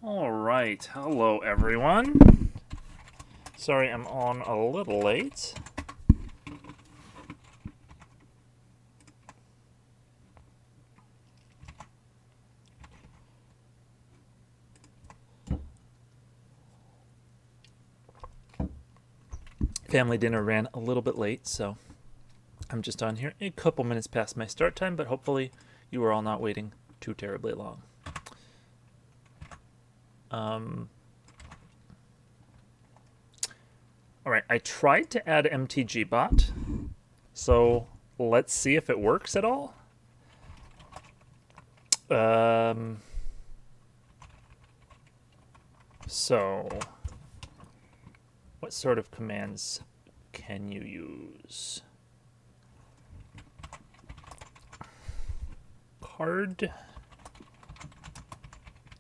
All right, hello everyone. Sorry I'm on a little late. Family dinner ran a little bit late, so I'm just on here a couple minutes past my start time, but hopefully you are all not waiting too terribly long. All right, I tried to add MTG bot, so let's see if it works at all. So what sort of commands can you use? Card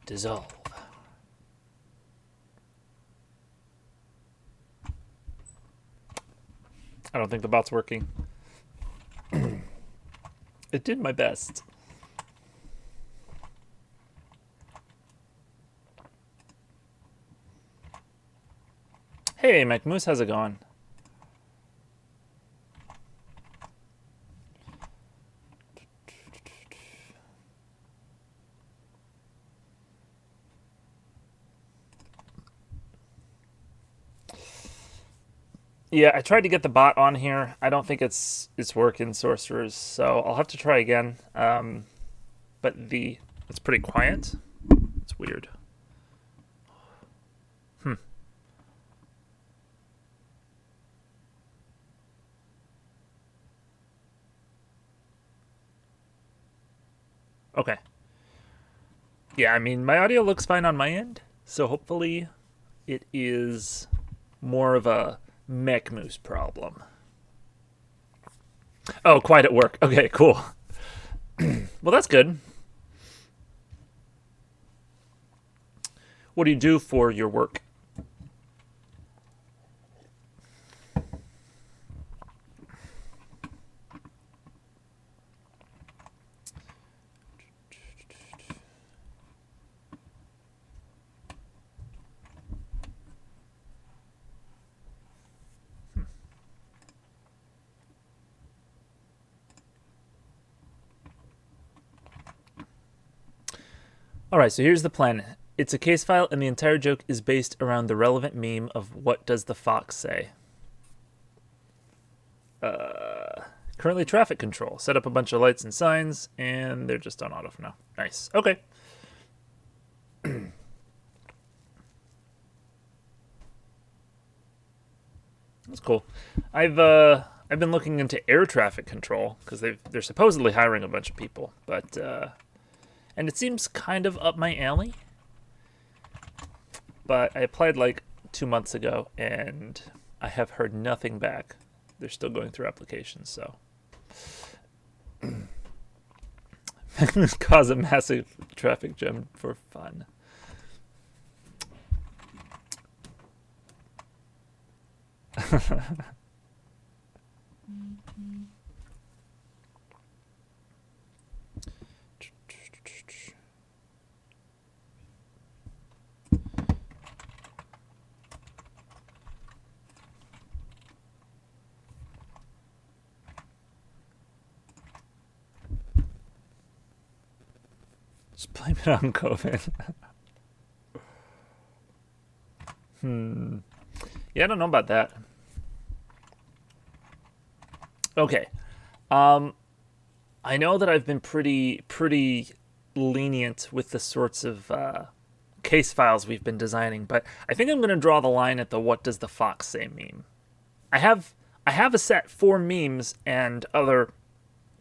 dissolve. I don't think the bot's working. It did my best. Hey, Mike Moose, how's it going? Yeah, I tried to get the bot on here. I don't think it's working, sorcerers. So I'll have to try again. But it's pretty quiet. It's weird. Okay. Yeah, I mean, my audio looks fine on my end, so hopefully it is more of a Mech Moose problem. Oh, quiet at work. Okay, cool. Well, that's good. What do you do for your work? All right, so here's the plan. It's a case file, and the entire joke is based around the relevant meme of what does the fox say? Currently traffic control. Set up a bunch of lights and signs, and they're just on auto for now. Nice. Okay. That's cool. I've been looking into air traffic control because they're supposedly hiring a bunch of people, but and it seems kind of up my alley. But I applied like 2 months ago, and I have heard nothing back. They're still going through applications, so cause a massive traffic jam for fun. Just blame it on COVID. Yeah, I don't know about that. Okay. I know that I've been pretty lenient with the sorts of case files we've been designing, but I think I'm going to draw the line at the "What does the fox say" meme. I have a set for memes and other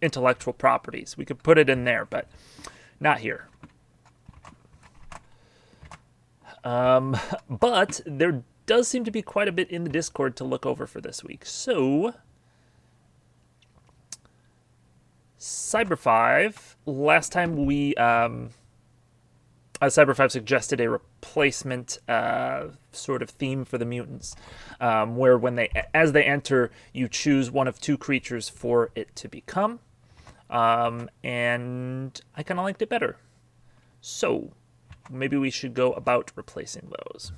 intellectual properties. We could put it in there, but not here. But there does seem to be quite a bit in the Discord to look over for this week. So, Cyber5, last time Cyber5 suggested a replacement sort of theme for the mutants, where as they enter, you choose one of two creatures for it to become, and I kind of liked it better. So, maybe we should go about replacing those.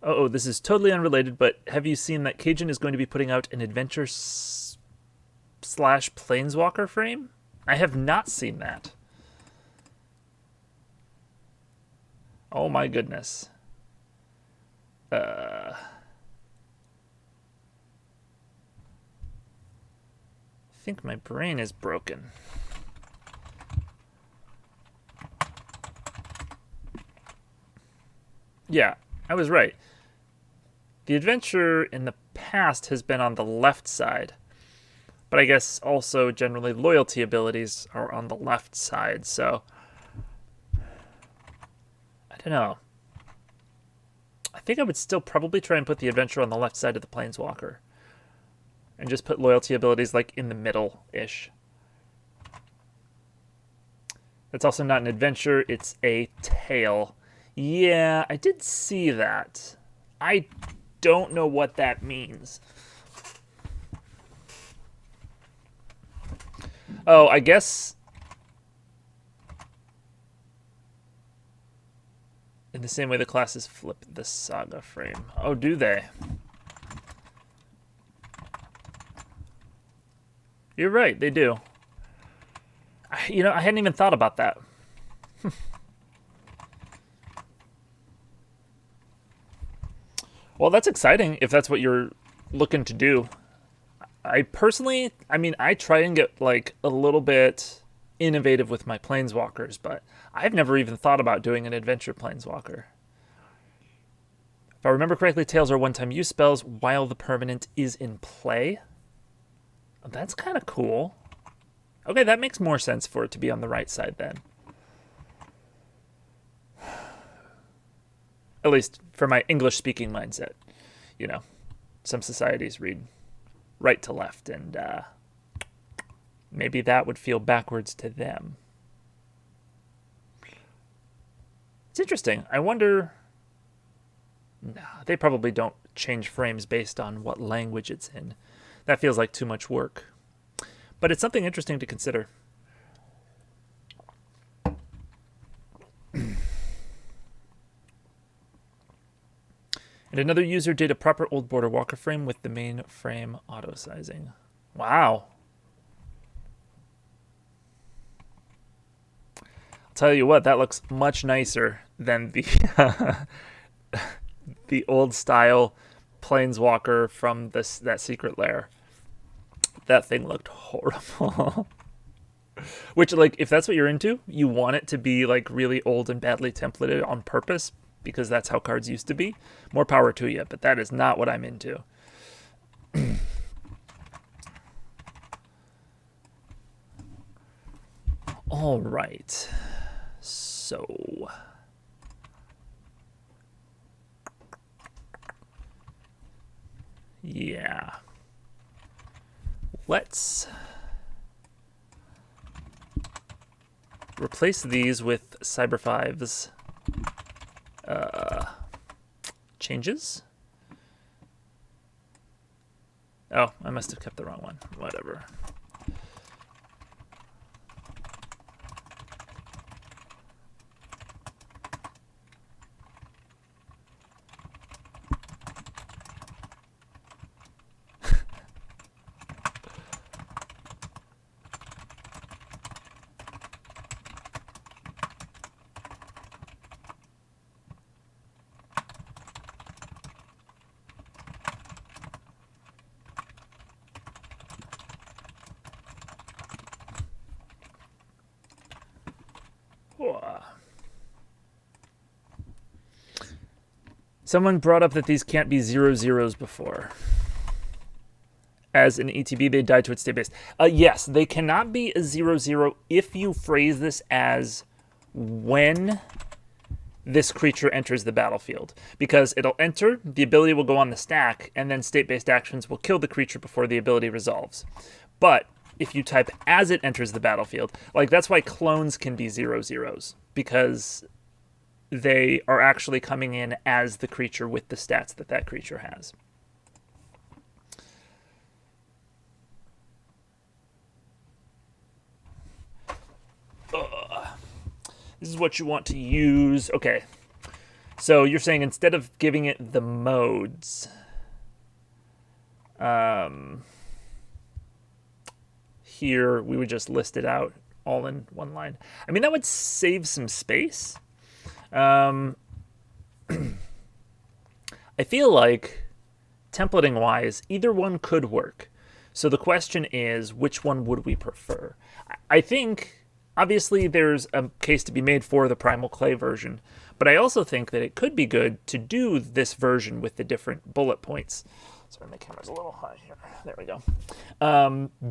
Oh, this is totally unrelated, but have you seen that Cajun is going to be putting out an adventure slash planeswalker frame? I have not seen that. Oh my goodness. I think my brain is broken. Yeah, I was right. The adventure in the past has been on the left side, but I guess also generally loyalty abilities are on the left side, so I don't know. I think I would still probably try and put the adventure on the left side of the planeswalker and just put loyalty abilities like in the middle-ish. That's also not an adventure, it's a tale. Yeah, I did see that. I don't know what that means. Oh, I guess in the same way the classes flip the saga frame. Oh, do they? You're right, they do. You know, I hadn't even thought about that. Well, that's exciting if that's what you're looking to do. I personally, I mean, I try and get like a little bit innovative with my planeswalkers, but I've never even thought about doing an adventure planeswalker. If I remember correctly, tails are one-time use spells while the permanent is in play. That's kind of cool. Okay, that makes more sense for it to be on the right side then. At least for my English-speaking mindset. You know, some societies read right to left, and maybe that would feel backwards to them. It's interesting. I wonder... No, they probably don't change frames based on what language it's in. That feels like too much work. But it's something interesting to consider. And another user did a proper old border walker frame with the main frame auto-sizing. Wow. I'll tell you what, that looks much nicer than the the old style planeswalker from that secret lair. That thing looked horrible. Which, like, if that's what you're into, you want it to be like really old and badly templated on purpose, because that's how cards used to be. More power to you, but that is not what I'm into. All right. So... yeah. Let's replace these with Cyber 5's changes. Oh, I must have kept the wrong one. Whatever. Someone brought up that these can't be 0/0s before. As an ETB, they die to its state base. Yes, they cannot be a 0/0 if you phrase this as when this creature enters the battlefield. Because it'll enter, the ability will go on the stack, and then state-based actions will kill the creature before the ability resolves. But if you type as it enters the battlefield, like that's why clones can be 0/0s, because they are actually coming in as the creature with the stats that that creature has. This is what you want to use. Okay. So you're saying instead of giving it the modes, here we would just list it out all in one line. I mean, that would save some space. I feel like templating wise, either one could work. So the question is, which one would we prefer? I think, obviously, there's a case to be made for the Primal Clay version, but I also think that it could be good to do this version with the different bullet points. Sorry, my camera's a little high here. There we go.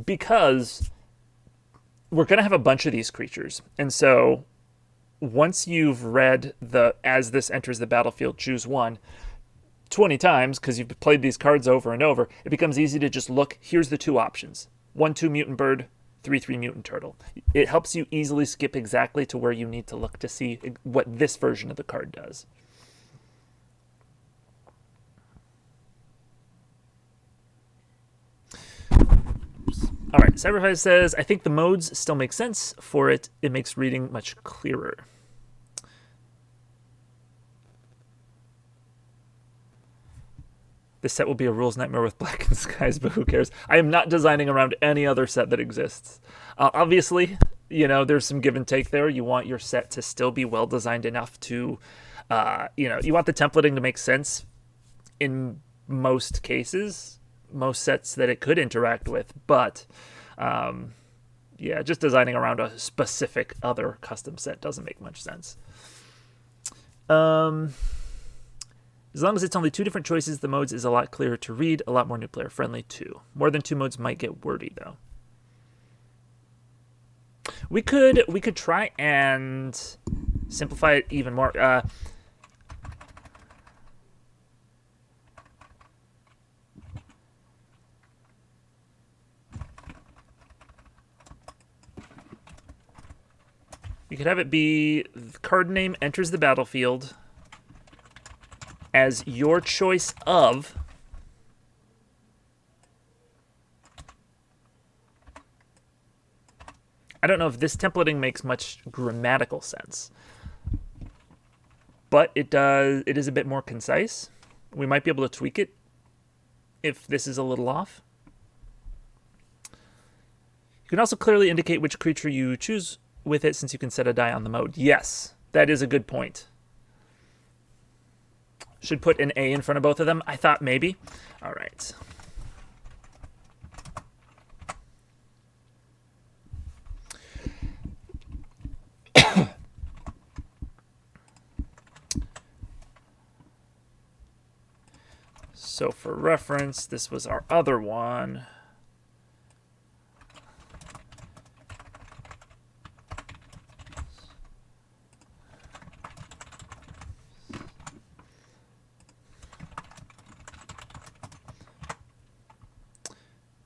Because we're going to have a bunch of these creatures. And so once you've read the as this enters the battlefield, choose one 20 times, because you've played these cards over and over, it becomes easy to just look, here's the two options. 1/2 mutant bird, 3/3 mutant turtle. It helps you easily skip exactly to where you need to look to see what this version of the card does. All right, Sacrifice says, I think the modes still make sense for it. It makes reading much clearer. This set will be a rules nightmare with blackened skies, but who cares? I am not designing around any other set that exists. Obviously, you know, there's some give and take there. You want your set to still be well designed enough to, you know, you want the templating to make sense in most cases, most sets that it could interact with, but yeah, just designing around a specific other custom set doesn't make much sense. As long as it's only 2 different choices, the modes is a lot clearer to read, a lot more new player friendly too. More than 2 modes might get wordy though. We could try and simplify it even more. You could have it be the card name enters the battlefield as your choice of I don't know if this templating makes much grammatical sense, but it does. It is a bit more concise. We might be able to tweak it if this is a little off. You can also clearly indicate which creature you choose with it, since you can set a die on the mode. Yes, that is a good point. Should put an A in front of both of them. I thought maybe. All right. So for reference, this was our other one.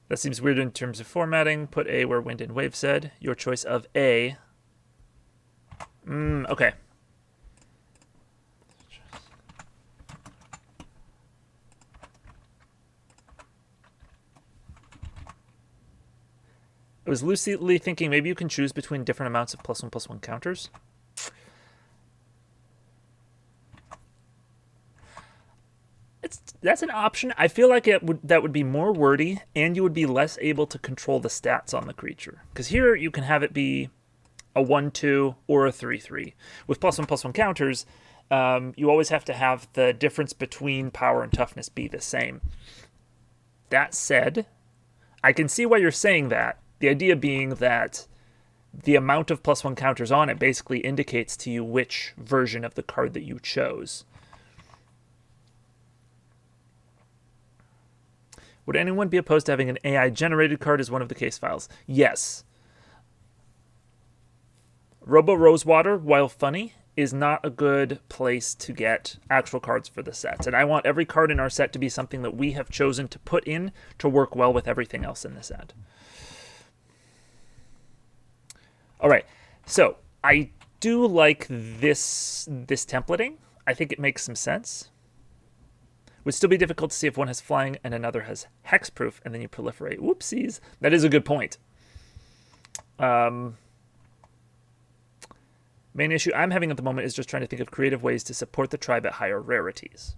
That seems weird in terms of formatting. Put A where Wind and Wave said. Your choice of A. Okay. I was lucidly thinking maybe you can choose between different amounts of +1/+1 counters. That's an option. I feel like that would be more wordy, and you would be less able to control the stats on the creature. Because here you can have it be a 1/2 or a 3/3. With +1/+1 counters, you always have to have the difference between power and toughness be the same. That said, I can see why you're saying that. The idea being that the amount of +1 counters on it basically indicates to you which version of the card that you chose. Would anyone be opposed to having an AI-generated card as one of the case files? Yes. Robo Rosewater, while funny, is not a good place to get actual cards for the set. And I want every card in our set to be something that we have chosen to put in to work well with everything else in the set. All right, so I do like this templating. I think it makes some sense. Would still be difficult to see if one has flying and another has hexproof, and then you proliferate. Whoopsies. That is a good point. Main issue I'm having at the moment is just trying to think of creative ways to support the tribe at higher rarities.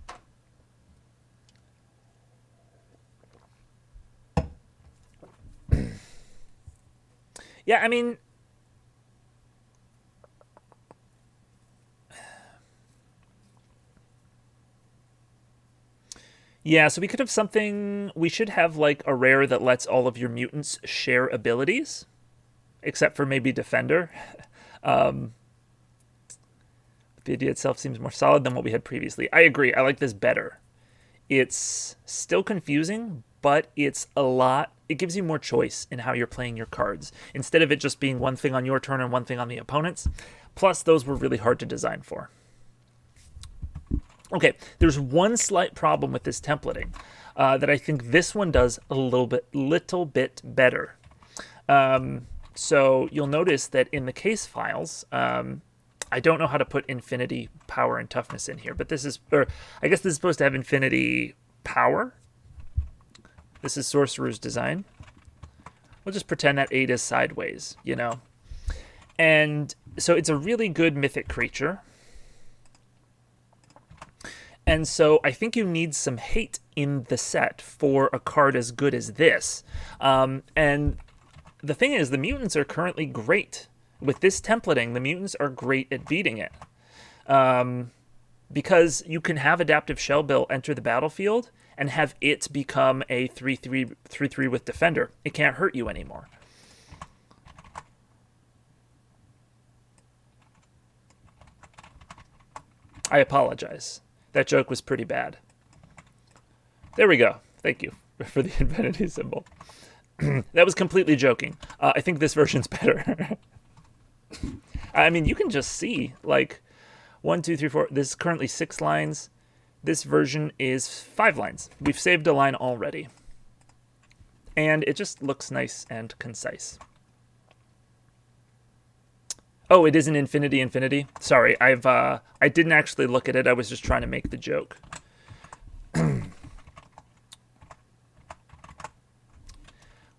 Yeah, I mean, yeah, so we could have something, we should have like a rare that lets all of your mutants share abilities, except for maybe Defender. The idea itself seems more solid than what we had previously. I agree, I like this better. It's still confusing, but it's a lot, it gives you more choice in how you're playing your cards, instead of it just being one thing on your turn and one thing on the opponent's. Plus, those were really hard to design for. Okay, there's one slight problem with this templating that I think this one does a little bit better. So you'll notice that in the case files, I don't know how to put infinity power and toughness in here, but this is, or I guess this is supposed to have infinity power. This is Sorcerer's design. We'll just pretend that 8 is sideways, you know. And so it's a really good mythic creature. And so I think you need some hate in the set for a card as good as this. And the thing is, the mutants are currently great. With this templating, the mutants are great at beating it. Because you can have Adaptive Shell Bill enter the battlefield and have it become a 3/3 with Defender. It can't hurt you anymore. I apologize. That joke was pretty bad. There we go. Thank you for the infinity symbol. That was completely joking. I think this version's better. I mean, you can just see, like, 1, 2, 3, 4. This is currently 6 lines. This version is 5 lines. We've saved a line already. And it just looks nice and concise. Oh, it is an infinity. Sorry, I didn't actually look at it. I was just trying to make the joke.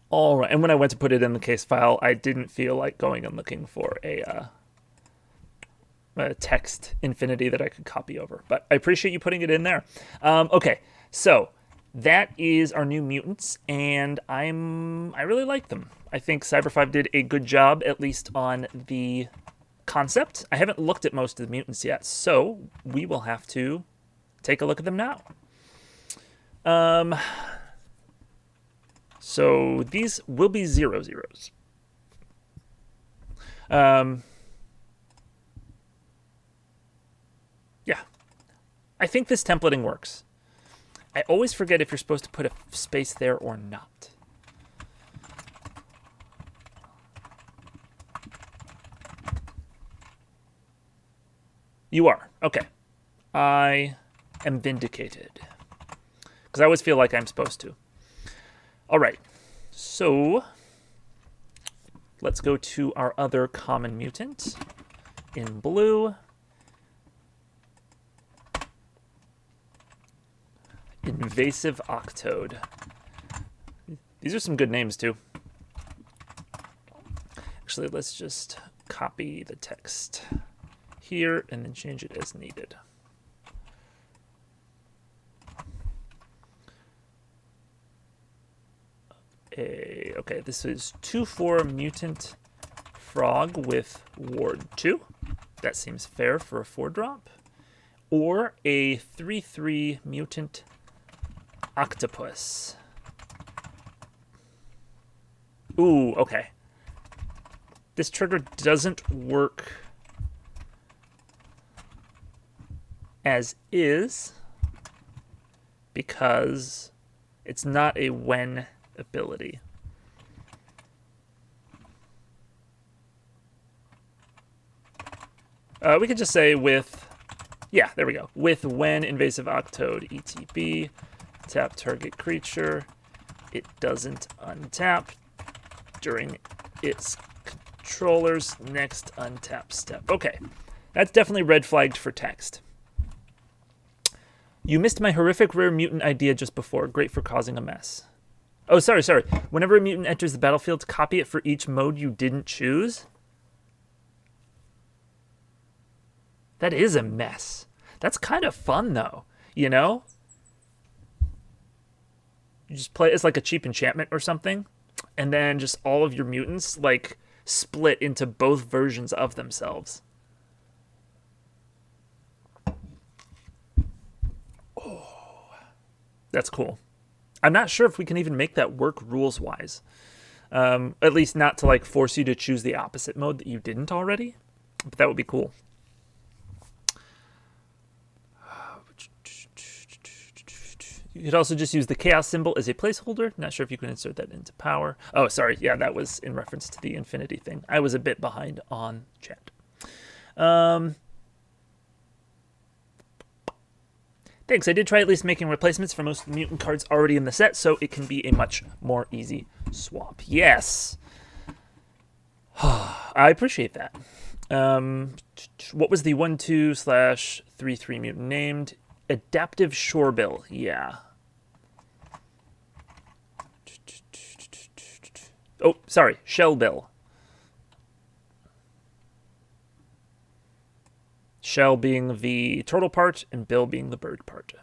All right, and when I went to put it in the case file, I didn't feel like going and looking for a text infinity that I could copy over. But I appreciate you putting it in there. Okay, so that is our new mutants, and I really like them. I think Cyber 5 did a good job, at least on the concept. I haven't looked at most of the mutants yet, so we will have to take a look at them now. So these will be 0/0s. Yeah, I think this templating works. I always forget if you're supposed to put a space there or not. You are. Okay. I am vindicated. Because I always feel like I'm supposed to. All right. So let's go to our other common mutant in blue. Invasive Octode. These are some good names, too. Actually, let's just copy the text here and then change it as needed. Okay, this is 2/4 mutant frog with ward 2. That seems fair for a 4-drop. Or a 3/3 mutant octopus. Ooh, okay. This trigger doesn't work as is because it's not a when ability. We could just say with, yeah, there we go. With when invasive octode ETB, tap target creature, it doesn't untap during its controller's next untap step. Okay, that's definitely red flagged for text. You missed my horrific rare mutant idea just before. Great for causing a mess. Oh, sorry. Whenever a mutant enters the battlefield, copy it for each mode you didn't choose. That is a mess. That's kind of fun, though, you know? You just play, it's like a cheap enchantment or something, and then just all of your mutants, like, split into both versions of themselves. Oh, that's cool. I'm not sure if we can even make that work rules-wise. At least not to, like, force you to choose the opposite mode that you didn't already, but that would be cool. You could also just use the chaos symbol as a placeholder. Not sure if you can insert that into power. Oh, sorry. Yeah, that was in reference to the infinity thing. I was a bit behind on chat. Thanks. I did try at least making replacements for most mutant cards already in the set, so it can be a much more easy swap. Yes. I appreciate that. What was the 1/2/3/3 mutant named? Adaptive Shorebill. Yeah. Oh, sorry. Shellbill. Shell being the turtle part and bill being the bird part.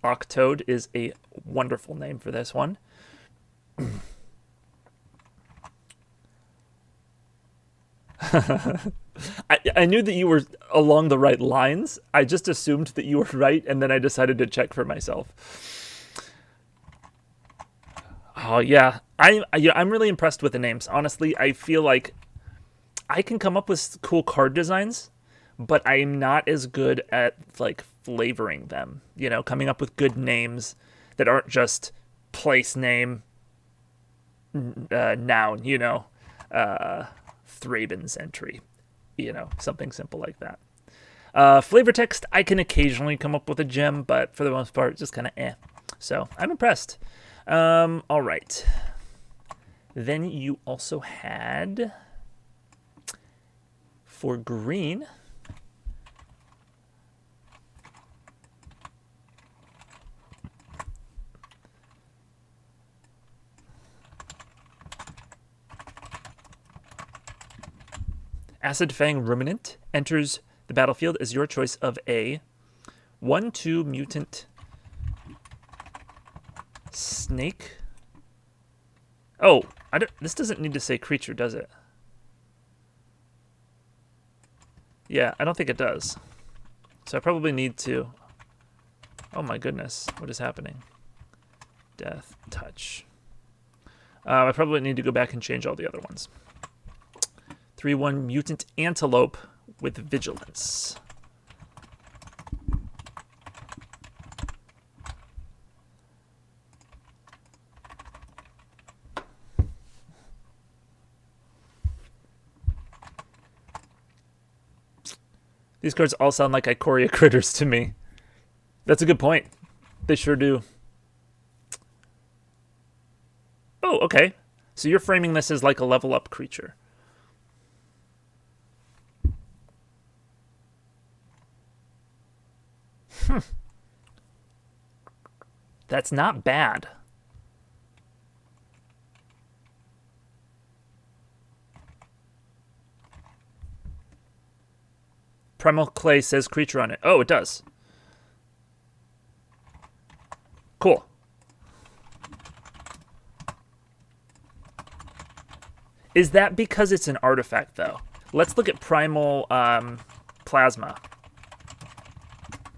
Octoad is a wonderful name for this one. I knew that you were along the right lines. I just assumed that you were right, and then I decided to check for myself. Oh, yeah. I'm really impressed with the names. Honestly, I feel like I can come up with cool card designs, but I'm not as good at, like, flavoring them. You know, coming up with good names that aren't just place name, noun, you know, Thraben's entry. You know, something simple like that. Flavor text, I can occasionally come up with a gem, but for the most part, just kind of eh. So I'm impressed. All right. Then you also had, for green, Acid Fang Ruminant enters the battlefield as your choice of a 1/2 mutant snake. Oh, this doesn't need to say creature, does it? Yeah, I don't think it does. So I probably need to... Oh my goodness, what is happening? Death touch. I probably need to go back and change all the other ones. 3/1 mutant antelope with vigilance. These cards all sound like Ikoria critters to me. That's a good point. They sure do. Oh, okay. So you're framing this as like a level up creature. That's not bad. Primal Clay says creature on it. Oh, it does. Cool. Is that because it's an artifact, though? Let's look at Primal Plasma.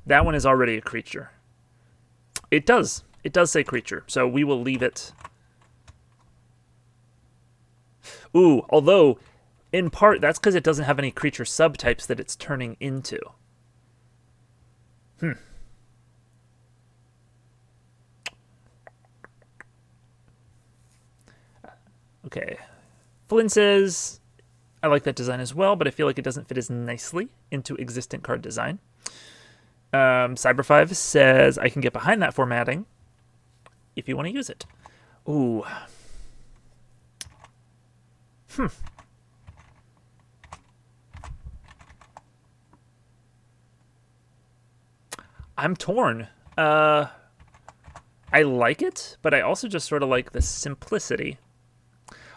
That one is already a creature. It does. It does say creature, so we will leave it. Ooh, although, in part, that's because it doesn't have any creature subtypes that it's turning into. Okay. Flynn says, I like that design as well, but I feel like it doesn't fit as nicely into existent card design. Cyber5 says, I can get behind that formatting if you want to use it. Ooh. I'm torn. I like it, but I also just sort of like the simplicity.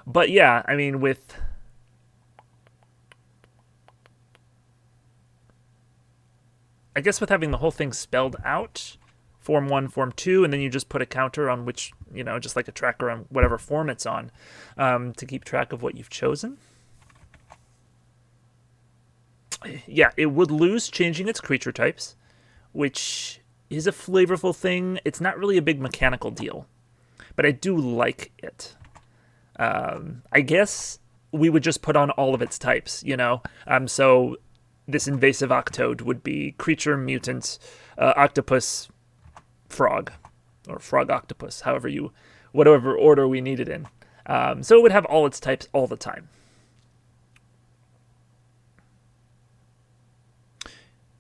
But yeah, I mean, with... I guess with having the whole thing spelled out, form 1, form 2, and then you just put a counter on which, just like a tracker on whatever form it's on, to keep track of what you've chosen. Yeah, it would lose changing its creature types, which is a flavorful thing. It's not really a big mechanical deal, but I do like it. I guess we would just put on all of its types, So this invasive octode would be creature, mutant, octopus, frog, or frog octopus, whatever order we need it in. So it would have all its types all the time.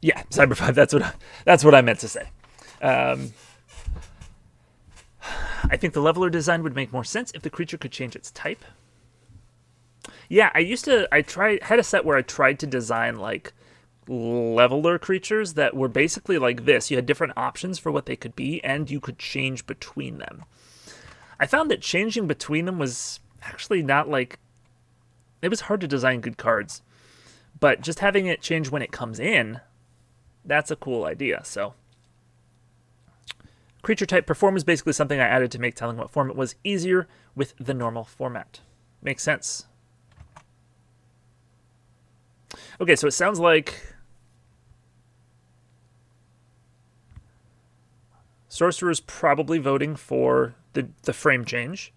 Yeah, Cyber 5, that's what I meant to say. I think the leveler design would make more sense if the creature could change its type. Yeah, had a set where I tried to design like leveler creatures that were basically like this. You had different options for what they could be, and you could change between them. I found that changing between them was actually not like... It was hard to design good cards. But just having it change when it comes in, that's a cool idea, so... Creature type perform is basically something I added to make telling what form it was easier with the normal format. Makes sense. Okay, so it sounds like Sorcerer's probably voting for the frame change.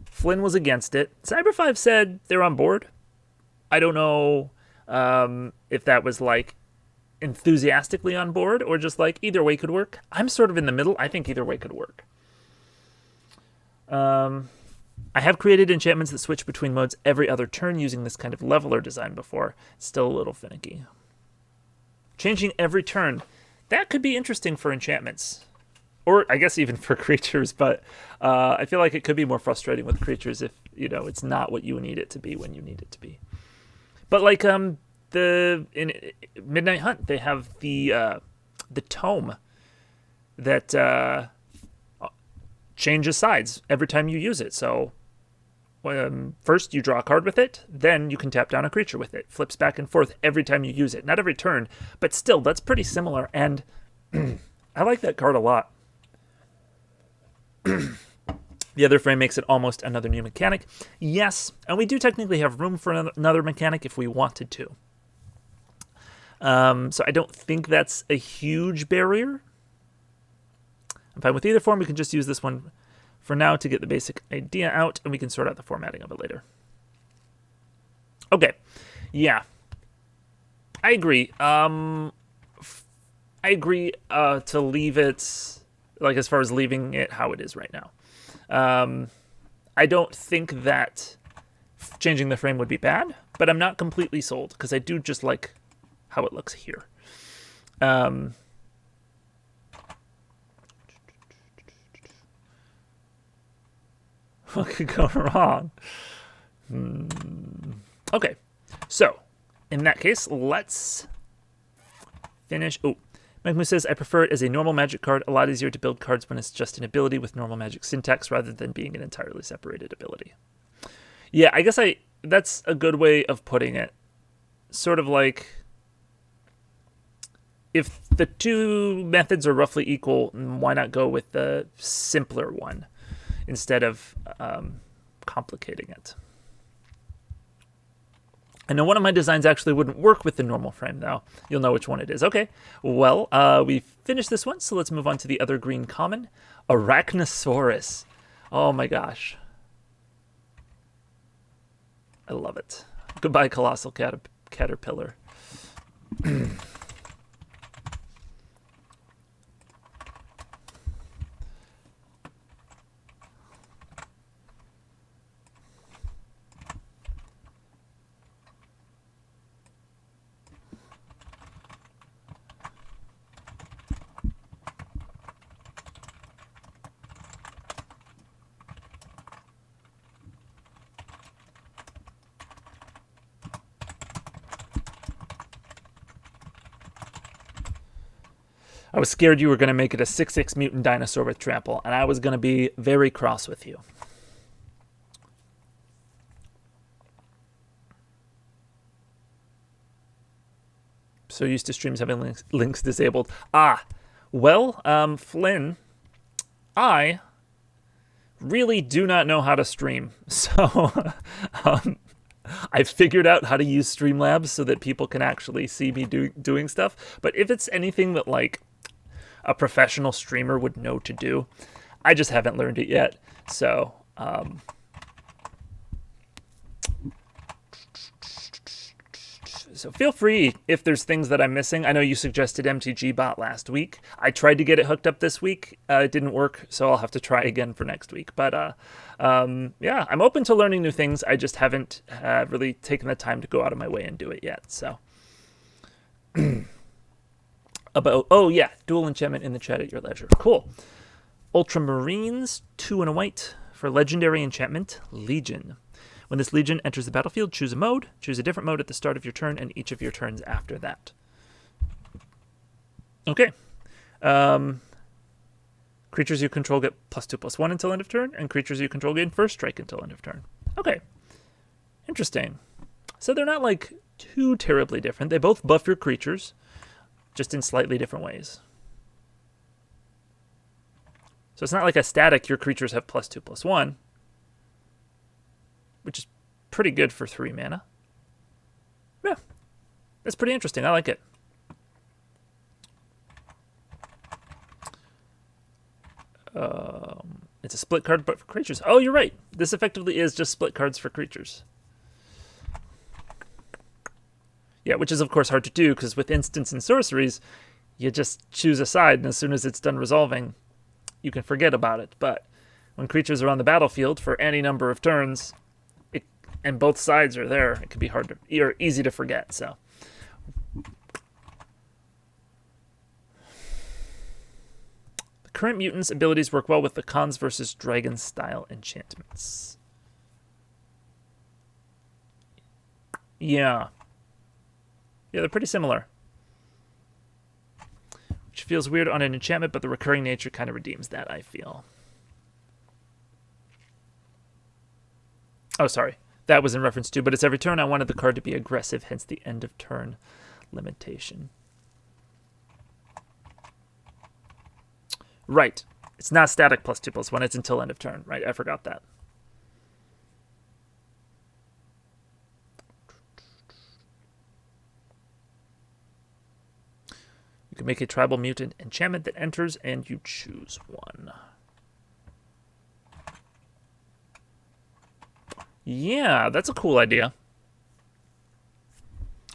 Flynn was against it. Cyber5 said they're on board. I don't know if that was like enthusiastically on board or just like either way could work. I'm sort of in the middle. I think either way could work. I have created enchantments that switch between modes every other turn using this kind of leveler design before. Still a little finicky. Changing every turn. That could be interesting for enchantments. Or I guess even for creatures, but I feel like it could be more frustrating with creatures if, it's not what you need it to be when you need it to be. But like in Midnight Hunt, they have the tome that changes sides every time you use it. So first you draw a card with it, then you can tap down a creature with it. Flips back and forth every time you use it. Not every turn, but still, that's pretty similar, and I like that card a lot. The other frame makes it almost another new mechanic. Yes, and we do technically have room for another mechanic if we wanted to. So I don't think that's a huge barrier. I'm fine with either form. We can just use this one for now to get the basic idea out, and we can sort out the formatting of it later. Okay, yeah. I agree. I agree to leave it, like as far as leaving it how it is right now. I don't think that changing the frame would be bad, but I'm not completely sold because I do just like how it looks here. What could go wrong? Okay, so in that case, let's finish. Oh, Magmu says, I prefer it as a normal magic card. A lot easier to build cards when it's just an ability with normal magic syntax rather than being an entirely separated ability. Yeah, I guess that's a good way of putting it. Sort of like, if the two methods are roughly equal, why not go with the simpler one instead of complicating it? I know one of my designs actually wouldn't work with the normal frame, though. You'll know which one it is. Okay, well, we finished this one, so let's move on to the other green common. Arachnosaurus. Oh my gosh. I love it. Goodbye, Colossal Caterpillar. I was scared you were going to make it a 6/6 mutant dinosaur with trample, and I was going to be very cross with you. So used to streams having links disabled. Well, Flynn, I really do not know how to stream. So I've figured out how to use Streamlabs so that people can actually see me doing stuff. But if it's anything that like a professional streamer would know to do, I just haven't learned it yet. So so feel free if there's things that I'm missing. I know you suggested MTG bot last week. I tried to get it hooked up this week. It didn't work, so I'll have to try again for next week. But yeah, I'm open to learning new things. I just haven't really taken the time to go out of my way and do it yet. So oh yeah, dual enchantment in the chat at your leisure. Cool. Ultramarines, 2 and a white for legendary enchantment, Legion. When this Legion enters the battlefield, choose a mode. Choose a different mode at the start of your turn and each of your turns after that. Okay. Creatures you control get +2/+1 until end of turn, and creatures you control gain first strike until end of turn. Okay. Interesting. So they're not like too terribly different. They both buff your creatures, just in slightly different ways. So it's not like a static, your creatures have +2/+1, which is pretty good for 3 mana. Yeah, that's pretty interesting. I like it. It's a split card, but for creatures. Oh, you're right. This effectively is just split cards for creatures. Yeah, which is, of course, hard to do, because with instants and sorceries, you just choose a side, and as soon as it's done resolving, you can forget about it. But when creatures are on the battlefield for any number of turns, and both sides are there, it can be hard to, or easy to forget. So, the current mutants' abilities work well with the Khans versus Dragon style enchantments. Yeah, they're pretty similar. Which feels weird on an enchantment, but the recurring nature kind of redeems that, I feel. Oh, sorry. That was in reference to, but it's every turn I wanted the card to be aggressive, hence the end of turn limitation. Right. It's not static +2/+1, it's until end of turn. Right, I forgot that. You can make a tribal mutant enchantment that enters, and you choose one. Yeah, that's a cool idea.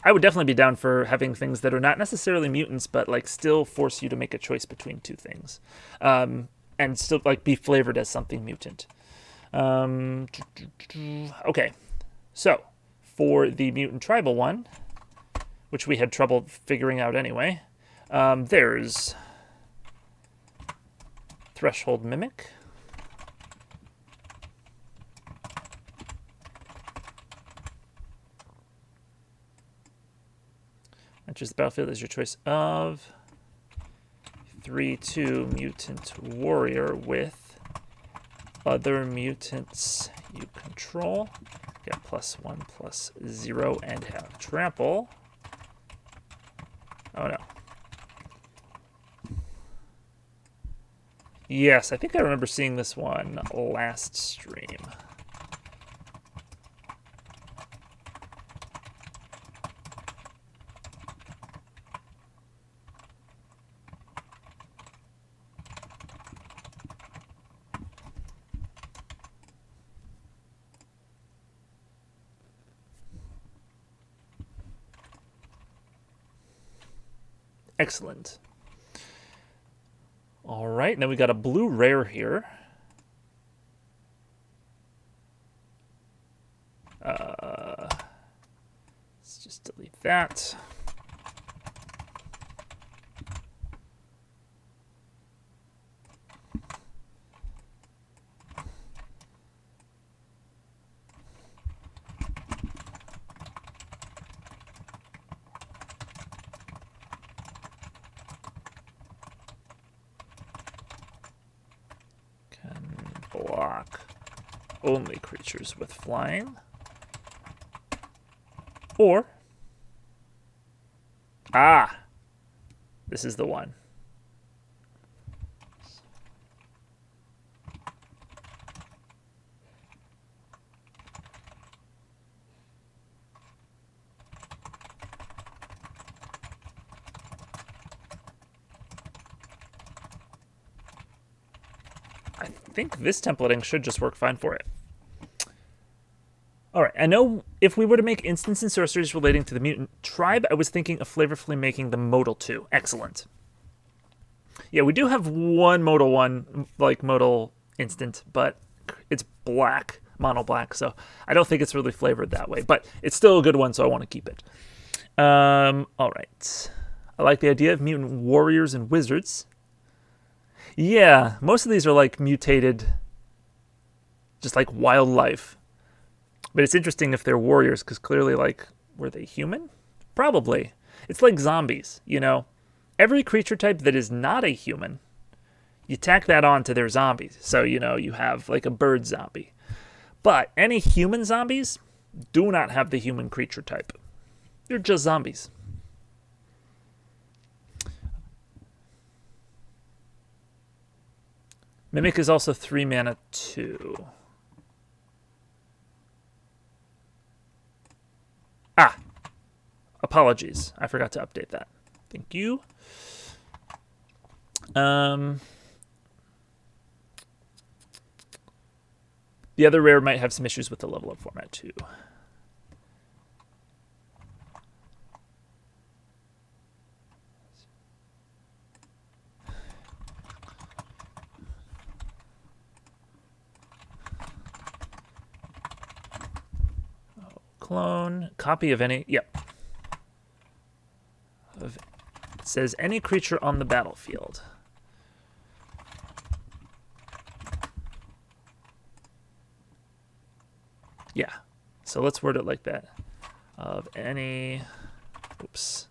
I would definitely be down for having things that are not necessarily mutants, but like still force you to make a choice between two things, and still like be flavored as something mutant. Okay, so for the mutant tribal one, which we had trouble figuring out anyway, there's Threshold Mimic. Enters the battlefield as your choice of 3/2 mutant warrior with other mutants you control. Get +1/+0 and have trample. Oh no. Yes, I think I remember seeing this one last stream. Excellent. All right, now we got a blue rare here. Let's just delete that. Block only creatures with flying, or Ah, this is the one. I think this templating should just work fine for it. All right, I know if we were to make instants and sorceries relating to the mutant tribe, I was thinking of flavorfully making the modal 2. Excellent. Yeah, we do have one modal one, like modal instant, but it's black, mono black, so I don't think it's really flavored that way, but it's still a good one, so I want to keep it. All right. I like the idea of mutant warriors and wizards. Yeah, most of these are like mutated, just like wildlife. But it's interesting if they're warriors, because clearly, like, were they human? Probably. It's like zombies, you know? Every creature type that is not a human, you tack that on to their zombies. So, you know, you have like a bird zombie. But any human zombies do not have the human creature type. They're just zombies. Mimic is also 3 mana 2. Ah, apologies. I forgot to update that. Thank you. The other rare might have some issues with the level up format too. Clone, copy of any, yep. It says any creature on the battlefield. Yeah, so let's word it like that. Of any, oops.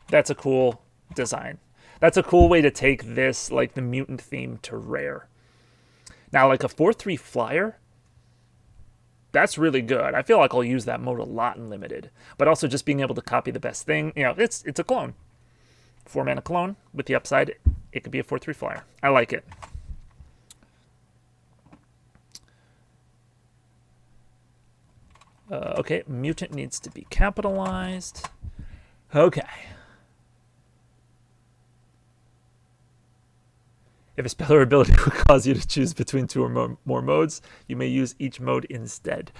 That's a cool design. That's a cool way to take this, like the mutant theme, to rare. Now, like a 4/3 flyer, that's really good. I feel like I'll use that mode a lot in limited. But also just being able to copy the best thing, you know, it's a clone. 4 mana clone with the upside, it could be a 4/3 flyer. I like it. Okay, mutant needs to be capitalized. Okay. If a spell or ability would cause you to choose between 2 or more modes, you may use each mode instead.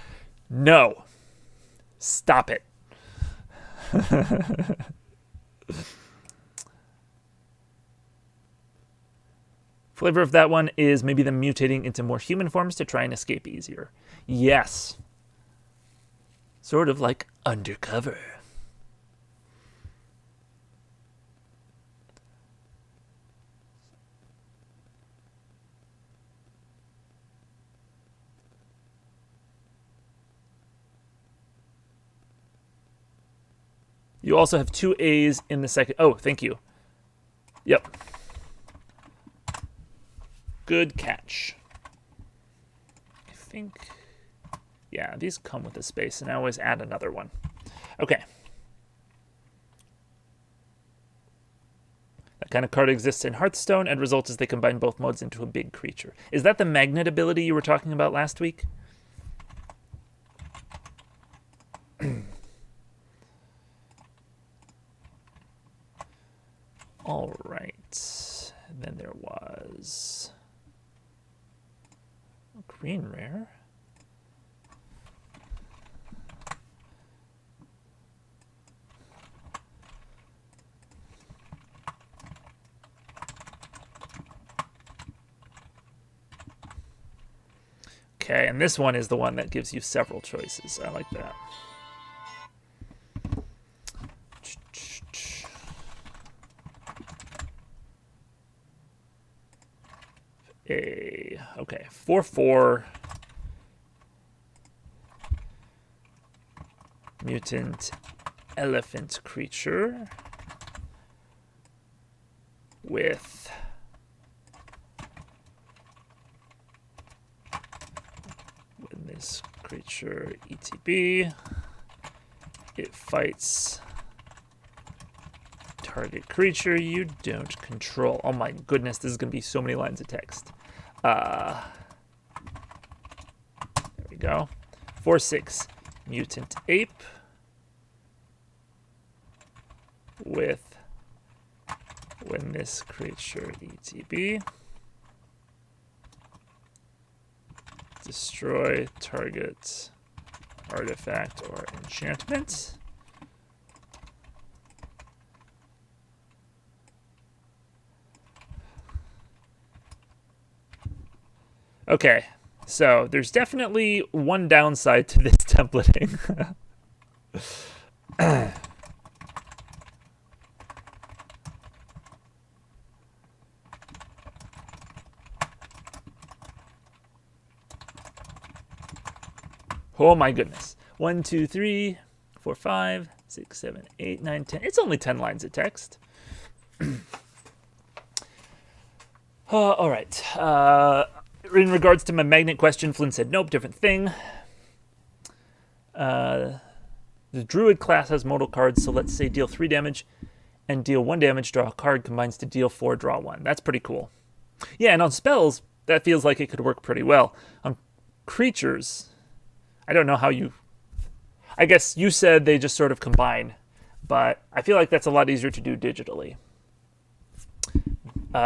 No. Stop it. Flavor of that one is maybe them mutating into more human forms to try and escape easier. Yes. Sort of like Undercover. You also have 2 A's in the second. Oh, thank you. Yep. Good catch. I think, yeah, these come with a space, and I always add another one. Okay. That kind of card exists in Hearthstone, and result is they combine both modes into a big creature. Is that the magnet ability you were talking about last week? All right. And then there was a green rare. Okay, and this one is the one that gives you several choices. I like that. Okay, 4/4 mutant elephant creature with when this creature ETB. It fights target creature you don't control. Oh my goodness, this is going to be so many lines of text. There we go. 4/6 mutant ape with when this creature ETB, destroy target artifact or enchantment. Okay, so there's definitely one downside to this templating. Oh my goodness. 1, 2, 3, 4, 5, 6, 7, 8, 9, 10. It's only 10 lines of text. All right. In regards to my magnet question, Flynn said, nope, different thing. The druid class has mortal cards, so let's say deal 3 damage and deal 1 damage, draw a card, combines to deal 4, draw 1. That's pretty cool. Yeah, and on spells, that feels like it could work pretty well. On creatures, I don't know how you... I guess you said they just sort of combine, but I feel like that's a lot easier to do digitally.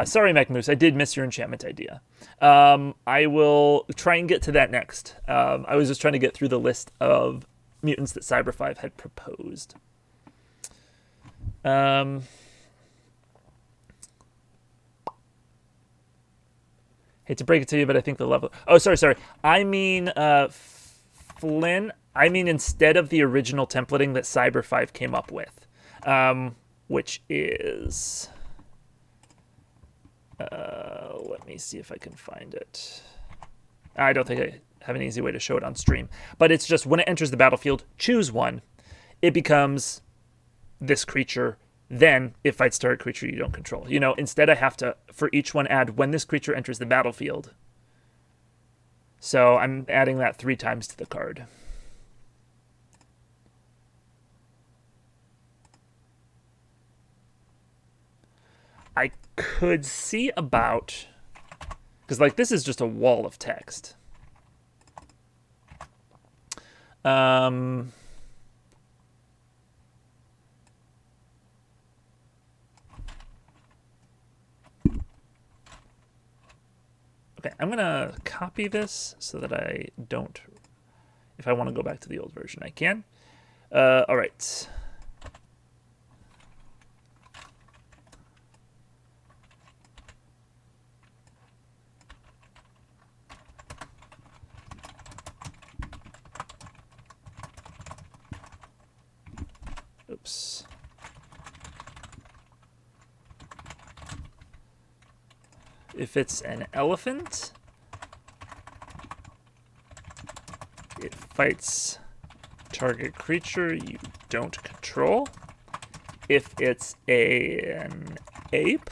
Sorry, MacMoose, I did miss your enchantment idea. I will try and get to that next. I was just trying to get through the list of mutants that Cyber 5 had proposed. Hate to break it to you, but I think the level... Oh, sorry. I mean, Flynn, I mean instead of the original templating that Cyber 5 came up with, which is... let me see if I can find it. I don't think I have an easy way to show it on stream. But it's just when it enters the battlefield, choose one. It becomes this creature. Then it fights target creature you don't control. You know, instead I have to, for each one, add when this creature enters the battlefield. So I'm adding that 3 times to the card. I could see about... Because, like, this is just a wall of text. Okay, I'm going to copy this so that I don't... If I want to go back to the old version, I can. All right. Oops. If it's an elephant, it fights target creature you don't control. If it's an ape,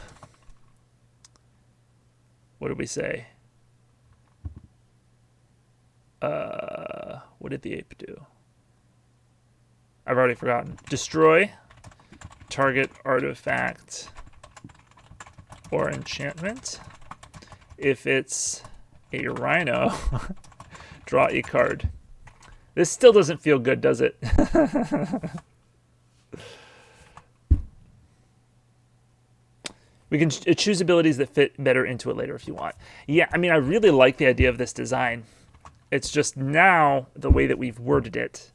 what did we say? What did the ape do? I've already forgotten. Destroy target artifact or enchantment. If it's a rhino, draw a card. This still doesn't feel good, does it? We can choose abilities that fit better into it later if you want. Yeah, I mean, I really like the idea of this design. It's just now, the way that we've worded it,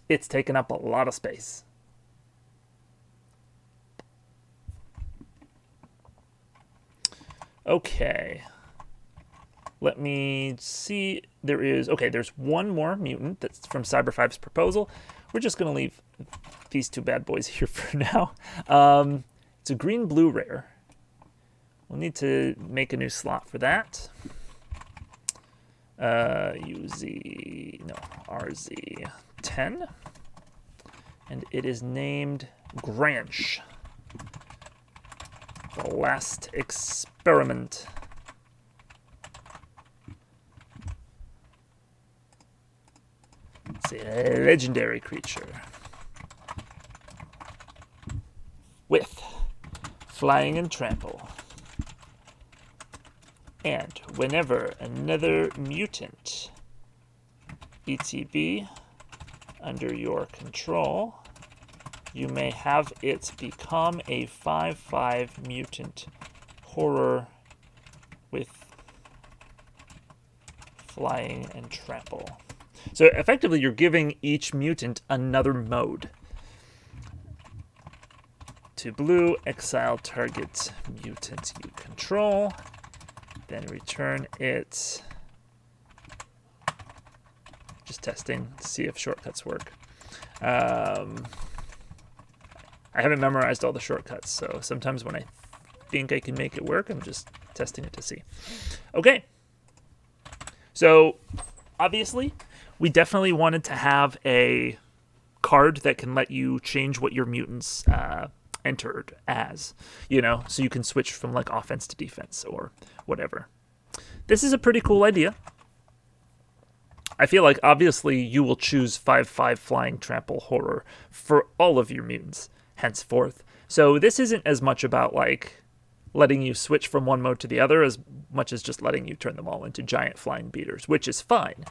it's taken up a lot of space. Okay. Let me see. There's one more mutant that's from Cyber 5's proposal. We're just going to leave these 2 bad boys here for now. It's a green-blue rare. We'll need to make a new slot for that. RZ10. And it is named Granch. The last experiment. It's a legendary creature with flying and trample. And whenever another mutant ETB under your control, you may have it become a 5/5 mutant horror with flying and trample. So effectively, you're giving each mutant another mode. 2 blue, exile target mutant you control, then return it. Just testing to see if shortcuts work. I haven't memorized all the shortcuts, so sometimes when I think I can make it work, I'm just testing it to see. Okay. So, obviously, we definitely wanted to have a card that can let you change what your mutants entered as, you know, so you can switch from like offense to defense or whatever. This is a pretty cool idea. I feel like obviously you will choose 5/5 flying trample horror for all of your mutants henceforth. So this isn't as much about like letting you switch from one mode to the other as much as just letting you turn them all into giant flying beaters, which is fine.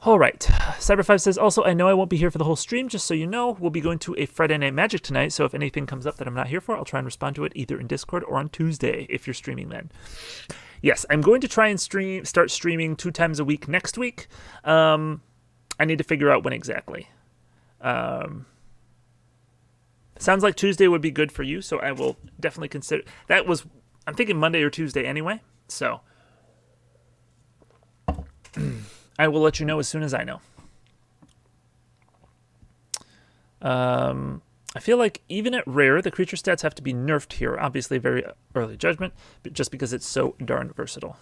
All right. Cyber5 says, also, I know I won't be here for the whole stream, just so you know. We'll be going to a Friday Night Magic tonight, so if anything comes up that I'm not here for, I'll try and respond to it either in Discord or on Tuesday, if you're streaming then. Yes, I'm going to try and start streaming 2 times a week next week. I need to figure out when exactly. Sounds like Tuesday would be good for you, so I will definitely consider... I'm thinking Monday or Tuesday anyway, so... I will let you know as soon as I know. I feel like even at rare, the creature stats have to be nerfed here. Obviously, very early judgment, but just because it's so darn versatile.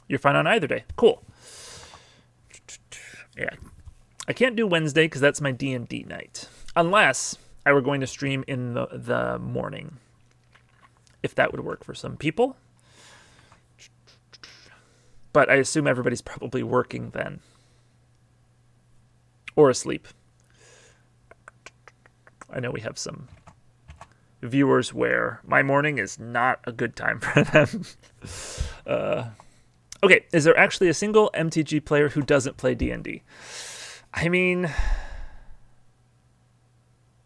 You're fine on either day. Cool. Yeah. I can't do Wednesday because that's my D&D night. Unless I were going to stream in the morning. If that would work for some people. But I assume everybody's probably working then. Or asleep. I know we have some viewers where my morning is not a good time for them. Okay, is there actually a single MTG player who doesn't play D&D? I mean,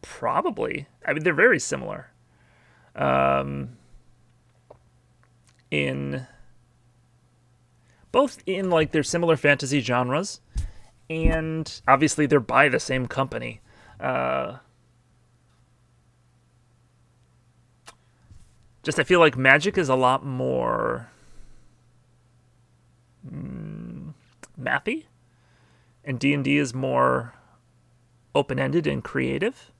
probably. I mean, they're very similar. Both in like their similar fantasy genres, and obviously they're by the same company. Just I feel like Magic is a lot more mathy, and D&D is more open-ended and creative.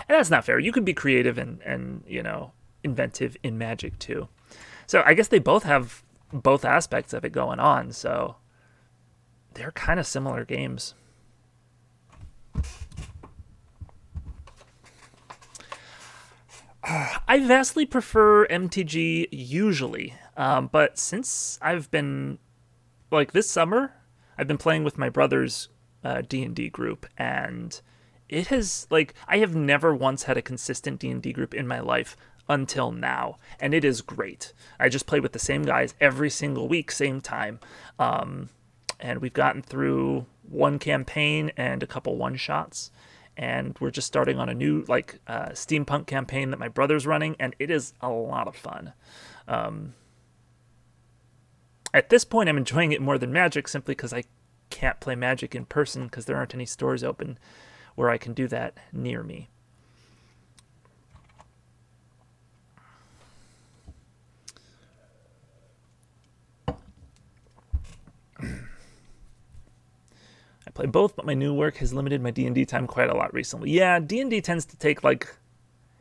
And that's not fair. You can be creative and you know, inventive in Magic too. So I guess they both have both aspects of it going on, so they're kind of similar games. I vastly prefer MTG usually, but since I've been, like this summer, I've been playing with my brother's D&D group, and it has, like, I have never once had a consistent D&D group in my life until now, and it is great. I just play with the same guys every single week, same time, and we've gotten through one campaign and a couple one-shots, and we're just starting on a new steampunk campaign that my brother's running, and it is a lot of fun. At this point, I'm enjoying it more than Magic simply because I can't play Magic in person because there aren't any stores open where I can do that near me. I play both, but my new work has limited my D&D time quite a lot recently. Yeah, D&D tends to take,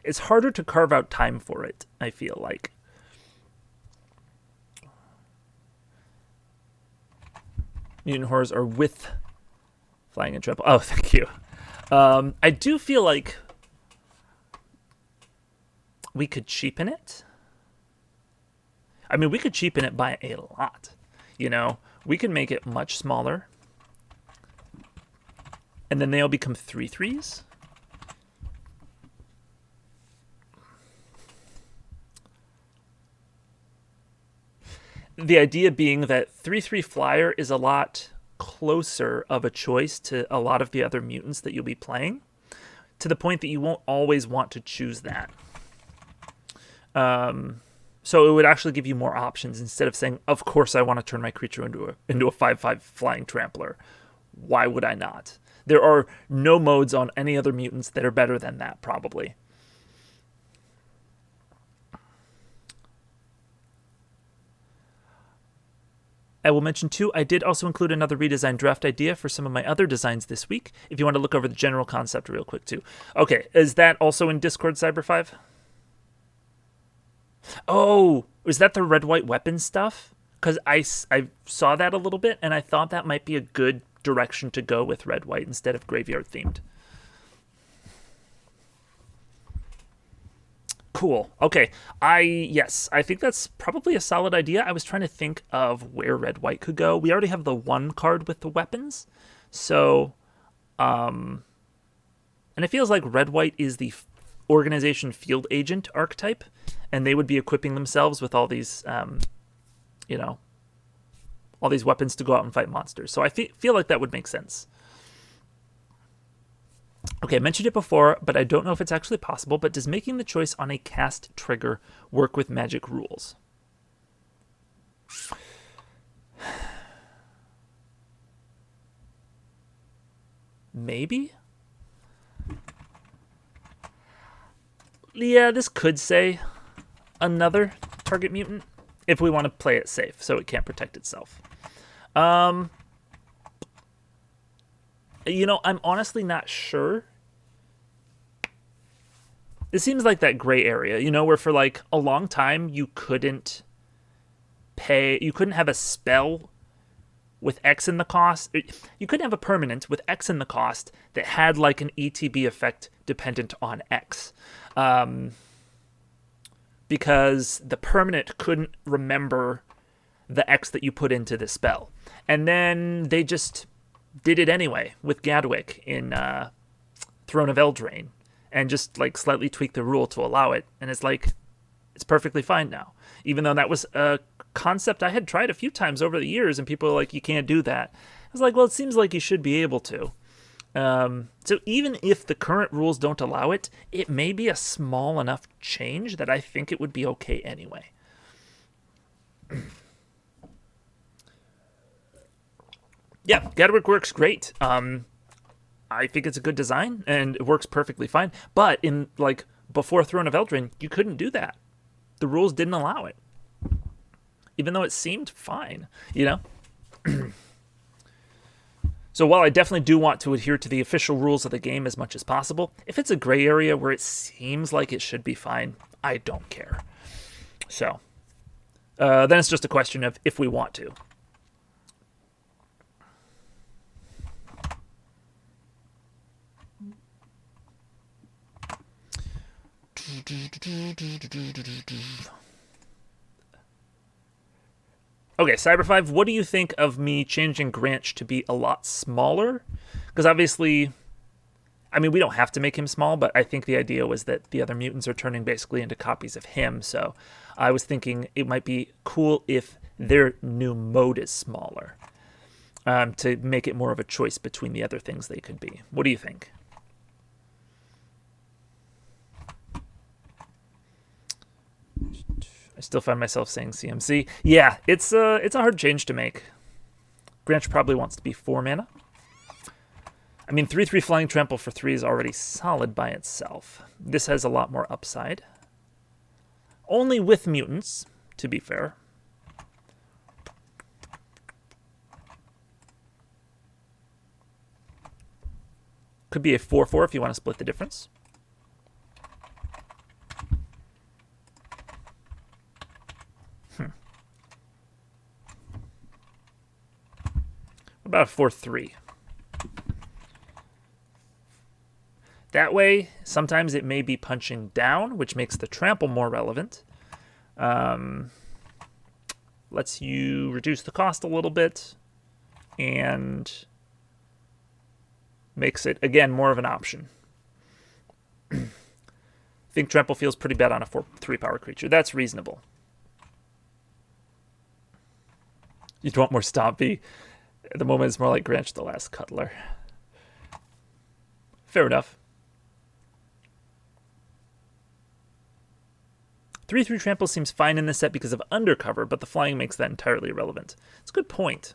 it's harder to carve out time for it, I feel like. Mutant horrors are with flying and trample. Oh, thank you. I do feel like we could cheapen it. I mean, we could cheapen it by a lot. You know, we could make it much smaller. And then they'll become 3/3s. The idea being that 3/3 flyer is a lot closer of a choice to a lot of the other mutants that you'll be playing, to the point that you won't always want to choose that. So it would actually give you more options instead of saying, of course I want to turn my creature into a 5/5 flying trampler. Why would I not? There are no modes on any other mutants that are better than that, probably. I will mention too, I did also include another redesign draft idea for some of my other designs this week, if you want to look over the general concept real quick too. Okay, is that also in Discord, Cyber5? Oh, is that the red-white weapon stuff? Because I saw that a little bit, and I thought that might be a good direction to go with red-white instead of graveyard-themed. Cool. Okay. Yes, I think that's probably a solid idea. I was trying to think of where red-white could go. We already have the one card with the weapons. So, and it feels like red-white is the organization field agent archetype, and they would be equipping themselves with all these, you know, all these weapons to go out and fight monsters. So I feel like that would make sense. Okay, I mentioned it before, but I don't know if it's actually possible, but does making the choice on a cast trigger work with Magic rules? Maybe? Yeah, this could say another target mutant if we want to play it safe so it can't protect itself. You know, I'm honestly not sure. It seems like that gray area, you know, where for like a long time you couldn't have a spell with X in the cost. You couldn't have a permanent with X in the cost that had like an ETB effect dependent on X. Because the permanent couldn't remember the X that you put into the spell. And then they just did it anyway with Gadwick in Throne of Eldraine, and just like slightly tweaked the rule to allow it. And it's like, it's perfectly fine now. Even though that was a concept I had tried a few times over the years, and people are like, you can't do that. I was like, well, it seems like you should be able to. So even if the current rules don't allow it, it may be a small enough change that I think it would be okay anyway. Yeah, Gadwick works great. I think it's a good design, and it works perfectly fine. But in, like, before Throne of Eldraine, you couldn't do that. The rules didn't allow it. Even though it seemed fine, you know? So while I definitely do want to adhere to the official rules of the game as much as possible, if it's a gray area where it seems like it should be fine, I don't care. So, then it's just a question of if we want to. Okay, Cyber5, what do you think of me changing Granch to be a lot smaller? Because obviously, I mean, we don't have to make him small, but I think the idea was that the other mutants are turning basically into copies of him. So I was thinking it might be cool if their new mode is smaller, to make it more of a choice between the other things they could be. What do you think? I still find myself saying CMC. Yeah, it's a hard change to make. Granch probably wants to be 4 mana. I mean, 3/3 Flying Trample for 3 is already solid by itself. This has a lot more upside. Only with mutants, to be fair. Could be a 4/4 if you want to split the difference. About 4/3. That way, sometimes it may be punching down, which makes the trample more relevant. Lets you reduce the cost a little bit and makes it, again, more of an option. I think trample feels pretty bad on a 3-power creature. That's reasonable. You'd want more Stompy. At the moment, it's more like Granch the Last Cutler. Fair enough. 3/3 trample seems fine in this set because of undercover, but the flying makes that entirely irrelevant. It's a good point.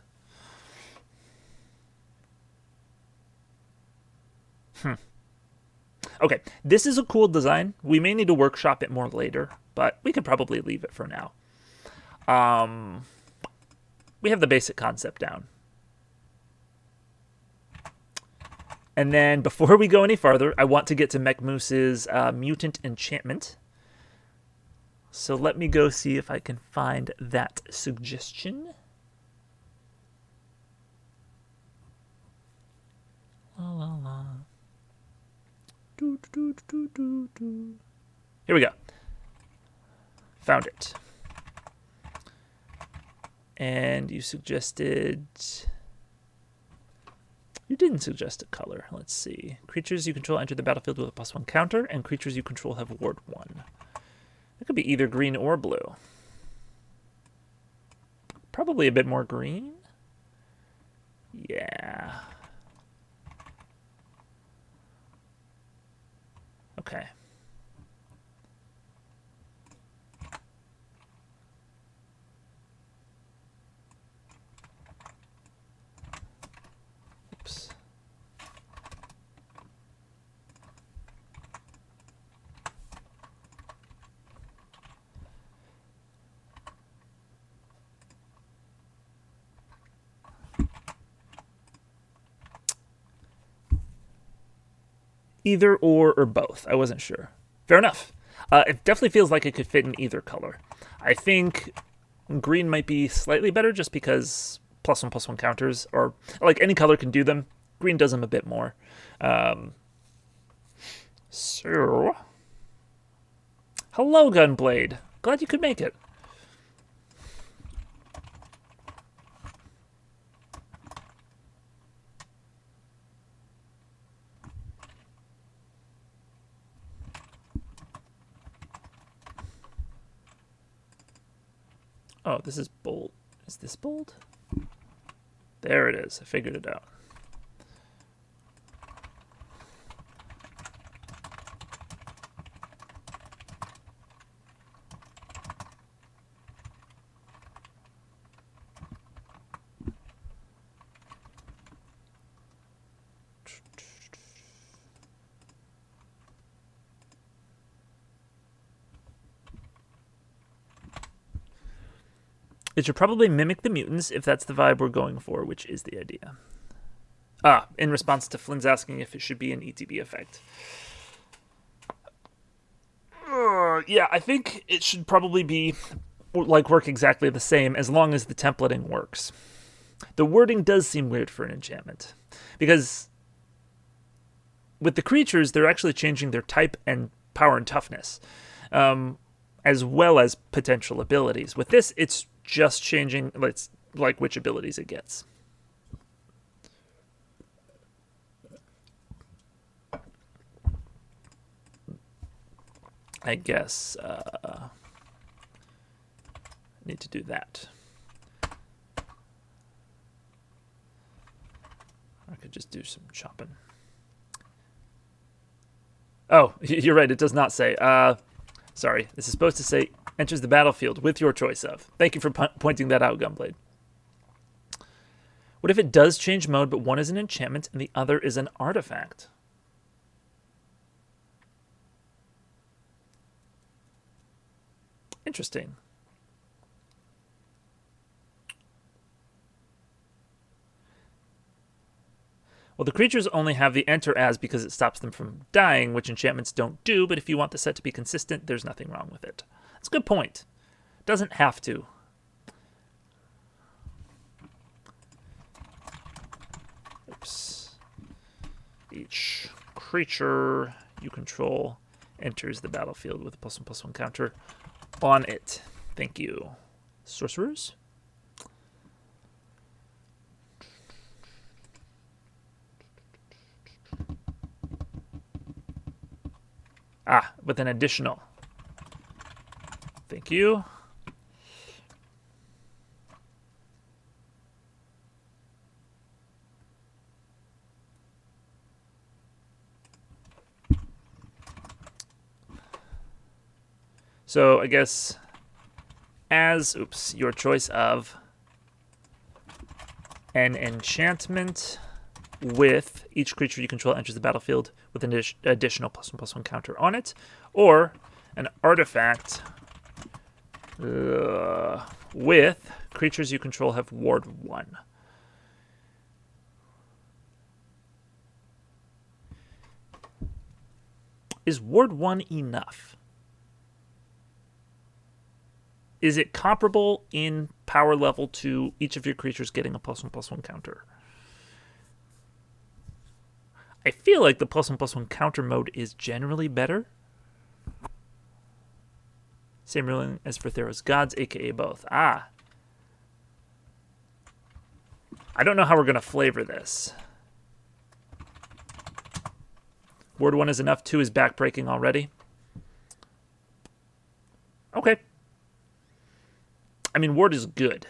Okay, this is a cool design. We may need to workshop it more later, but we could probably leave it for now. We have the basic concept down. And then before we go any farther, I want to get to Mekmoose's Mutant Enchantment. So let me go see if I can find that suggestion. La la la. Do, do, do, do, do. Here we go. Found it. And you suggested... You didn't suggest a color. Let's see. Creatures you control enter the battlefield with a +1 counter, and creatures you control have ward 1. It could be either green or blue. Probably a bit more green. Yeah. Okay. Oops. Either or both. I wasn't sure. Fair enough. It definitely feels like it could fit in either color. I think green might be slightly better just because +1/+1 counters, or like any color can do them. Green does them a bit more. So, hello, Gunblade. Glad you could make it. Oh, this is bold. Is this bold? There it is. I figured it out. It should probably mimic the mutants if that's the vibe we're going for, which is the idea. In response to Flynn's asking if it should be an ETB effect. Yeah, I think it should probably be work exactly the same as long as the templating works. The wording does seem weird for an enchantment, because with the creatures, they're actually changing their type and power and toughness, as well as potential abilities. With this, it's just changing like which abilities it gets. I guess I need to do that. I could just do some chopping. Oh, you're right. It does not say. Sorry. This is supposed to say enters the battlefield with your choice of. Thank you for pointing that out, Gunblade. What if it does change mode, but one is an enchantment and the other is an artifact? Interesting. Well, the creatures only have the enter as because it stops them from dying, which enchantments don't do, but if you want the set to be consistent, there's nothing wrong with it. That's a good point. Doesn't have to. Oops. Each creature you control enters the battlefield with a +1/+1 counter on it. Thank you. Sorcerers? Ah, with an additional. Thank you. So I guess as, your choice of an enchantment with each creature you control enters the battlefield with an additional +1/+1 counter on it, or an artifact with creatures you control have ward 1. Is ward 1 enough? Is it comparable in power level to each of your creatures getting a +1/+1 counter? I feel like the +1/+1 counter mode is generally better. Same ruling as for Theros Gods, aka both. Ah. I don't know how we're going to flavor this. Ward 1 is enough. 2 is backbreaking already. Okay. I mean, ward is good.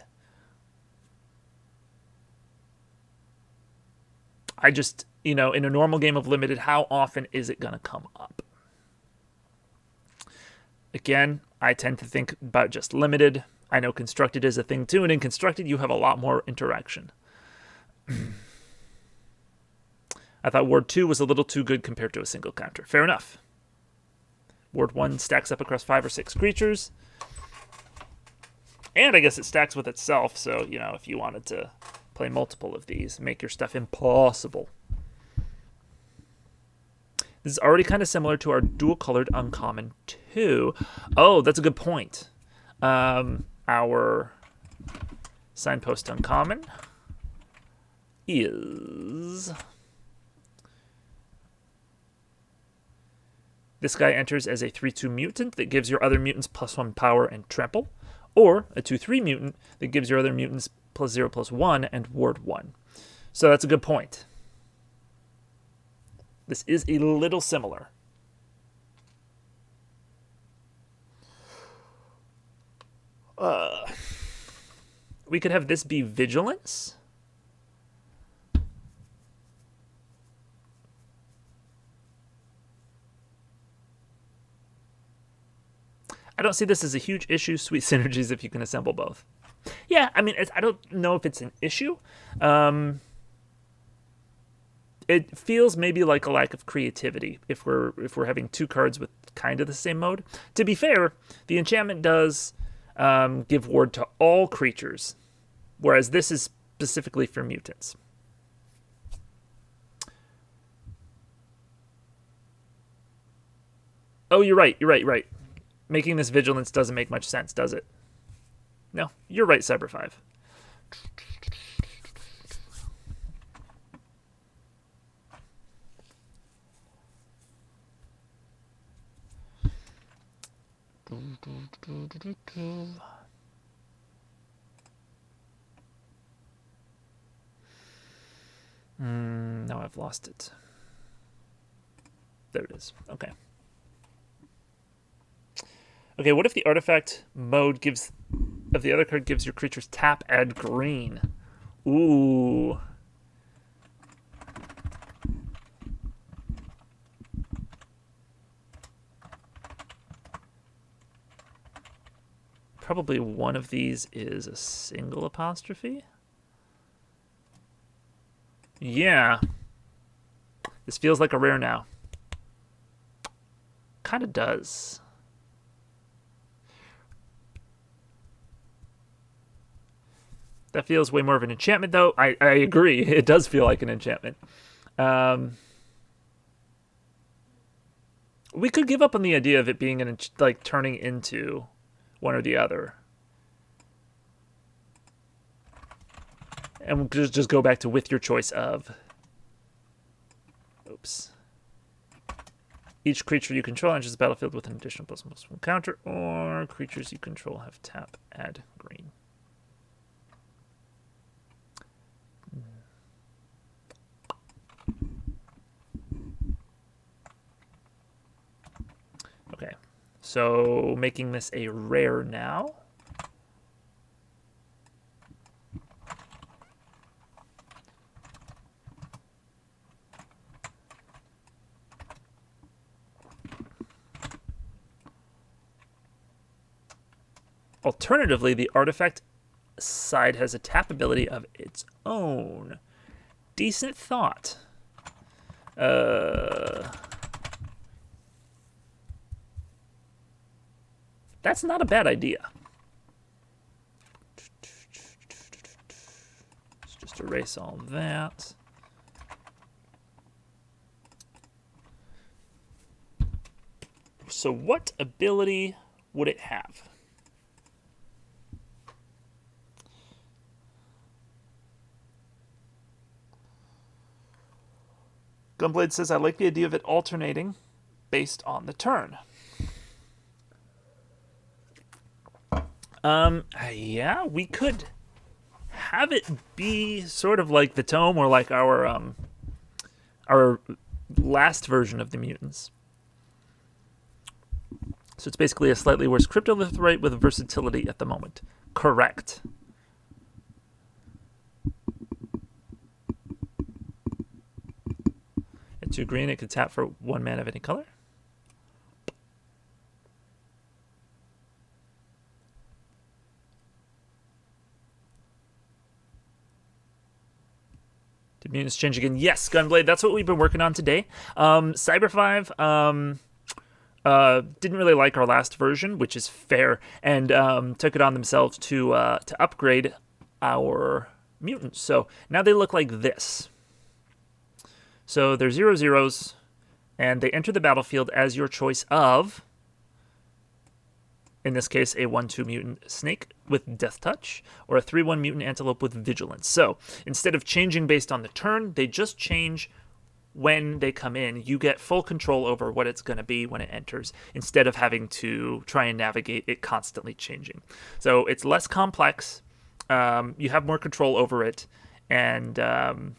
I just, in a normal game of Limited, how often is it going to come up? Again, I tend to think about just Limited. I know Constructed is a thing too, and in Constructed you have a lot more interaction. I thought Ward 2 was a little too good compared to a single counter. Fair enough. Ward 1 stacks up across 5 or 6 creatures. And I guess it stacks with itself, so, if you wanted to play multiple of these, make your stuff impossible. This is already kind of similar to our dual-colored Uncommon 2. Oh, that's a good point. Our Signpost Uncommon is... This guy enters as a 3/2 mutant that gives your other mutants +1 power and trample, or a 2/3 mutant that gives your other mutants +0/+1 and ward 1. So that's a good point. This is a little similar. We could have this be Vigilance. I don't see this as a huge issue. Sweet synergies if you can assemble both. Yeah, I mean, I don't know if it's an issue. It feels maybe like a lack of creativity if we're having 2 cards with kind of the same mode. To be fair, the enchantment does give ward to all creatures, whereas this is specifically for mutants. Oh, you're right. Making this Vigilance doesn't make much sense, does it? No, you're right, Cyber5. Now I've lost it. There it is. Okay. Okay, what if the artifact mode of the other card gives your creatures tap, add green? Ooh. Probably one of these is a single apostrophe. Yeah. This feels like a rare now. Kind of does. That feels way more of an enchantment, though. I agree. It does feel like an enchantment. We could give up on the idea of it being like turning into one or the other, and we'll just go back to with your choice of. Oops. Each creature you control enters the battlefield with an additional +1/+1 counter, or creatures you control have tap, add green. Okay, so making this a rare now. Alternatively, the artifact side has a tap ability of its own. Decent thought. That's not a bad idea. Let's just erase all that. So what ability would it have? Gunblade says, I like the idea of it alternating based on the turn. Yeah, we could have it be sort of like the tome or like our last version of the mutants. So it's basically a slightly worse cryptolitherite with versatility at the moment. Correct. At 2 green, it could tap for 1 mana of any color. Did mutants change again? Yes, Gunblade. That's what we've been working on today. Cyber 5 didn't really like our last version, which is fair, and took it on themselves to upgrade our mutants. So now they look like this. So they're 0/0s, and they enter the battlefield as your choice of, in this case, a 1/2 mutant snake with Death Touch, or a 3/1 mutant antelope with Vigilance. So instead of changing based on the turn, they just change when they come in. You get full control over what it's going to be when it enters, instead of having to try and navigate it constantly changing. So it's less complex. You have more control over it, and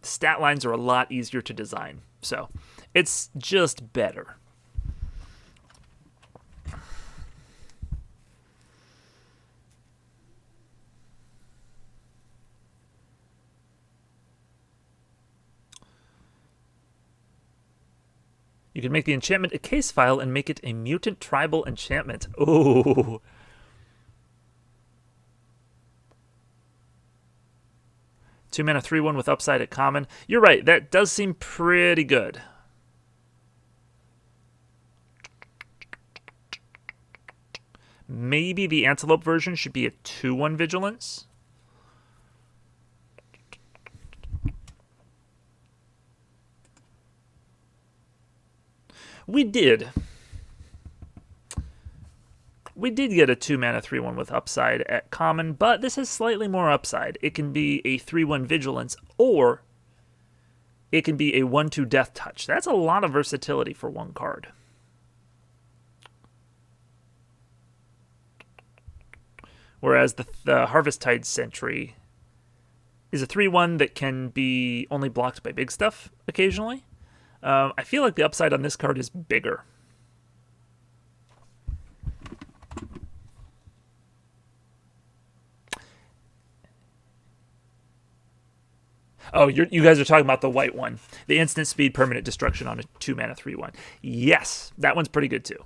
stat lines are a lot easier to design. So it's just better. You can make the enchantment a case file and make it a mutant tribal enchantment. Ooh. Two mana, 3/1 with upside at common. You're right, that does seem pretty good. Maybe the Antelope version should be a 2/1 Vigilance. We did get a 2 mana 3/1 with upside at common, but this has slightly more upside. It can be a 3/1 Vigilance, or it can be a 1/2 Death Touch. That's a lot of versatility for one card. Whereas the Harvesttide Sentry is a 3/1 that can be only blocked by big stuff occasionally. I feel like the upside on this card is bigger. Oh, you guys are talking about the white one. The instant speed permanent destruction on a 2 mana 3/1. Yes, that one's pretty good too.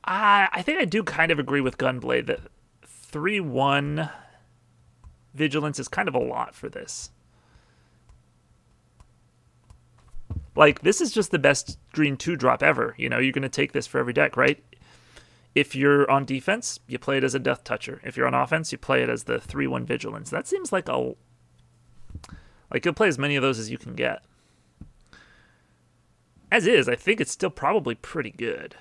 I think I do kind of agree with Gunblade that 3/1 Vigilance is kind of a lot for this. Like, this is just the best green 2-drop ever. You know, you're going to take this for every deck, right? If you're on defense, you play it as a Death Toucher. If you're on offense, you play it as the 3/1 Vigilance. That seems like a... Like, you'll play as many of those as you can get. As is, I think it's still probably pretty good.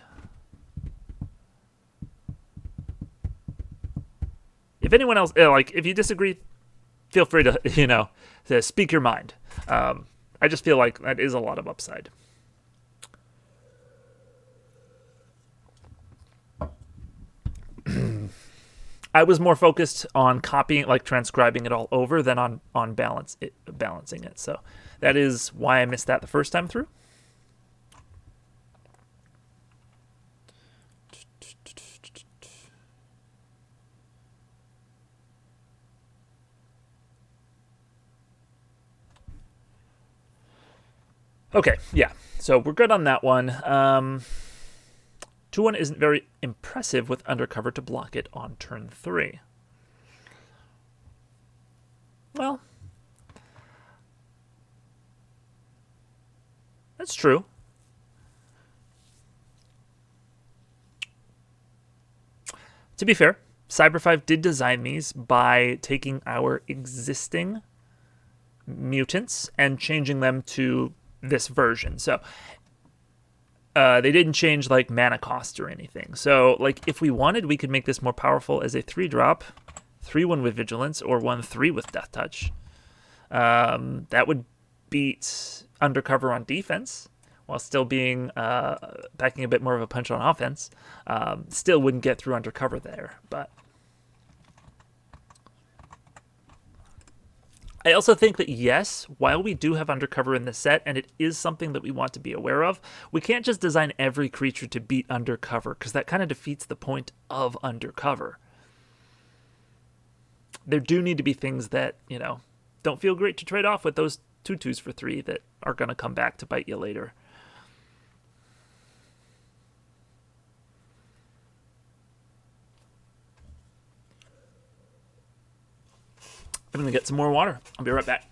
if anyone else, like, if you disagree, feel free to, to speak your mind. I just feel like that is a lot of upside. I was more focused on copying, like transcribing it all over, than on balancing it. So that is why I missed that the first time through. Okay, yeah. So we're good on that one. 2-1 isn't very impressive with Undercover to block it on turn 3. Well, that's true. To be fair, Cyber 5 did design these by taking our existing mutants and changing them to this version. So they didn't change like mana cost or anything. So like if we wanted, we could make this more powerful as a 3-drop, 3/1 with Vigilance, or 1/3 with Death Touch. That would beat Undercover on defense while still being packing a bit more of a punch on offense. Still wouldn't get through Undercover there, but I also think that, yes, while we do have Undercover in the set, and it is something that we want to be aware of, we can't just design every creature to beat Undercover, because that kind of defeats the point of Undercover. There do need to be things that, don't feel great to trade off with those 2/2s for 3 that are going to come back to bite you later. I'm going to get some more water. I'll be right back.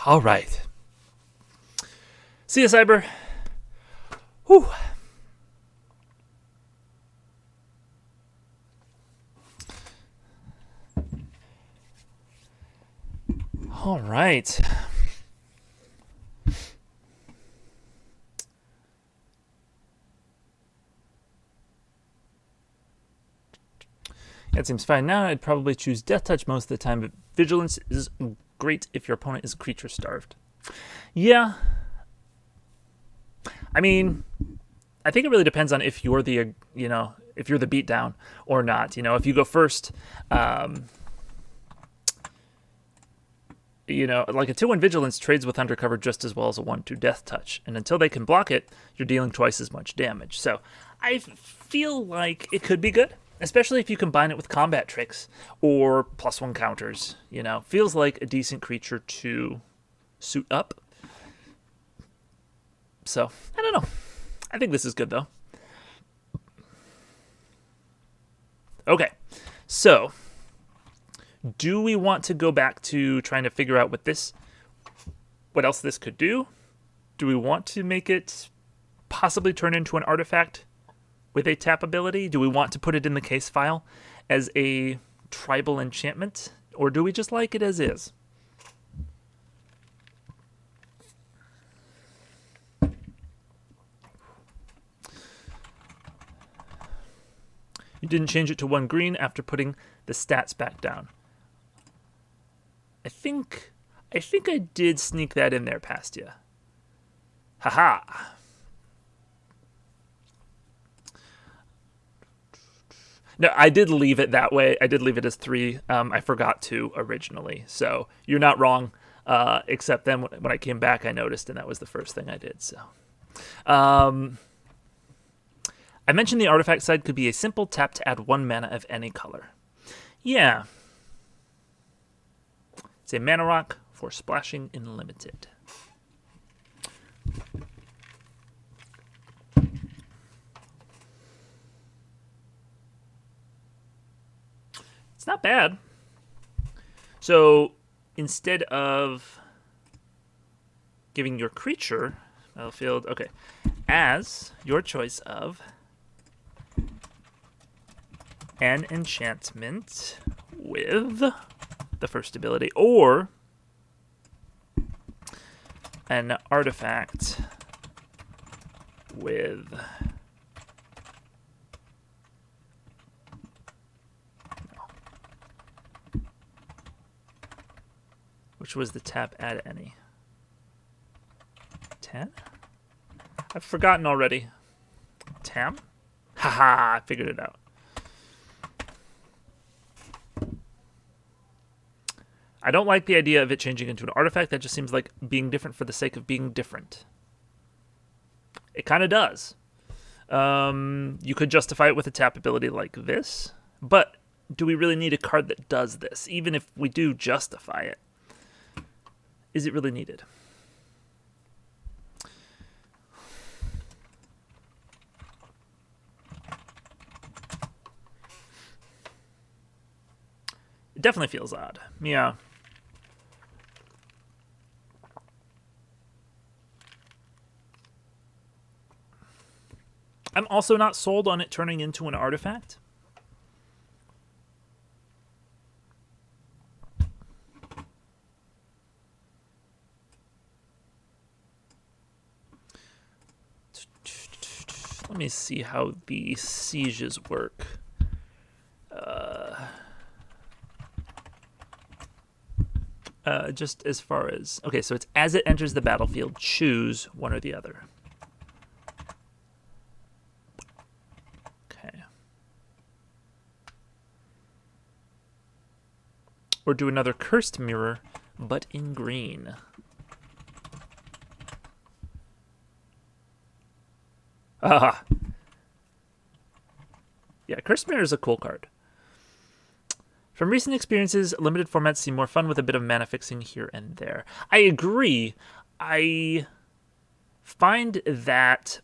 All right. See you, Cyber. Whew. All right. It seems fine now. I'd probably choose Death Touch most of the time, but Vigilance is great if your opponent is creature starved. Yeah. I mean, I think it really depends on if you're the, if you're the beatdown or not. You know, if you go first, you know, like a 2/1 vigilance trades with undercover just as well as a 1/2 death touch, and until they can block it, you're dealing twice as much damage. So I feel like it could be good, especially if you combine it with combat tricks or +1 counters. You know, feels like a decent creature to suit up. So I don't know. I think this is good though. Okay, so do we want to go back to trying to figure out what else this could do? Do we want to make it possibly turn into an artifact with a tap ability? Do we want to put it in the case file as a tribal enchantment? Or do we just like it as is? You didn't change it to 1 green after putting the stats back down. I think I did sneak that in there past you. Haha. No, I did leave it that way. I did leave it as 3. I forgot to originally. So you're not wrong. Except then when I came back, I noticed, and that was the first thing I did. So, I mentioned the artifact side could be a simple tap to add 1 mana of any color. Yeah. It's a mana rock for splashing in limited. It's not bad. So instead of giving your creature battlefield, okay, as your choice of an enchantment with the first ability, or an artifact with which was the tap add any? 10? I've forgotten already. Tam? Haha, I figured it out. I don't like the idea of it changing into an artifact. That just seems like being different for the sake of being different. It kind of does. You could justify it with a tap ability like this, but do we really need a card that does this? Even if we do justify it, is it really needed? It definitely feels odd. Yeah. I'm also not sold on it turning into an artifact. Let me see how the sieges work. Just as far as... Okay, so it's as it enters the battlefield, choose one or the other. Okay. Or do another cursed mirror, but in green. Ah. Yeah, cursed mirror is a cool card. From recent experiences, limited formats seem more fun with a bit of mana fixing here and there. I agree. I find that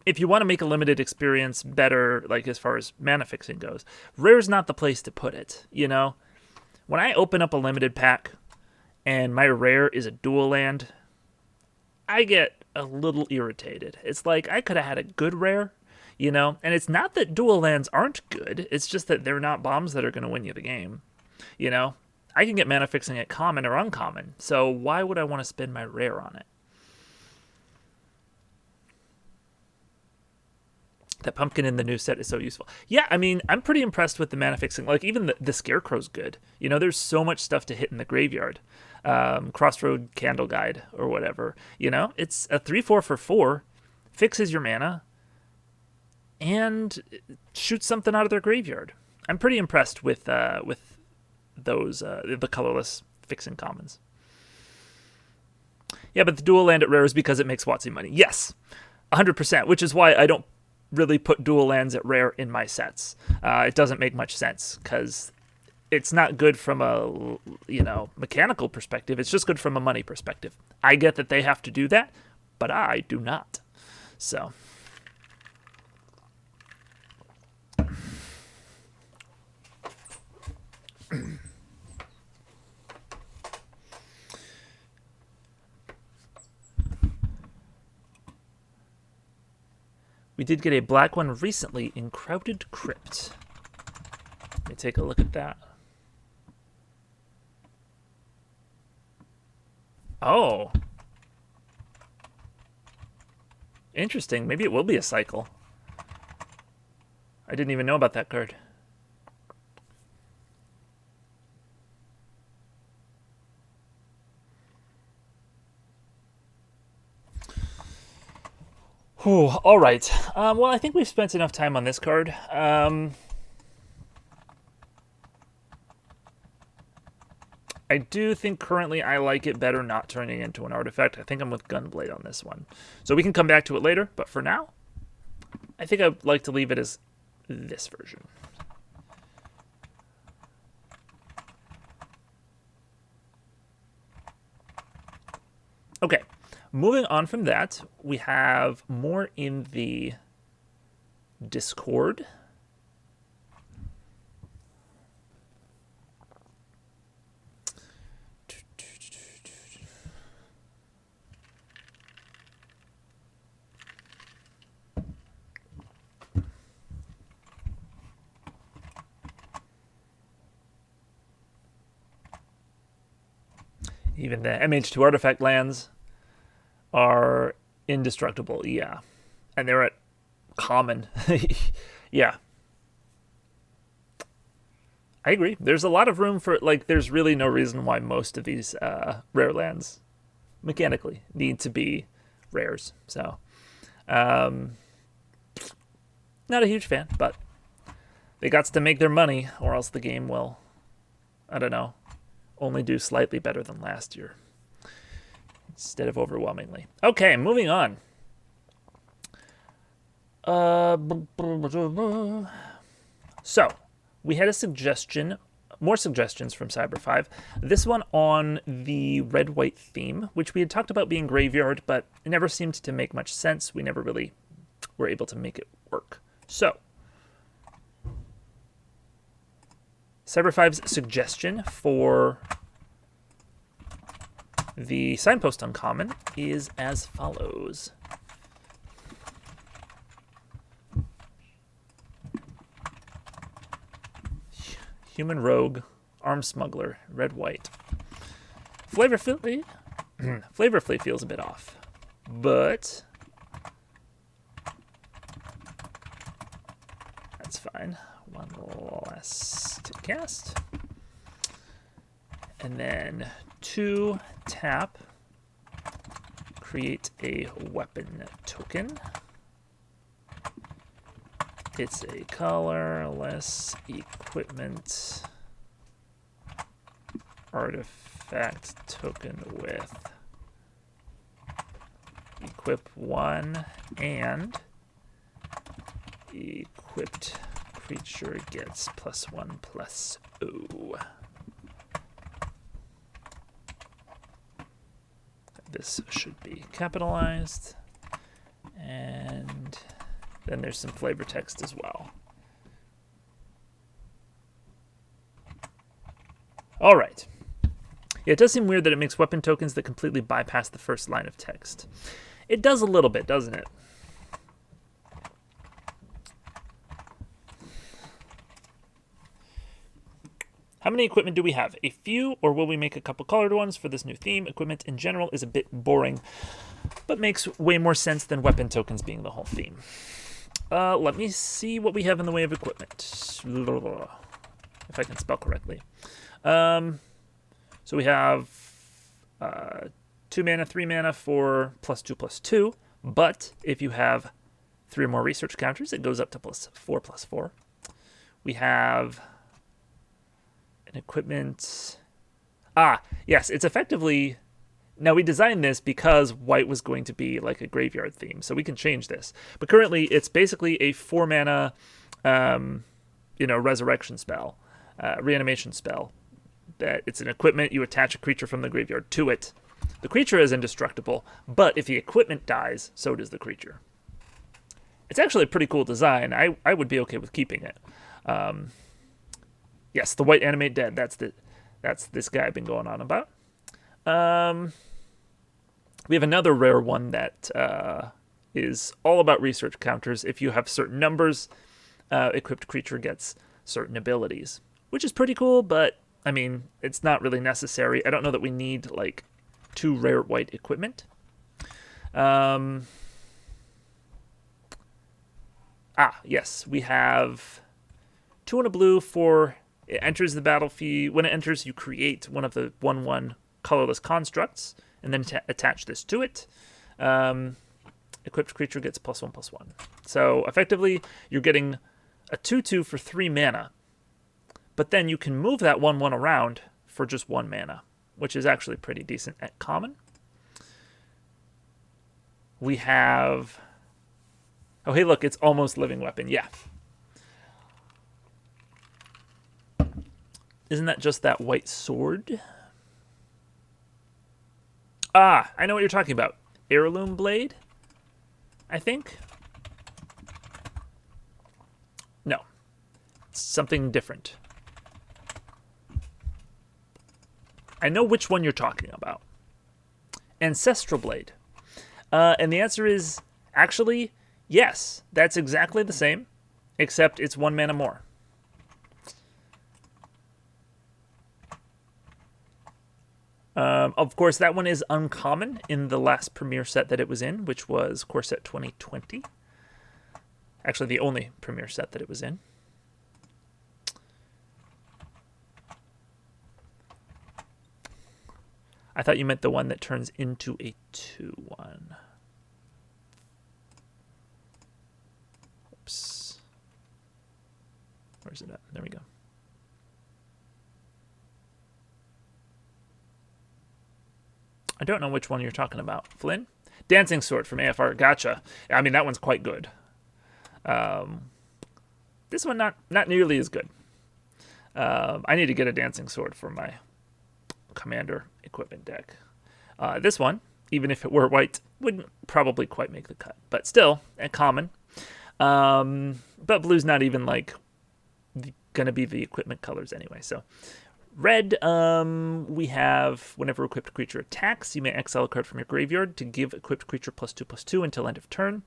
if you want to make a limited experience better, like as far as mana fixing goes, rare's not the place to put it, you know? When I open up a limited pack and my rare is a dual land, I get a little irritated. It's like I could have had a good rare, you know? And it's not that dual lands aren't good. It's just that they're not bombs that are going to win you the game, you know? I can get mana fixing at common or uncommon, so why would I want to spend my rare on it? That pumpkin in the new set is so useful. Yeah, I mean, I'm pretty impressed with the mana fixing. Like, even the Scarecrow's good. You know, there's so much stuff to hit in the graveyard. Crossroad Candle Guide or whatever. You know, it's a 3/4 for 4. Fixes your mana. and shoot something out of their graveyard. I'm pretty impressed with those the colorless fixing commons. Yeah, but the dual land at rare is because it makes WotC money. Yes, 100%, which is why I don't really put dual lands at rare in my sets. It doesn't make much sense because it's not good from a mechanical perspective. It's just good from a money perspective. I get that they have to do that, but I do not. So we did get a black one recently in Crowded Crypt. Let me take a look at that. Oh. Interesting. Maybe it will be a cycle. I didn't even know about that card. Whew, all right. Well, I think we've spent enough time on this card. I do think currently I like it better not turning into an artifact. I think I'm with Gunblade on this one. So we can come back to it later, but for now, I think I'd like to leave it as this version. Okay, moving on from that, we have more in the Discord. Even the MH2 artifact lands are indestructible, yeah. And they're at common. Yeah. I agree. There's a lot of room for, like, there's really no reason why most of these rare lands, mechanically, need to be rares. So, not a huge fan, but they got to make their money, or else the game will, I don't know, only do slightly better than last year instead of overwhelmingly. Okay, moving on. So we had a suggestion, more suggestions from Cyber5. This one on the red-white theme, which we had talked about being graveyard, but it never seemed to make much sense. We never really were able to make it work. So Cyber5's suggestion for the signpost uncommon is as follows. Human Rogue, Arm Smuggler, red-white. Flavorfully feels a bit off, but that's fine. One less to cast. And then 2 tap, create a weapon token. It's a colorless equipment artifact token with equip 1 and equipped creature gets +1/+0. This should be capitalized, and then there's some flavor text as well. All right. Yeah, it does seem weird that it makes weapon tokens that completely bypass the first line of text. It does a little bit, doesn't it? How many equipment do we have? A few, or will we make a couple colored ones for this new theme? Equipment in general is a bit boring, but makes way more sense than weapon tokens being the whole theme. Let me see what we have in the way of equipment. If I can spell correctly. So we have 2 mana, 3 mana for +2/+2, but if you have 3 or more research counters, it goes up to +4/+4. We have an equipment. Yes, it's effectively. Now, we designed this because white was going to be like a graveyard theme, so we can change this. But currently, it's basically a 4-mana, resurrection spell, reanimation spell. That it's an equipment, you attach a creature from the graveyard to it. The creature is indestructible, but if the equipment dies, so does the creature. It's actually a pretty cool design. I would be okay with keeping it. Yes, the white animate dead. That's this guy I've been going on about. We have another rare one that is all about research counters. If you have certain numbers, equipped creature gets certain abilities, which is pretty cool, but I mean, it's not really necessary. I don't know that we need like 2 rare white equipment. Yes, we have 2 and a blue for it enters the battlefield. When it enters, you create one of the 1/1 colorless constructs, and then attach this to it. Equipped creature gets +1/+1. So effectively, you're getting a 2/2 for 3 mana. But then you can move that 1/1 around for just 1 mana, which is actually pretty decent at common. We have... Oh, hey, look, it's almost living weapon. Yeah. Isn't that just that white sword? I know what you're talking about. Heirloom Blade, I think. No. It's something different. I know which one you're talking about. Ancestral Blade. And the answer is, actually, yes. That's exactly the same, except it's 1 mana more. Of course, that one is uncommon in the last premiere set that it was in, which was Core Set 2020. Actually, the only premiere set that it was in. I thought you meant the one that turns into a 2/1. Oops. Where's it at? There we go. I don't know which one you're talking about. Flynn? Dancing Sword from AFR. Gotcha. I mean, that one's quite good. This one, not nearly as good. I need to get a Dancing Sword for my Commander equipment deck. This one, even if it were white, wouldn't probably quite make the cut. But still, a common. But blue's not even, like, going to be the equipment colors anyway, so... Red, we have whenever equipped creature attacks, you may exile a card from your graveyard to give equipped creature +2/+2 until end of turn.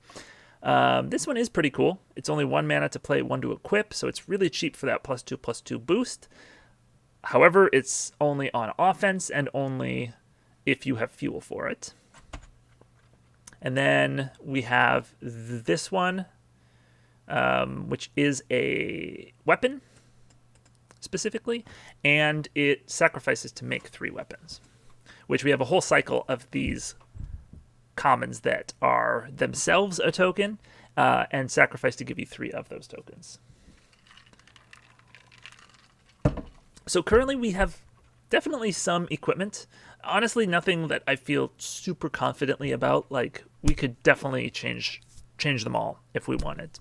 This one is pretty cool. It's only 1 mana to play, 1 to equip, so it's really cheap for that +2/+2 boost. However, it's only on offense and only if you have fuel for it. And then we have this one, which is a weapon. Specifically, and it sacrifices to make 3 weapons, which we have a whole cycle of these commons that are themselves a token and sacrifice to give you 3 of those tokens. So currently we have definitely some equipment. Honestly, nothing that I feel super confidently about. Like, we could definitely change them all if we wanted.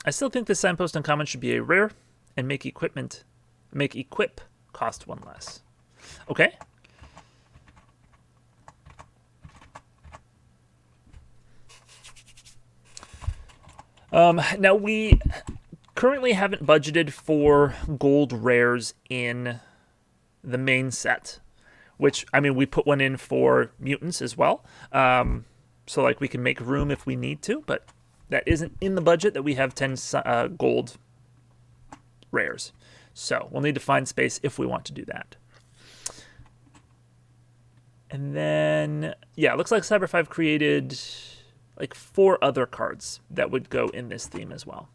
I still think the signpost uncommon should be a rare and make equip cost 1 less. Okay. Now we currently haven't budgeted for gold rares in the main set, which, I mean, we put one in for mutants as well. So like we can make room if we need to, but that isn't in the budget that we have 10 gold rares. So we'll need to find space if we want to do that. And then, yeah, it looks like Cyber 5 created like 4 other cards that would go in this theme as well.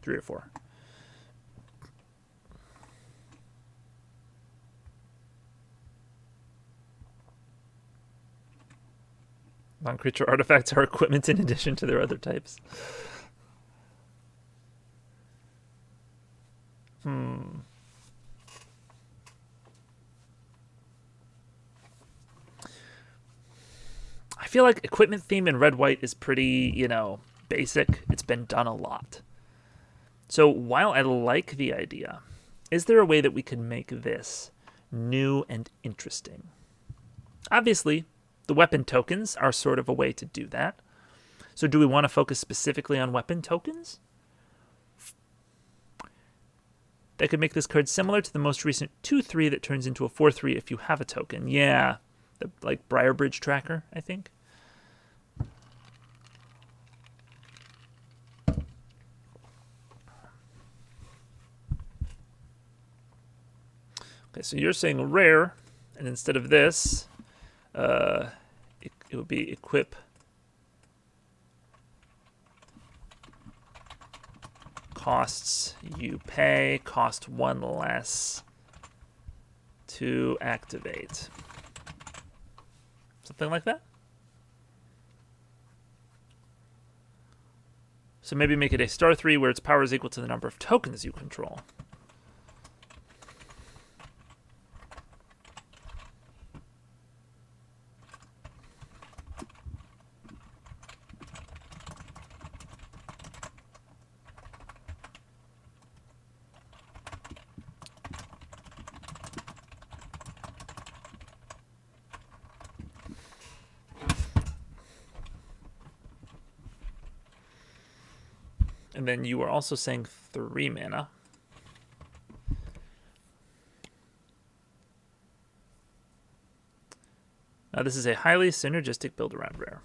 3 or 4. Non-creature artifacts are equipment in addition to their other types. I feel like equipment theme in red-white is pretty, basic. It's been done a lot. So while I like the idea, is there a way that we could make this new and interesting? Obviously, the weapon tokens are sort of a way to do that. So do we want to focus specifically on weapon tokens? That could make this card similar to the most recent 2/3 that turns into a 4/3 if you have a token. Yeah, like Briarbridge Tracker, I think. Okay, so you're saying rare, and instead of this, it would be equip costs you pay, cost 1 less to activate. Something like that. So maybe make it a star 3 where its power is equal to the number of tokens you control. And then you are also saying 3 mana. Now this is a highly synergistic build around rare.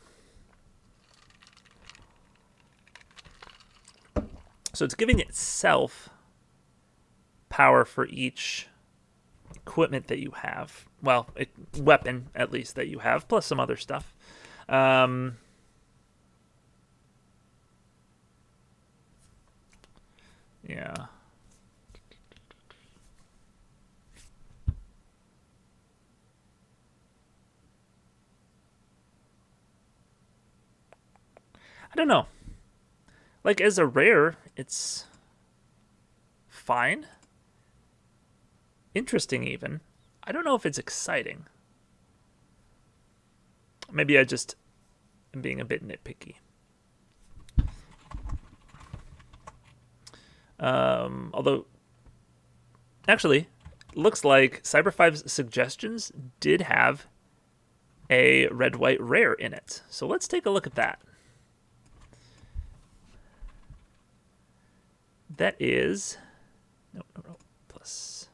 So it's giving itself power for each equipment that you have. Well, weapon, at least, that you have, plus some other stuff. Yeah. I don't know. Like, as a rare, it's fine. Interesting, even. I don't know if it's exciting. Maybe I just am being a bit nitpicky. Although, actually, looks like Cyber 5's suggestions did have a red-white rare in it. So let's take a look at that. That is... No. Plus...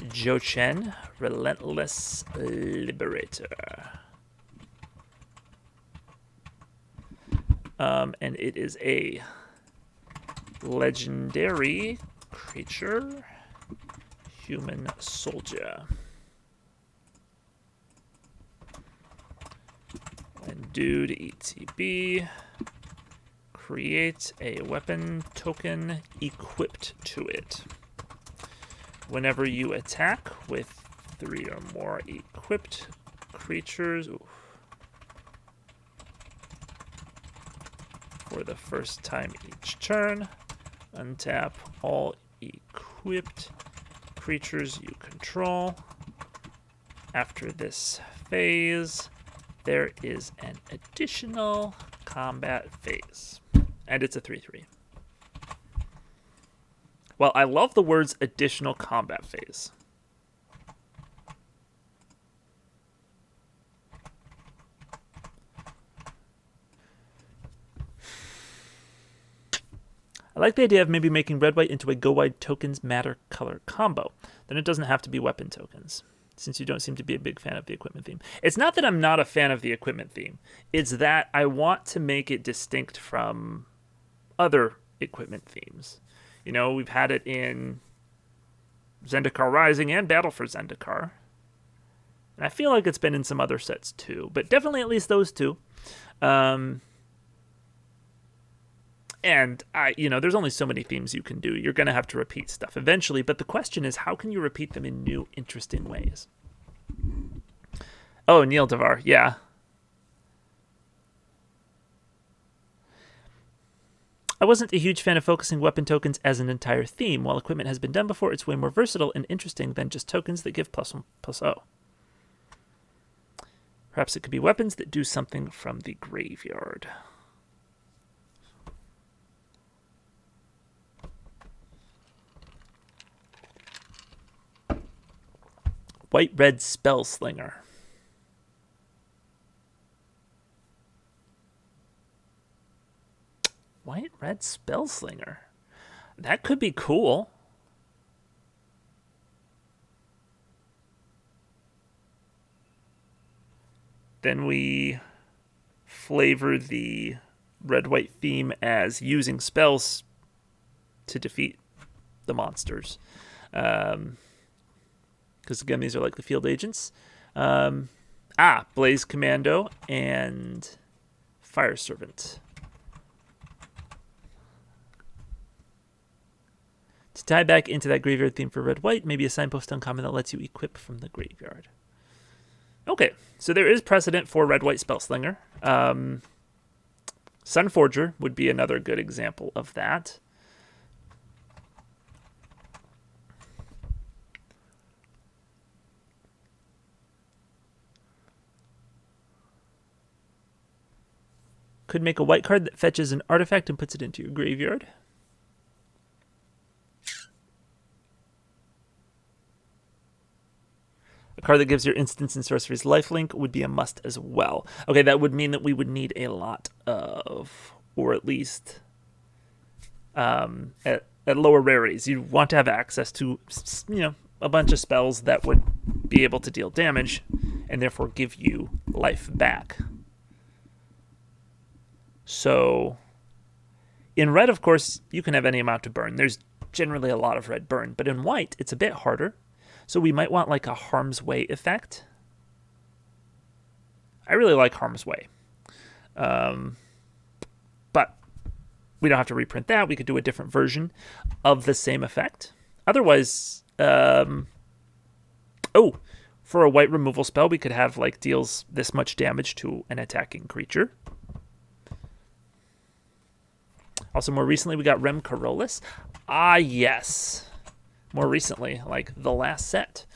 Jochen, Relentless Liberator. And it is a legendary creature, human soldier. When due to ETB, create a weapon token equipped to it. Whenever you attack with 3 or more equipped creatures, for the first time each turn, untap all equipped creatures you control. After this phase, there is an additional combat phase. And it's a 3/3. Well, I love the words additional combat phase. I like the idea of maybe making red-white into a go-wide tokens matter color combo. Then it doesn't have to be weapon tokens. since you don't seem to be a big fan of the equipment theme. It's not that I'm not a fan of the equipment theme. It's that I want to make it distinct from other equipment themes. You know, we've had it in Zendikar Rising and Battle for Zendikar. And I feel like it's been in some other sets too, but definitely at least those two. And there's only so many themes you can do. You're going to have to repeat stuff eventually, but the question is, how can you repeat them in new, interesting ways? Oh, Neil Devar, yeah. I wasn't a huge fan of focusing weapon tokens as an entire theme. While equipment has been done before, it's way more versatile and interesting than just tokens that give +1/+0. Perhaps it could be weapons that do something from the graveyard. White-red Spellslinger. White-red Spellslinger. That could be cool. Then we flavor the red-white theme as using spells to defeat the monsters. Because again, these are like the field agents. Blaze Commando and Fire Servant. To tie back into that graveyard theme for red-white, maybe a signpost uncommon that lets you equip from the graveyard. Okay, so there is precedent for red-white Spellslinger. Sunforger would be another good example of that. Could make a white card that fetches an artifact and puts it into your graveyard. A card that gives your instants and sorceries lifelink would be a must as well. Okay, that would mean that we would need a lot of, or at least at lower rarities. You'd want to have access to, a bunch of spells that would be able to deal damage and therefore give you life back. So, in red, of course, you can have any amount to burn. There's generally a lot of red burn, but in white, it's a bit harder. So we might want like a Harm's Way effect. I really like Harm's Way. But we don't have to reprint that. We could do a different version of the same effect. Otherwise, for a white removal spell, we could have like deals this much damage to an attacking creature. Also, more recently, we got Rem Carolus. Ah, yes. More recently, like the last set.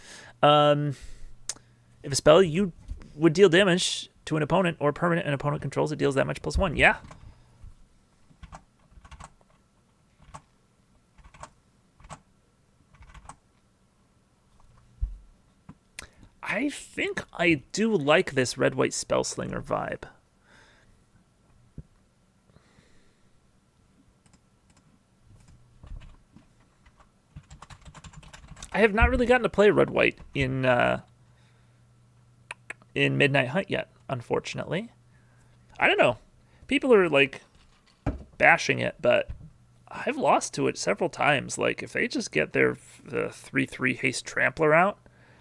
If a spell you would deal damage to an opponent or permanent an opponent controls, it deals that much +1. Yeah. I think I do like this red-white Spellslinger vibe. I have not really gotten to play red-white in Midnight Hunt yet, unfortunately. I don't know. People are like bashing it, but I've lost to it several times. Like if they just get the 3/3 haste trampler out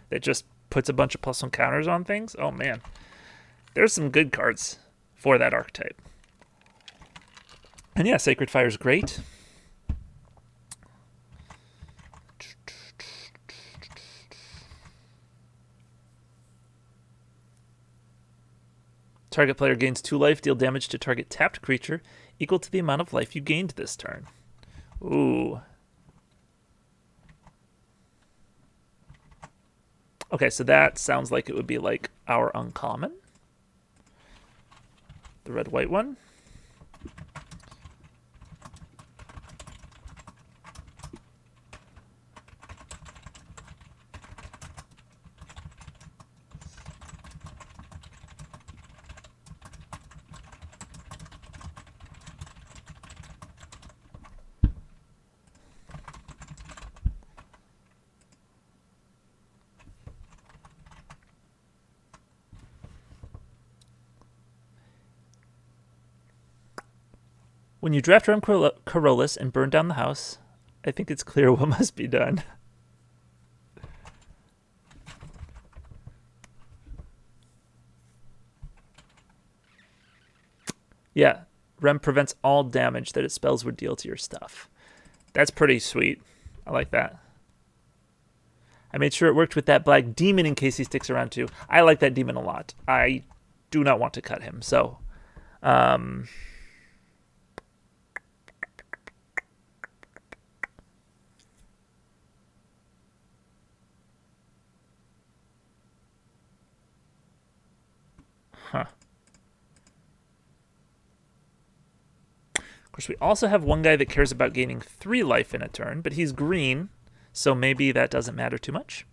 that just puts a bunch of +1 counters on things, oh man. There's some good cards for that archetype. And yeah, Sacred Fire is great. Target player gains 2 life, deal damage to target tapped creature equal to the amount of life you gained this turn. Ooh. Okay, so that sounds like it would be like our uncommon. The red-white one. When you draft around Corollas and burn down the house, I think it's clear what must be done. Yeah, Rem prevents all damage that its spells would deal to your stuff. That's pretty sweet. I like that. I made sure it worked with that black demon in case he sticks around too. I like that demon a lot. I do not want to cut him, so... Huh. Of course, we also have one guy that cares about gaining 3 life in a turn, but he's green, so maybe that doesn't matter too much.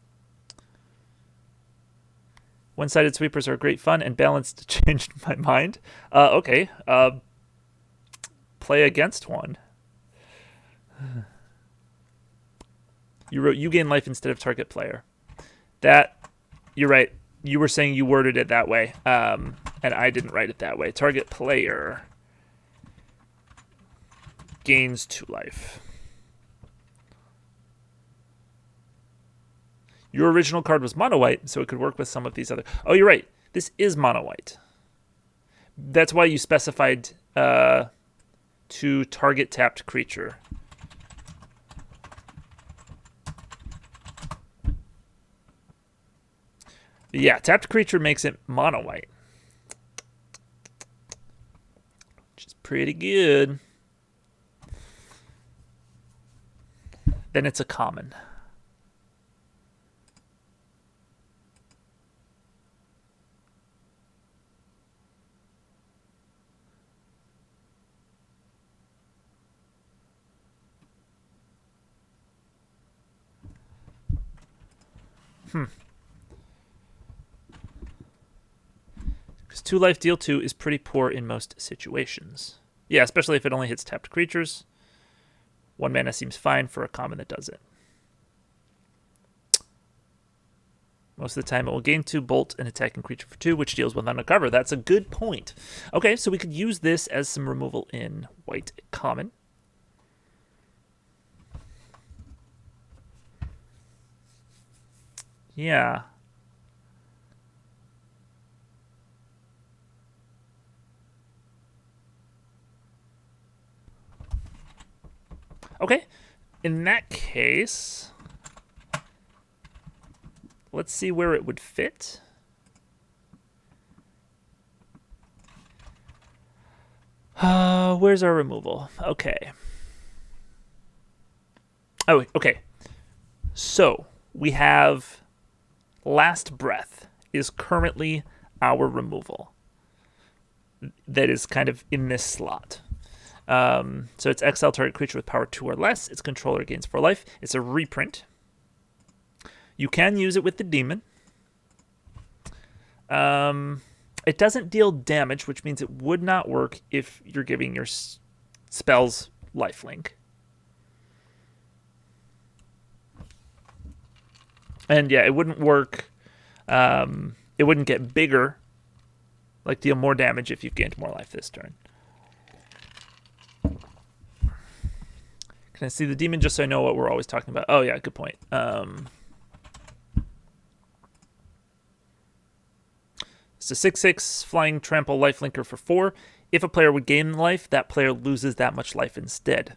One-sided sweepers are great fun and balanced. Changed my mind. Okay. Play against one. You wrote you gain life instead of target player. That, you're right. You were saying you worded it that way, and I didn't write it that way. Target player gains 2 life. Your original card was mono white, so it could work with some of these other... Oh, you're right. This is mono white. That's why you specified to target tapped creature. Yeah, tapped creature makes it mono white, which is pretty good. Then it's a common. Because 2 life deal 2 is pretty poor in most situations. Yeah, especially if it only hits tapped creatures. 1 mana seems fine for a common that does it. Most of the time it will gain 2 bolt and attacking creature for 2, which deals 1 undercover. That's a good point. Okay, so we could use this as some removal in white common. Yeah. Okay, in that case, let's see where it would fit. Where's our removal? Okay. Oh, okay. So we have Last Breath is currently our removal. That is kind of in this slot. So it's exile target creature with power 2 or less. Its controller gains 4 life. It's a reprint. You can use it with the demon. It doesn't deal damage, which means it would not work if you're giving your spells lifelink. And yeah, it wouldn't work. It wouldn't get bigger, like deal more damage if you've gained more life this turn. Can I see the demon just so I know what we're always talking about? Oh, yeah, good point. It's a 6/6 flying trample lifelinker for 4. If a player would gain life, that player loses that much life instead.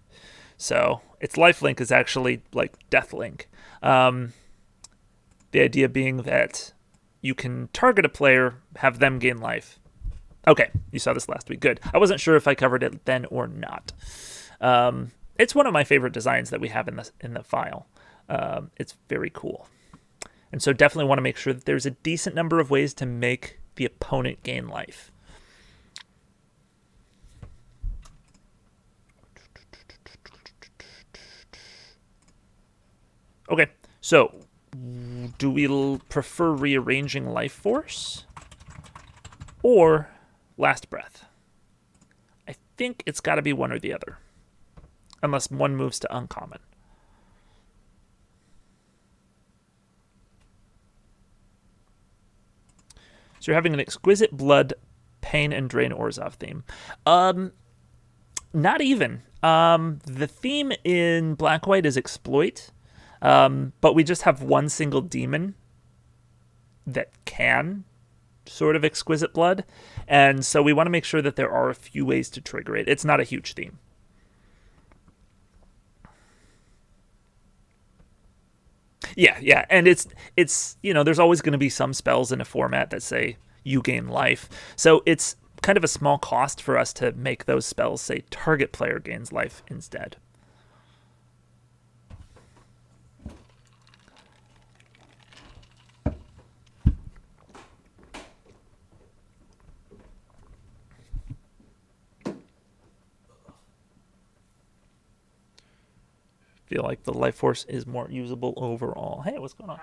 So its lifelink is actually like deathlink. The idea being that you can target a player, have them gain life. Okay, you saw this last week. Good. I wasn't sure if I covered it then or not. It's one of my favorite designs that we have in the file. It's very cool. And so definitely want to make sure that there's a decent number of ways to make the opponent gain life. Okay, so do we prefer rearranging Life Force or Last Breath? I think it's got to be one or the other, unless one moves to uncommon. So you're having an Exquisite Blood, Pain, and Drain Orzhov theme. Not even. The theme in Black White is exploit, but we just have one single demon that can sort of exquisite blood, and so we want to make sure that there are a few ways to trigger it. It's not a huge theme. Yeah, and it's there's always going to be some spells in a format that say you gain life, so it's kind of a small cost for us to make those spells say target player gains life instead. Feel like the life force is more usable overall. Hey, what's going on?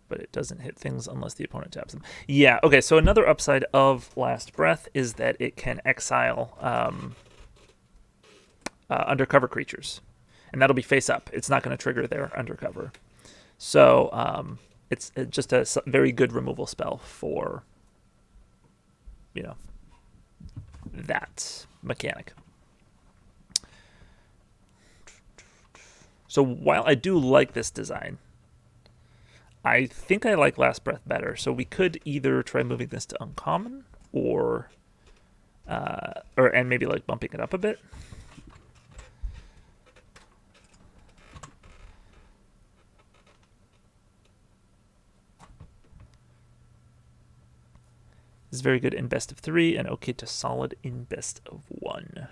But it doesn't hit things unless the opponent taps them. Yeah, okay, so another upside of Last Breath is that it can exile undercover creatures. And that'll be face up. It's not going to trigger their undercover. So it's just a very good removal spell for, that mechanic. So while I do like this design, I think I like Last Breath better. So we could either try moving this to uncommon or and maybe like bumping it up a bit. This is very good in best of 3 and okay to solid in best of 1.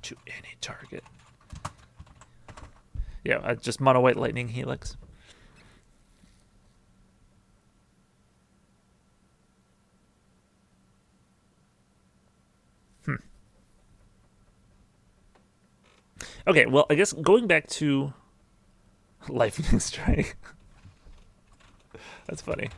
To any target. Yeah, just mono white lightning helix. Okay, well, I guess going back to Lightning Strike. That's funny.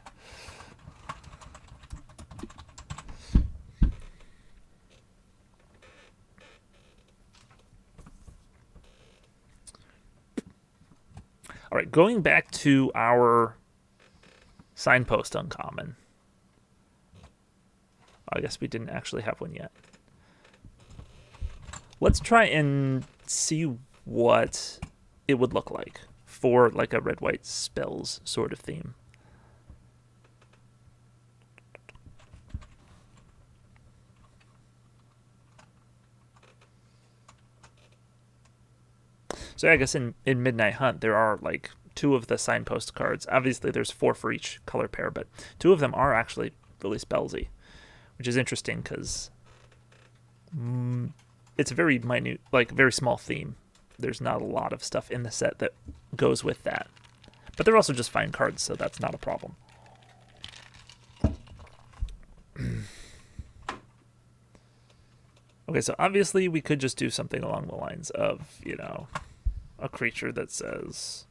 All right, going back to our signpost uncommon. I guess we didn't actually have one yet. Let's try and see what it would look like for like a red-white spells sort of theme. So I guess in Midnight Hunt, there are like 2 of the signpost cards. Obviously, there's 4 for each color pair, but 2 of them are actually really spellsy, which is interesting because it's a very minute, like very small theme. There's not a lot of stuff in the set that goes with that. But they're also just fine cards, so that's not a problem. Okay, so obviously we could just do something along the lines of, a creature that says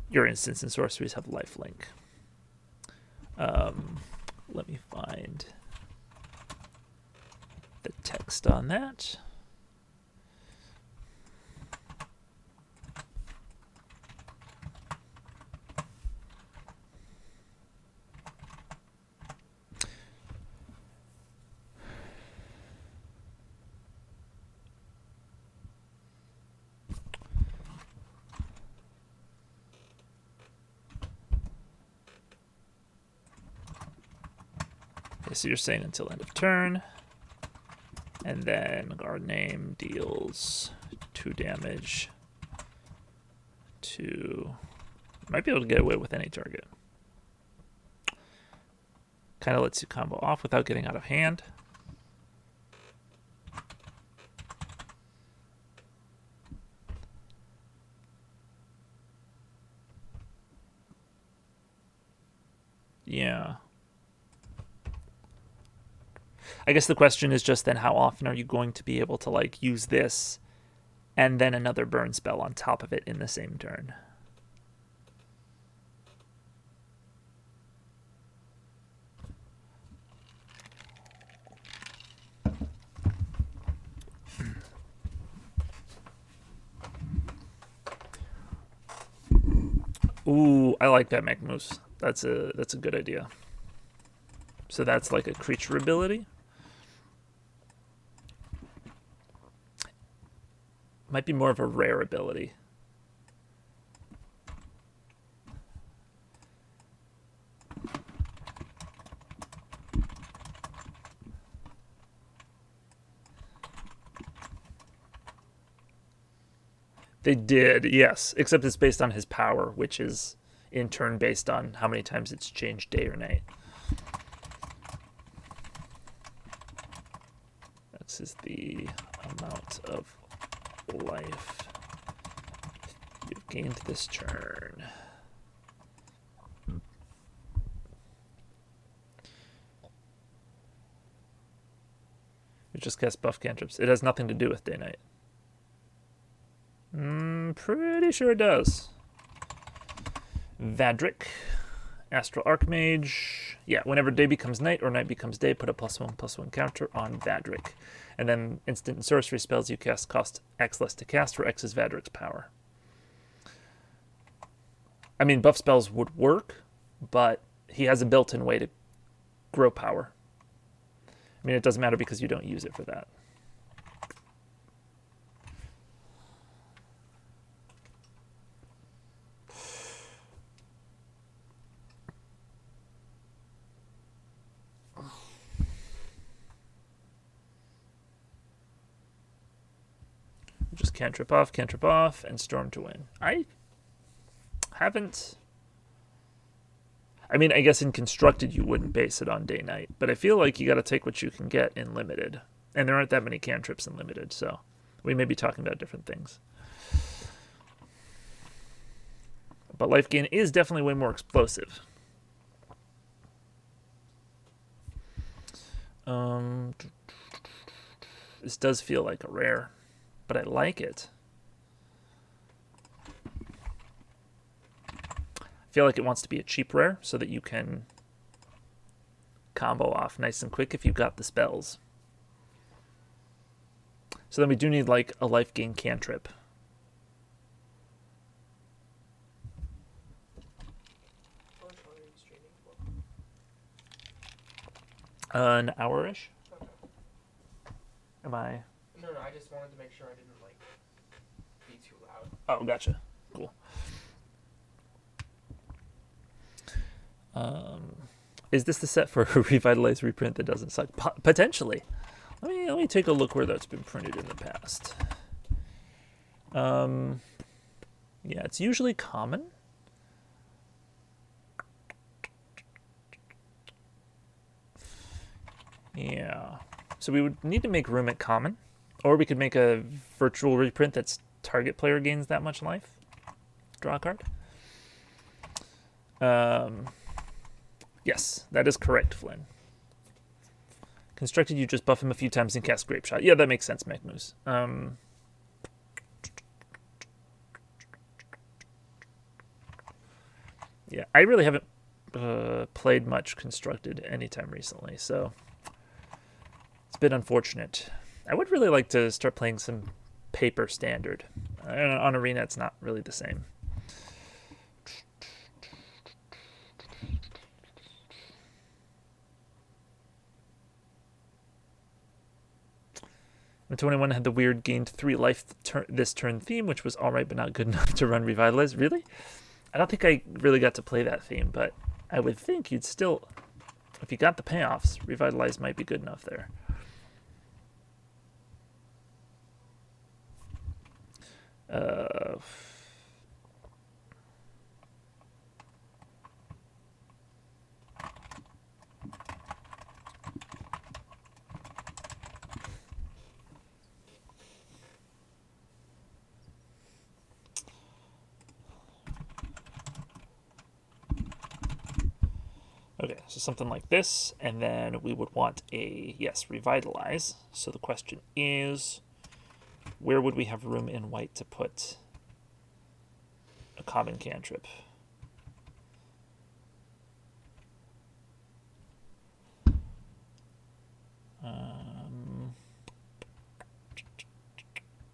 your instants and sorceries have lifelink. Let me find the text on that. Okay, so you're saying until end of turn. And then our name deals 2 damage to... Might be able to get away with any target. Kind of lets you combo off without getting out of hand. Yeah. I guess the question is just then how often are you going to be able to like use this and then another burn spell on top of it in the same turn? Ooh, I like that, Moose. That's a good idea. So that's like a creature ability. Might be more of a rare ability. They did, yes. Except it's based on his power, which is in turn based on how many times it's changed day or night. This is the amount of life you've gained this turn. We just cast buff cantrips. It has nothing to do with day-night. Pretty sure it does. Vadric. Astral Archmage. Yeah, whenever day becomes night or night becomes day, put a +1/+1 counter on Vadric. And then instant and sorcery spells you cast cost X less to cast, where X is Vadric's power. I mean, buff spells would work, but he has a built-in way to grow power. I mean, it doesn't matter because you don't use it for that. Just cantrip off, and storm to win. I haven't... I mean, I guess in constructed you wouldn't base it on day-night, but I feel like you got to take what you can get in limited. And there aren't that many cantrips in limited, so we may be talking about different things. But life gain is definitely way more explosive. This does feel like a rare, but I like it. I feel like it wants to be a cheap rare so that you can combo off nice and quick if you've got the spells. So then we do need like a life gain cantrip. An hour-ish? Okay. Am I? No, I just wanted to make sure I didn't like be too loud. Oh, gotcha. Cool. Is this the set for a revitalized reprint that doesn't suck? Potentially. Let me take a look where that's been printed in the past. Yeah, it's usually common. Yeah. So we would need to make room at common, or we could make a virtual reprint that's target player gains that much life. Draw a card. Yes, that is correct, Flynn. Constructed, you just buff him a few times and cast Grape Shot. Yeah, that makes sense, Magmoose. Yeah, I really haven't played much Constructed anytime recently, so it's a bit unfortunate. I would really like to start playing some paper standard. On Arena, it's not really the same. And 21 had the weird gained 3 life this turn theme, which was alright but not good enough to run Revitalize. Really? I don't think I really got to play that theme, but I would think you'd still, if you got the payoffs, Revitalize might be good enough there. Okay, so something like this, and then we would want a, yes, Revitalize. So the question is, where would we have room in white to put a common cantrip?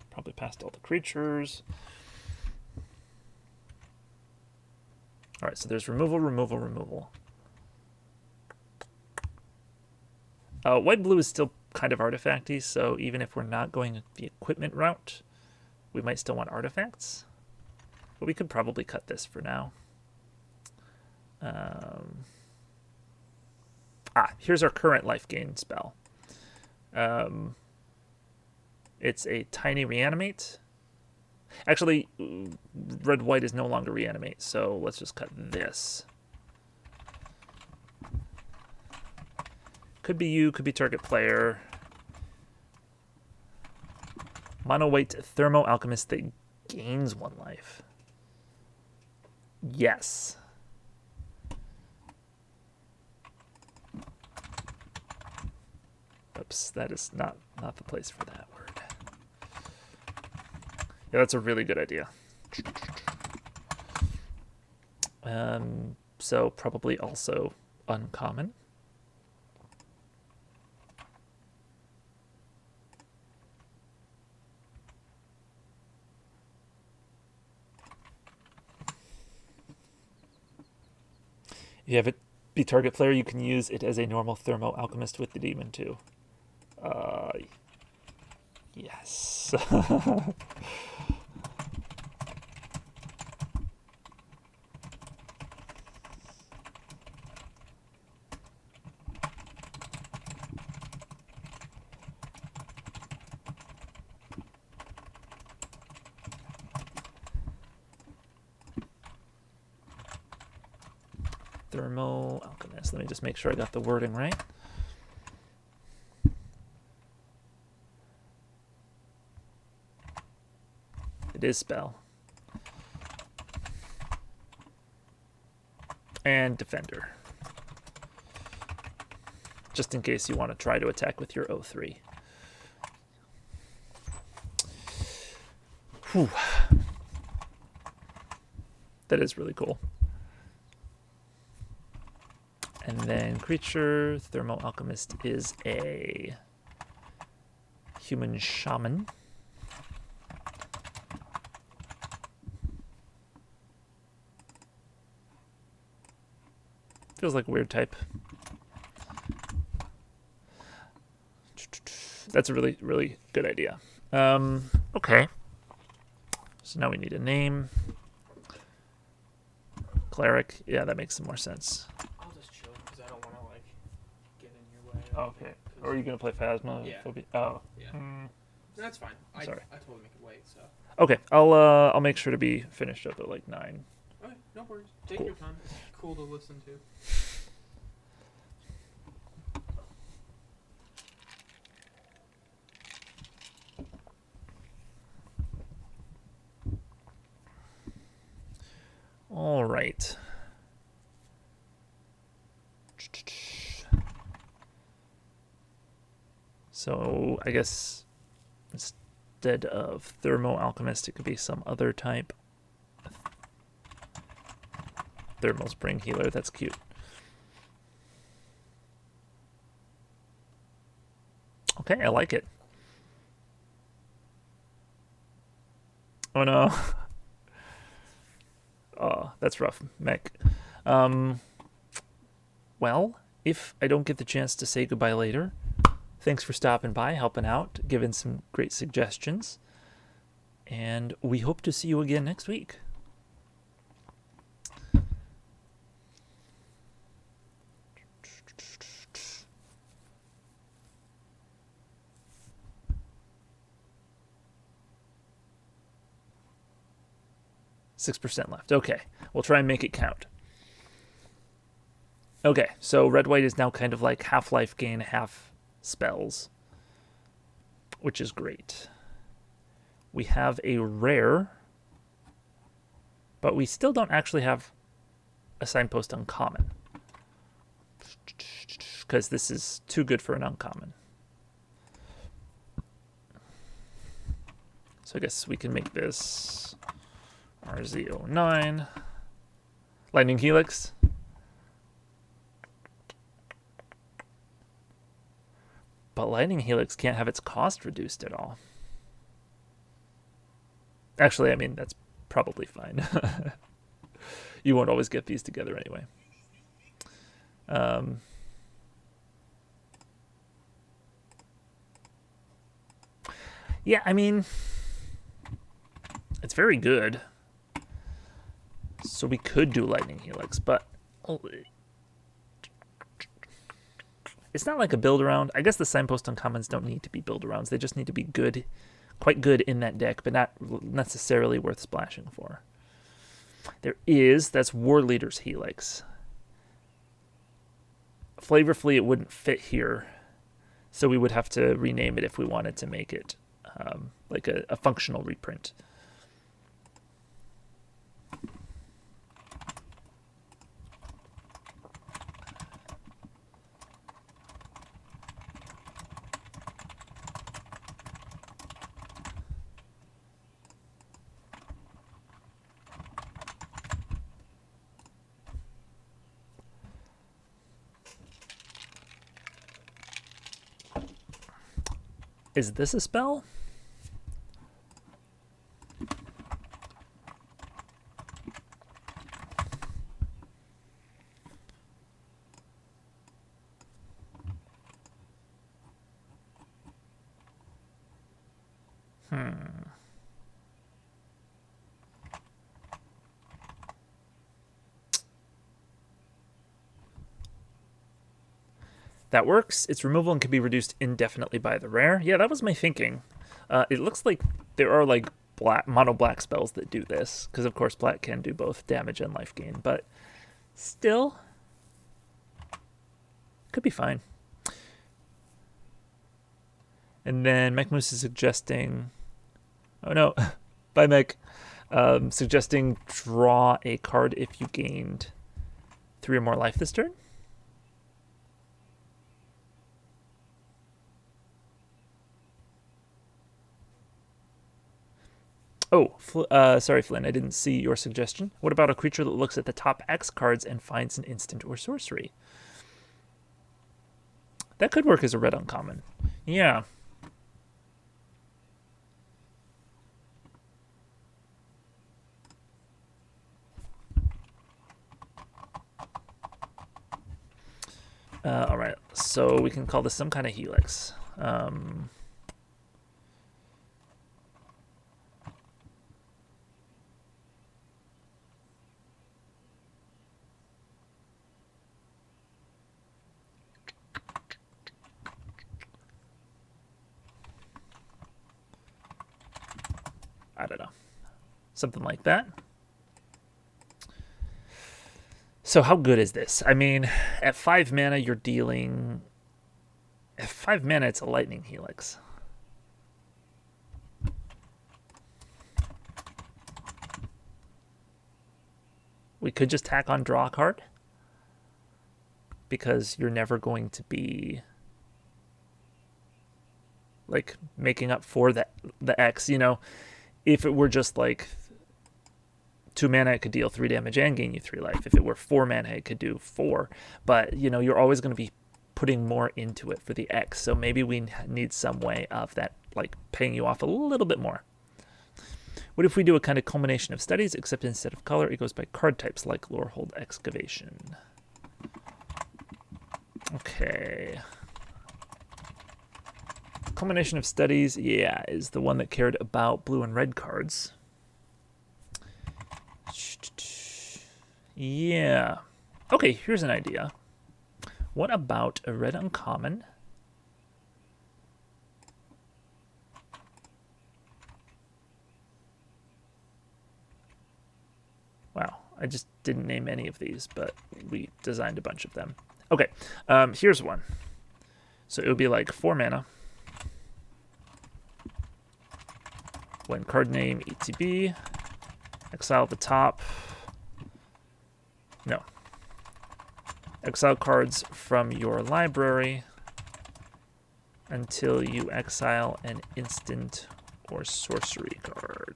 Probably past all the creatures. right, so there's removal, removal, removal. White blue is still kind of artifacty, so even if we're not going the equipment route, we might still want artifacts. But we could probably cut this for now. Here's our current life gain spell. It's a tiny reanimate. Actually, red-white is no longer reanimate, so let's just cut this. Could be you, could be target player. Mono white thermo alchemist that gains 1 life. Yes. Oops, that is not the place for that word. Yeah, that's a really good idea. So probably also uncommon. If you have it be target player, you can use it as a normal thermo alchemist with the demon too. Yes. Thermo alchemist. Let me just make sure I got the wording right. It is spell. And defender. Just in case you want to try to attack with your O3. Whew. That is really cool. And then creature, Thermo Alchemist is a human shaman. Feels like a weird type. That's a really, really good idea. Okay. So now we need a name. Cleric. Yeah, that makes some more sense. I'll just chill because I don't want to like get in your way. Okay. Or are you gonna play Phasma? Yeah. Oh. Yeah. That's fine. Sorry. I totally make it wait. So. Okay. I'll make sure to be finished up at like 9. Okay. No worries. Take Cool. your time. It's cool to listen to. All right. So I guess instead of Thermo Alchemist, it could be some other type. Thermal Spring Healer, that's cute. Okay, I like it. Oh no. Oh, that's rough, mech. Well, if I don't get the chance to say goodbye later, thanks for stopping by, helping out, giving some great suggestions. And we hope to see you again next week. %6 left. Okay, we'll try and make it count. Okay, so red-white is now kind of like half life gain, half spells, which is great. We have a rare, but we still don't actually have a signpost uncommon, because this is too good for an uncommon. So I guess we can make this RZ09. Lightning Helix. But Lightning Helix can't have its cost reduced at all. Actually, I mean, that's probably fine. You won't always get these together anyway. Yeah, I mean, it's very good. So we could do Lightning Helix, but it's not like a build around. I guess the Signpost Uncommons don't need to be build arounds. They just need to be good, quite good in that deck, but not necessarily worth splashing for. That's War Leader's Helix. Flavorfully, it wouldn't fit here, so we would have to rename it if we wanted to make it like a functional reprint. Is this a spell? That works. Its removal and can be reduced indefinitely by the rare. Yeah, that was my thinking. It looks like there are like mono black spells that do this, because of course black can do both damage and life gain, but still could be fine. And then Mech Moose is suggesting, oh no, bye Mech, suggesting draw a card if you gained 3 or more life this turn. Oh, sorry, Flynn, I didn't see your suggestion. What about a creature that looks at the top X cards and finds an instant or sorcery? That could work as a red uncommon. Yeah. All right, so we can call this some kind of helix. I don't know. Something like that. So how good is this? I mean, at 5 mana, you're dealing... At 5 mana, it's a Lightning Helix. We could just tack on draw a card, because you're never going to be like making up for the X, you know. If it were just like 2 mana, it could deal 3 damage and gain you 3 life. If it were 4 mana, it could do 4. But, you know, you're always going to be putting more into it for the X. So maybe we need some way of that, like paying you off a little bit more. What if we do a kind of culmination of studies, except instead of color, it goes by card types, like Lorehold Excavation? Okay. Culmination of Studies, yeah, is the one that cared about blue and red cards. Yeah. Okay, here's an idea. What about a red uncommon? Wow, I just didn't name any of these, but we designed a bunch of them. Okay, here's one. So it would be like 4 mana. When card name ETB, exile the top. No. Exile cards from your library until you exile an instant or sorcery card.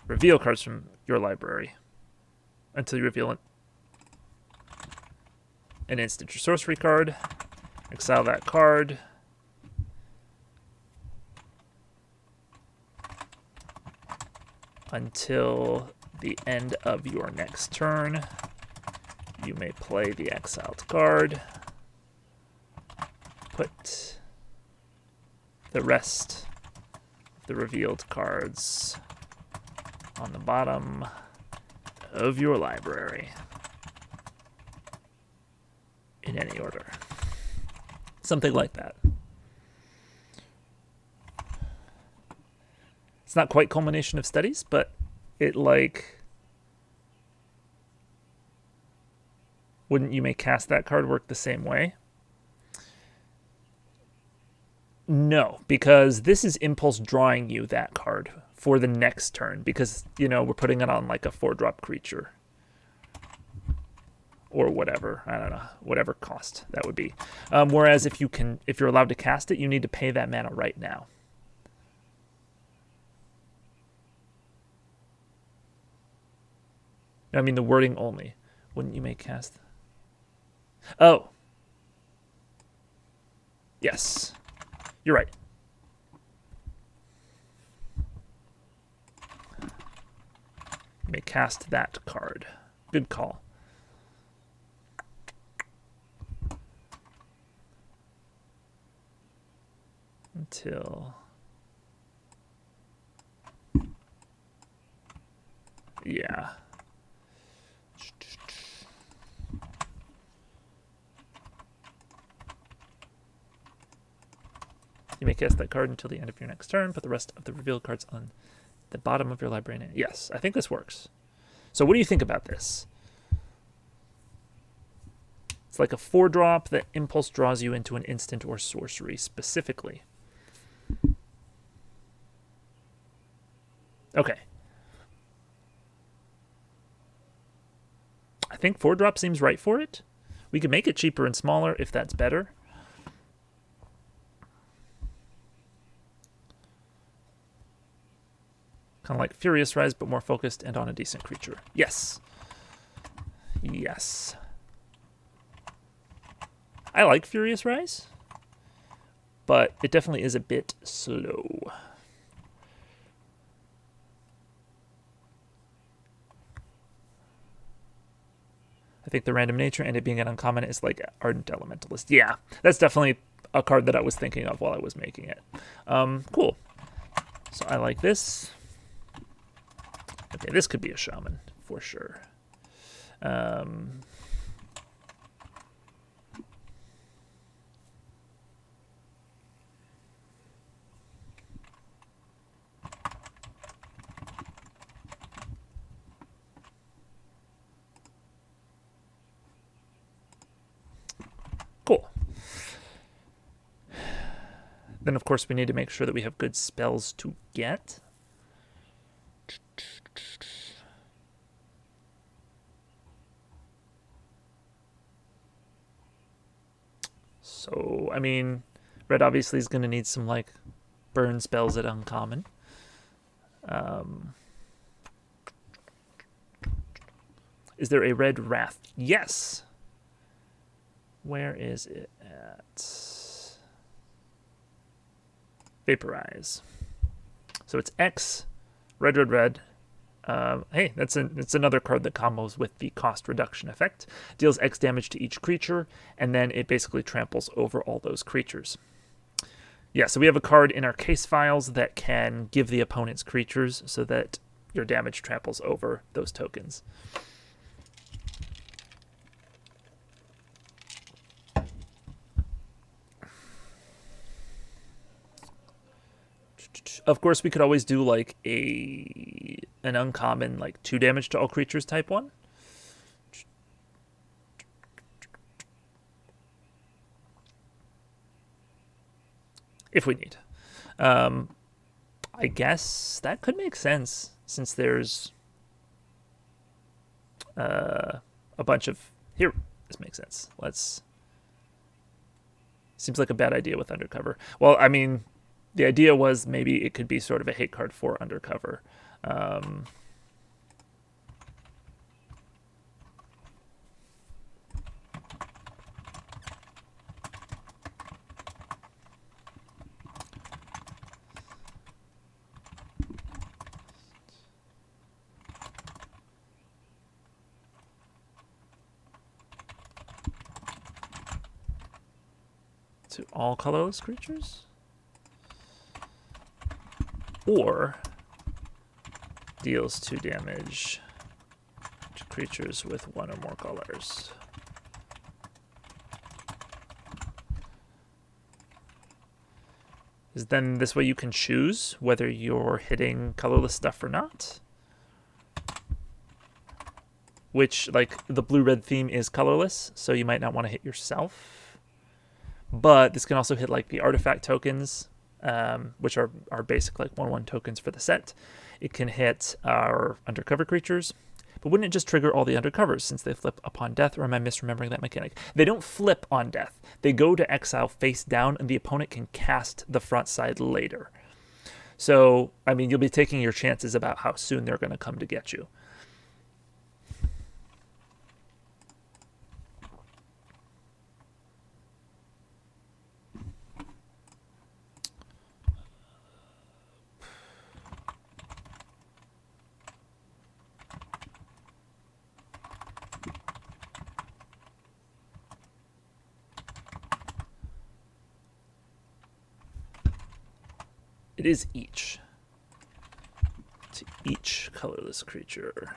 Reveal cards from your library until you reveal an instant or sorcery card. Exile that card. Until the end of your next turn, you may play the exiled card. Put the rest of the revealed cards on the bottom of your library in any order. Something like that. It's not quite culmination of studies, but it like... Wouldn't you may cast that card work the same way? No, because this is impulse drawing you that card for the next turn, because, you know, we're putting it on like a 4-drop creature. Or whatever, I don't know, whatever cost that would be. Whereas if you're allowed to cast it, you need to pay that mana right now. I mean the wording only. Wouldn't you make cast? Oh. Yes. You're right. You may cast that card. Good call. Until... Yeah. You may cast that card until the end of your next turn. Put the rest of the revealed cards on the bottom of your library. Yes, I think this works. So what do you think about this? It's like a 4-drop that impulse draws you into an instant or sorcery specifically. Okay. I think 4-drop seems right for it. We could make it cheaper and smaller if that's better. Kind of like Furious Rise, but more focused and on a decent creature. Yes. Yes. I like Furious Rise, but it definitely is a bit slow. I think the random nature and it being an uncommon is like Ardent Elementalist. Yeah, that's definitely a card that I was thinking of while I was making it. Cool. So I like this. Okay, this could be a shaman for sure. Cool. Then, of course, we need to make sure that we have good spells to get. So, I mean, red obviously is going to need some, like, burn spells at uncommon. Is there a red wrath? Yes. Where is it at? Vaporize. So it's X, red, red, red. Hey, it's another card that combos with the cost reduction effect. Deals X damage to each creature, and then it basically tramples over all those creatures. Yeah, so we have a card in our case files that can give the opponent's creatures so that your damage tramples over those tokens. Of course, we could always do like an uncommon, like 2 damage to all creatures type one. If we need. I guess that could make sense since there's a bunch of... Here, this makes sense. Seems like a bad idea with Undercover. Well, I mean... The idea was maybe it could be sort of a hate card for Undercover. to all colorless creatures, or deals 2 damage to creatures with 1 or more colors. Is then this way you can choose whether you're hitting colorless stuff or not. Which, like, the blue-red theme is colorless, so you might not want to hit yourself. But this can also hit, like, the artifact tokens, which are basic, like, 1/1 tokens for the set. It can hit our undercover creatures. But wouldn't it just trigger all the undercovers since they flip upon death, or am I misremembering that mechanic? They don't flip on death. They go to exile face down, and the opponent can cast the front side later. So, I mean, you'll be taking your chances about how soon they're going to come to get you. It is each. To each colorless creature.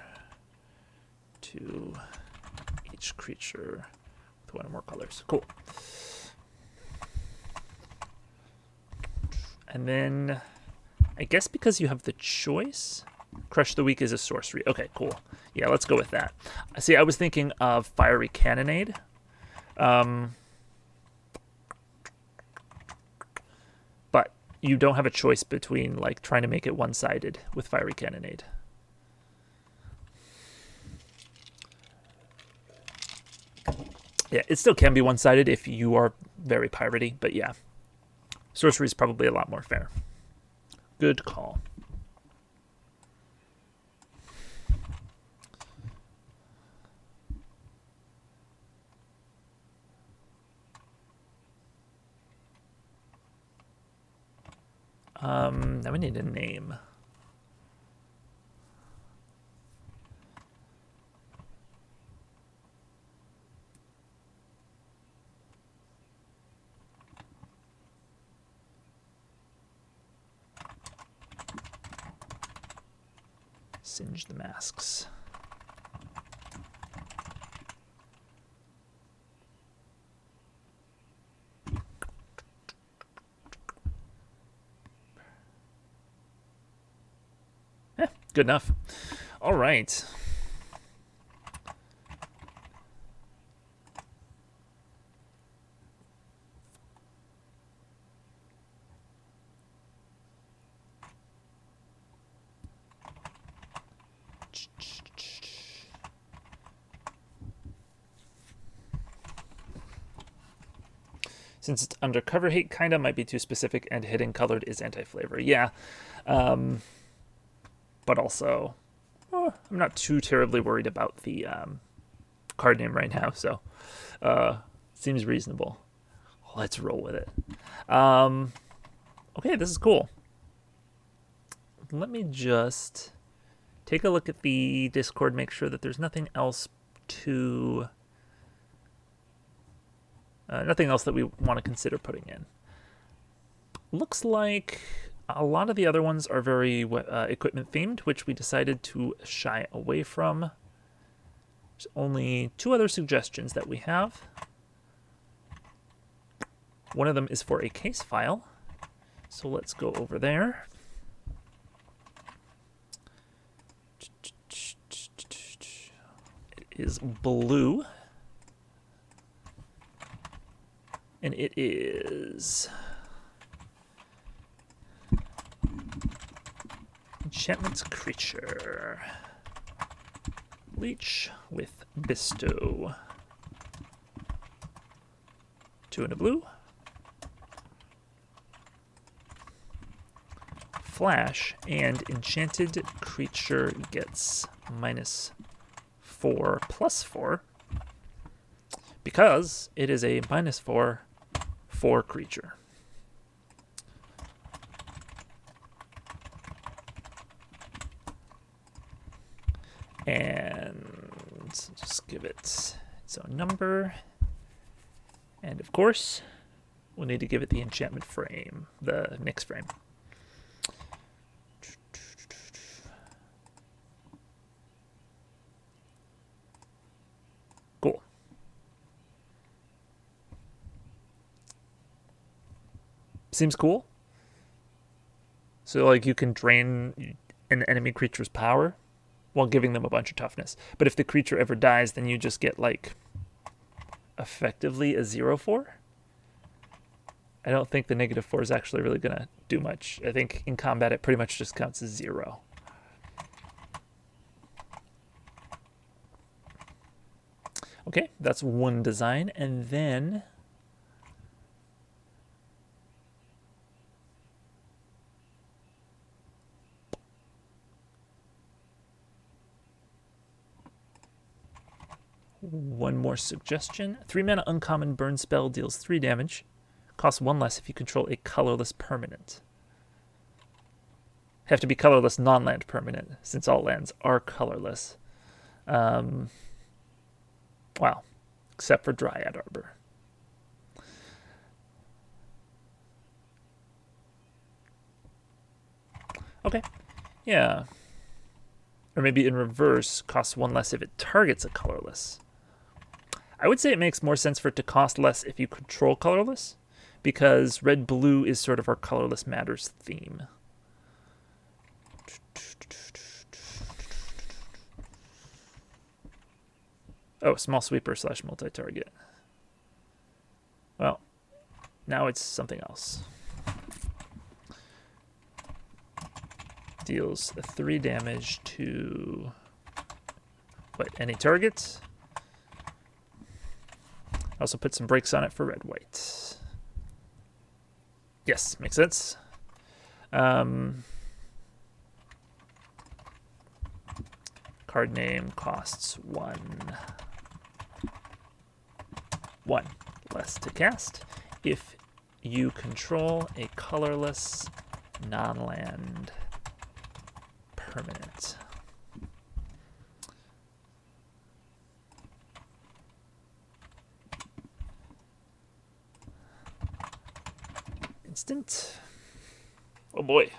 To each creature with 1 or more colors. Cool. And then, I guess because you have the choice, Crush the Weak is a sorcery. Okay, cool. Yeah, let's go with that. See, I was thinking of Fiery Cannonade. But you don't have a choice between, like, trying to make it one-sided with Fiery Cannonade. Yeah, it still can be one-sided if you are very piratey, but yeah. Sorcery is probably a lot more fair. Good call. Now we need a name. Singe the masks. Good enough. All right. Since it's undercover hate, kind of might be too specific, and hidden colored is anti-flavor. Yeah. But also, I'm not too terribly worried about the card name right now, so seems reasonable. Let's roll with it. Okay, this is cool. Let me just take a look at the Discord, make sure that there's nothing else to... nothing else that we want to consider putting in. Looks like a lot of the other ones are very equipment themed, which we decided to shy away from. There's only 2 other suggestions that we have. One of them is for a case file, so let's go over there. It is blue. And it is enchantment creature. Leech with bestow. 2 in a blue. Flash, and enchanted creature gets -4/+4 because it is a -4/4 creature. And just give it its own number. And of course, We'll need to give it the enchantment frame, the Nyx frame. Cool. Seems cool. So, like, you can drain an enemy creature's power while giving them a bunch of toughness. But if the creature ever dies, then you just get, like, effectively a 0/4. I don't think the -4 is actually really going to do much. I think in combat it pretty much just counts as 0. Okay, that's one design. And then one more suggestion. 3-mana uncommon burn spell deals 3 damage. Costs 1 less if you control a colorless permanent. Have to be colorless non-land permanent, since all lands are colorless. Wow. Except for Dryad Arbor. Okay. Yeah. Or maybe in reverse, costs 1 less if it targets a colorless. I would say it makes more sense for it to cost less if you control colorless, because red-blue is sort of our colorless matters theme. Oh, small sweeper / multi-target. Well, now it's something else. Deals 3 damage to any target. Also put some breaks on it for red-white. Yes, makes sense. Card name costs 1 less to cast if you control a colorless non-land permanent. Instant. Oh boy.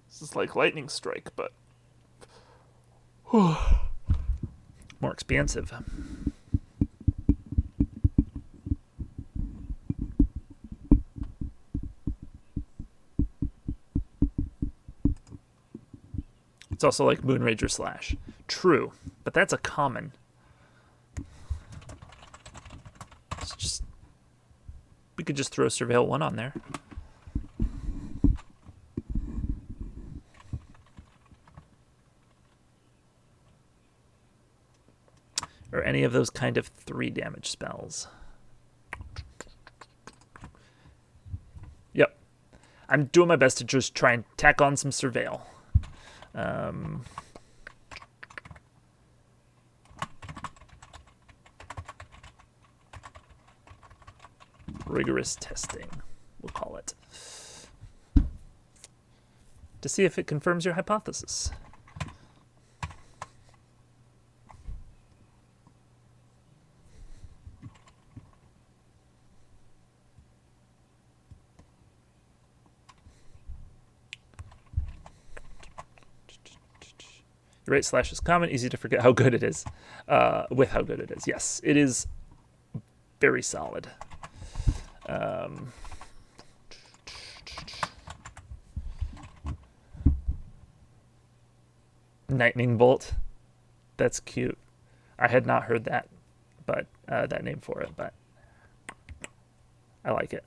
This is like lightning strike, but more expansive. It's also like Moonrager Slash. True, but that's a common. It's just, we could just throw Surveil 1 on there. Or any of those kind of 3 damage spells. Yep. I'm doing my best to just try and tack on some Surveil. Rigorous testing, we'll call it, to see if it confirms your hypothesis. You're right, Slash is common, easy to forget how good it is. With how good it is. Yes, it is very solid. Lightning Bolt. That's cute. I had not heard that, but that name for it, but I like it.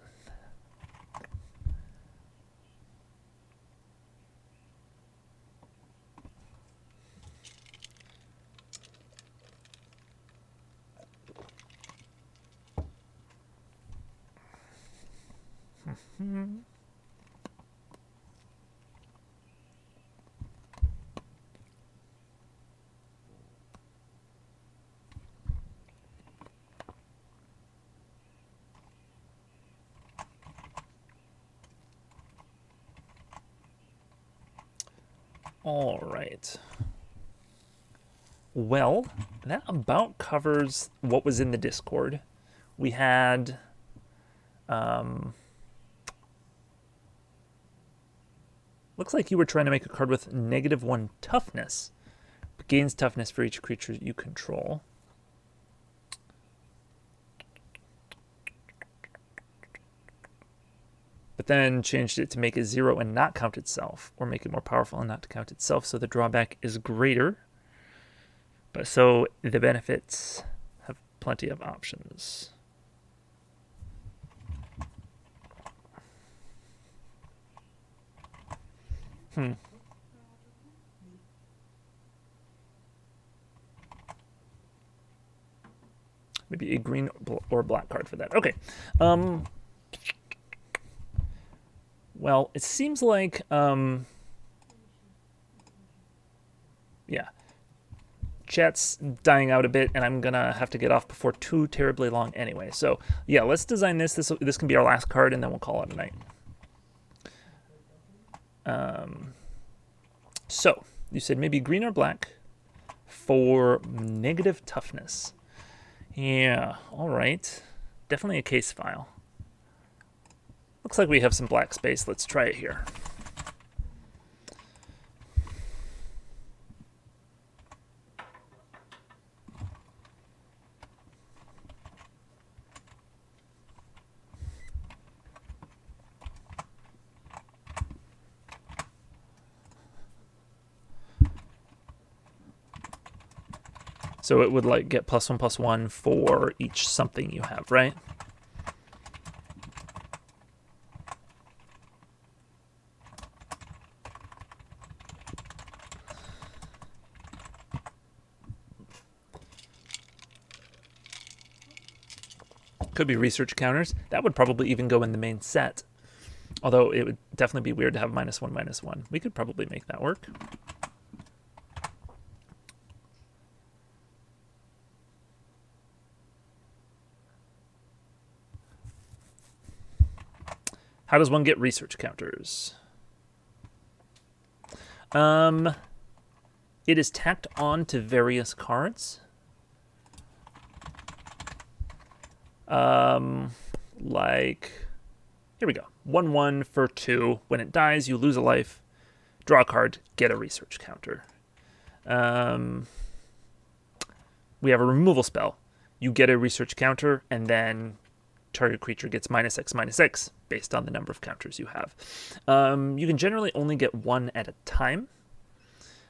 All right. Well, that about covers what was in the Discord. We had Looks like you were trying to make a card with -1 toughness, but gains toughness for each creature you control. But then changed it to make it 0 and not count itself, or make it more powerful and not to count itself, so the drawback is greater. But so the benefits have plenty of options. Maybe a green or black card for that. Okay. Well, it seems like, yeah. Chat's dying out a bit, and I'm going to have to get off before too terribly long anyway. So, yeah, let's design this. This can be our last card, and then we'll call it a night. So, you said maybe green or black for negative toughness. Yeah, all right. Definitely a case file. Looks like we have some black space. Let's try it here. So it would like get +1/+1 for each something you have, right? Could be research counters. That would probably even go in the main set. Although it would definitely be weird to have -1/-1. We could probably make that work. How does one get research counters? It is tacked on to various cards. Like, here we go. 1/1 for 2. When it dies, you lose a life. Draw a card, get a research counter. We have a removal spell. You get a research counter, and then target creature gets -X/-X based on the number of counters you have. You can generally only get one at a time.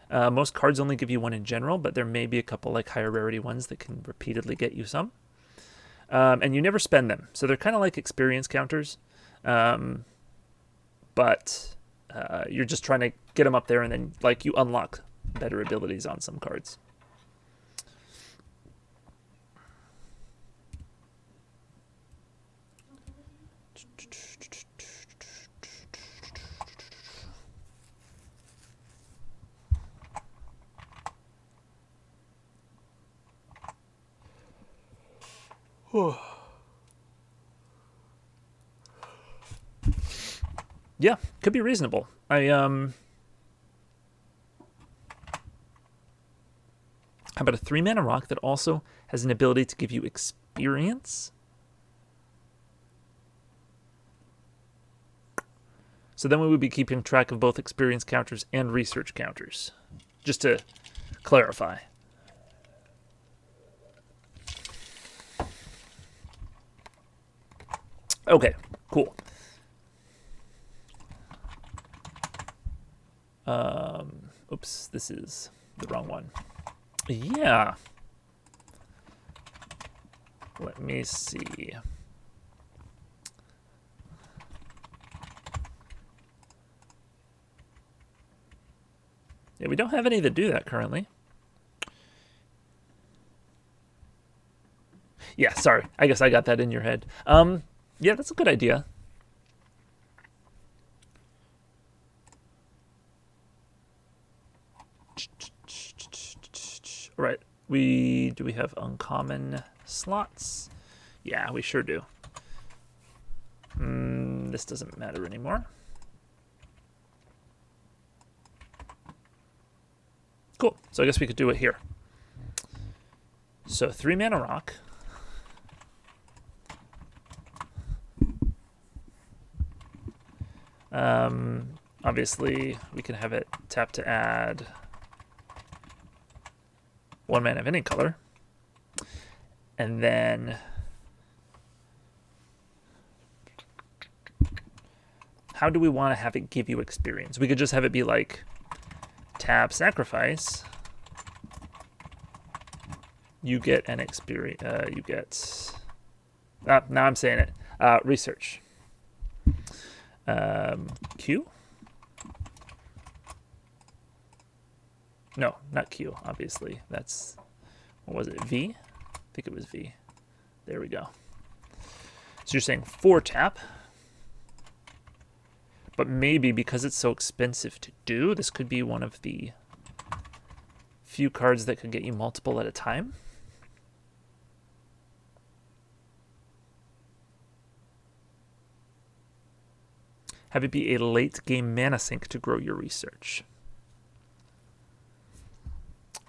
Most cards only give you one in general, but there may be a couple like higher rarity ones that can repeatedly get you some. And you never spend them, so they're kind of like experience counters. But you're just trying to get them up there, and then like you unlock better abilities on some cards. Yeah, could be reasonable. How about a 3-mana rock that also has an ability to give you experience? So then we would be keeping track of both experience counters and research counters, just to clarify. Okay, cool. Oops, this is the wrong one. Yeah. Let me see. Yeah, we don't have any that do that currently. Yeah, sorry. I guess I got that in your head. Yeah, that's a good idea. All right. Do we have uncommon slots? Yeah, we sure do. This doesn't matter anymore. Cool. So I guess we could do it here. So 3-mana rock. Obviously, we can have it tap to add 1 mana of any color. And then how do we want to have it give you experience? We could just have it be like tap sacrifice. You get an experience. You get. Now I'm saying it. Research. Q? No, not Q, obviously. That's. What was it? V? I think it was V. There we go. So you're saying 4 tap. But maybe because it's so expensive to do, this could be one of the few cards that could get you multiple at a time. Have it be a late game mana sink to grow your research.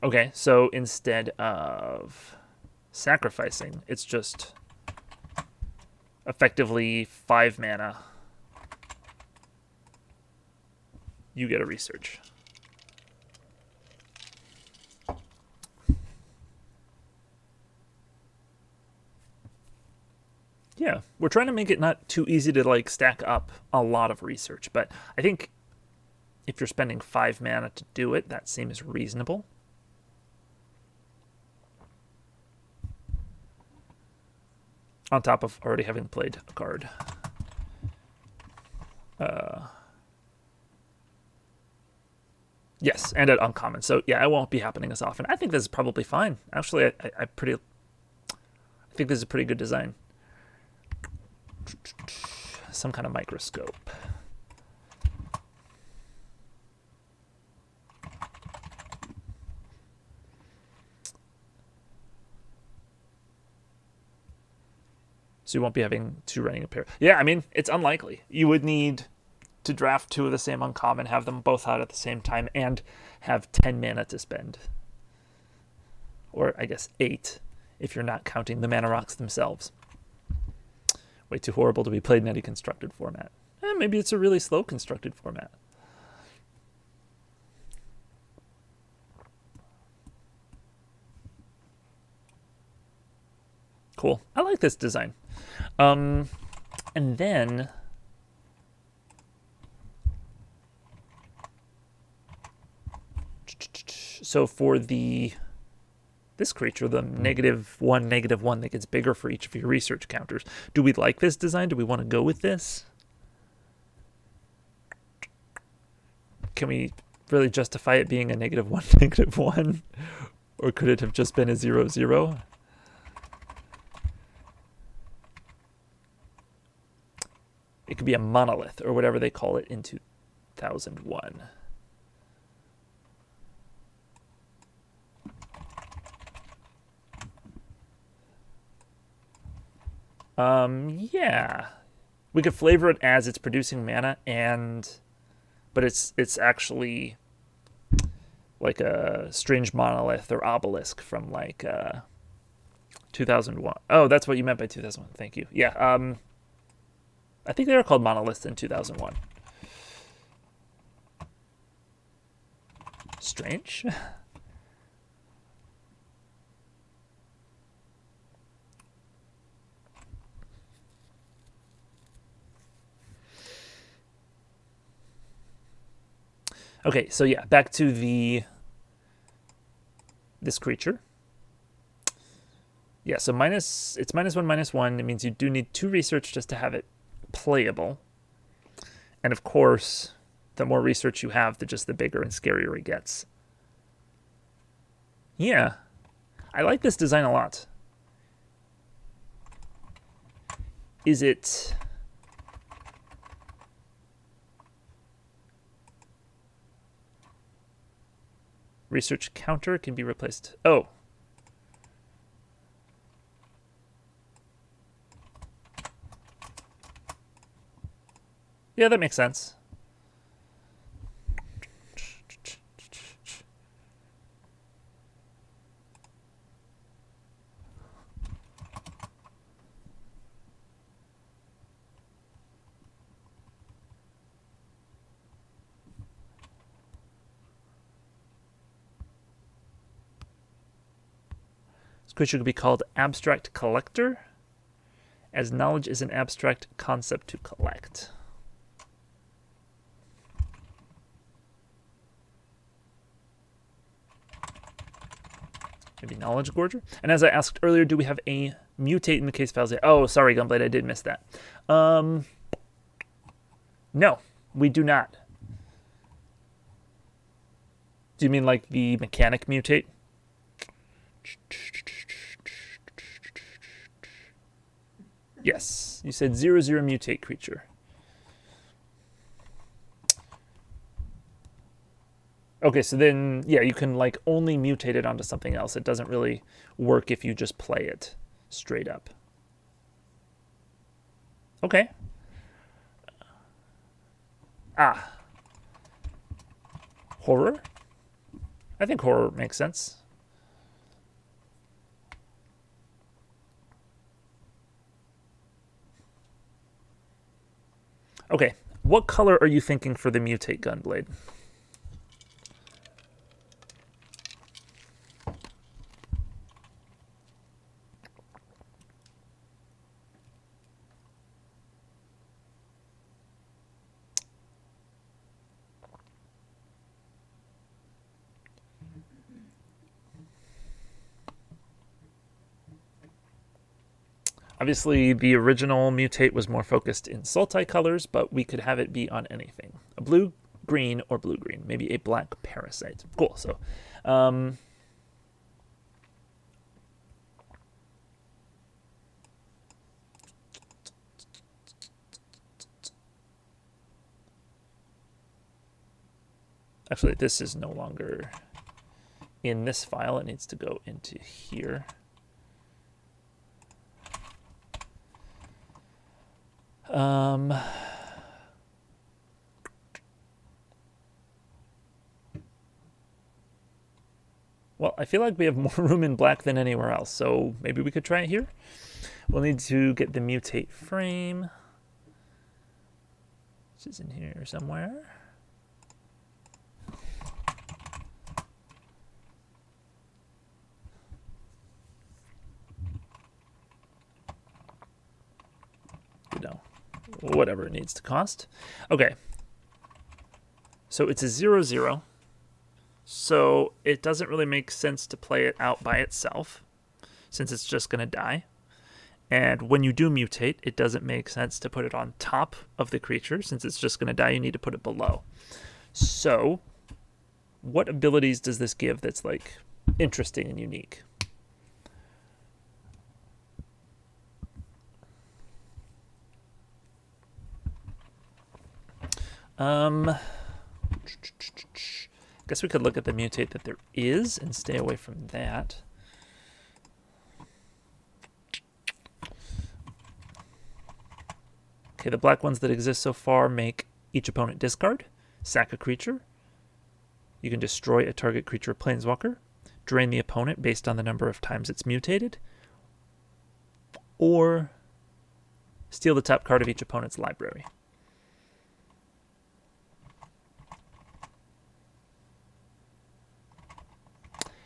Okay, so instead of sacrificing, it's just effectively 5 mana. You get a research. Yeah, we're trying to make it not too easy to like stack up a lot of research, but I think if you're spending 5 mana to do it, that seems reasonable. On top of already having played a card. Yes, and at uncommon. So yeah, it won't be happening as often. I think this is probably fine. Actually, I think this is a pretty good design. Some kind of microscope. So you won't be having 2 running a pair. Yeah, I mean, it's unlikely. You would need to draft 2 of the same uncommon, have them both out at the same time, and have 10 mana to spend. Or I guess 8, if you're not counting the mana rocks themselves. Way too horrible to be played in any constructed format. Maybe it's a really slow constructed format. Cool. I like this design. And then so for this creature, the -1/-1 that gets bigger for each of your research counters, do we like this design? Do we want to go with this? Can we really justify it being a -1/-1? Or could it have just been a 0/0? It could be a monolith, or whatever they call it in 2001. Yeah. We could flavor it as it's producing mana, but it's actually like a strange monolith or obelisk from like 2001. Oh, that's what you meant by 2001. Thank you. Yeah. I think they were called monoliths in 2001. Strange. Okay, so yeah, back to this creature. Yeah, so it's -1/-1. It means you do need 2 research just to have it playable. And of course, the more research you have, the bigger and scarier it gets. Yeah, I like this design a lot. Is it... Research counter can be replaced. Oh. Yeah, that makes sense. This creature could be called Abstract Collector, as knowledge is an abstract concept to collect. Maybe Knowledge Gorger. And as I asked earlier, do we have a mutate in the case files? Oh, sorry, Gunblade, I did miss that. No, we do not. Do you mean like the mechanic mutate? Yes, you said 0/0 mutate creature. Okay, so then, yeah, you can like only mutate it onto something else. It doesn't really work if you just play it straight up. Okay. Horror? I think horror makes sense. Okay, what color are you thinking for the mutate Gunblade? Obviously, the original mutate was more focused in sultai colors, but we could have it be on anything. A blue, green, or blue-green. Maybe a black parasite. Cool, so... actually, this is no longer in this file. It needs to go into here. Well, I feel like we have more room in black than anywhere else, so maybe we could try it here. We'll need to get the mutate frame, which is in here somewhere. You know, whatever it needs to cost. Okay. So it's a 0/0. So it doesn't really make sense to play it out by itself, since it's just going to die. And when you do mutate, it doesn't make sense to put it on top of the creature, since it's just going to die. You need to put it below. So what abilities does this give that's like interesting and unique? Guess we could look at the mutate that there is and stay away from that. Okay, the black ones that exist so far make each opponent discard, sack a creature. You can destroy a target creature or planeswalker, drain the opponent based on the number of times it's mutated, or steal the top card of each opponent's library.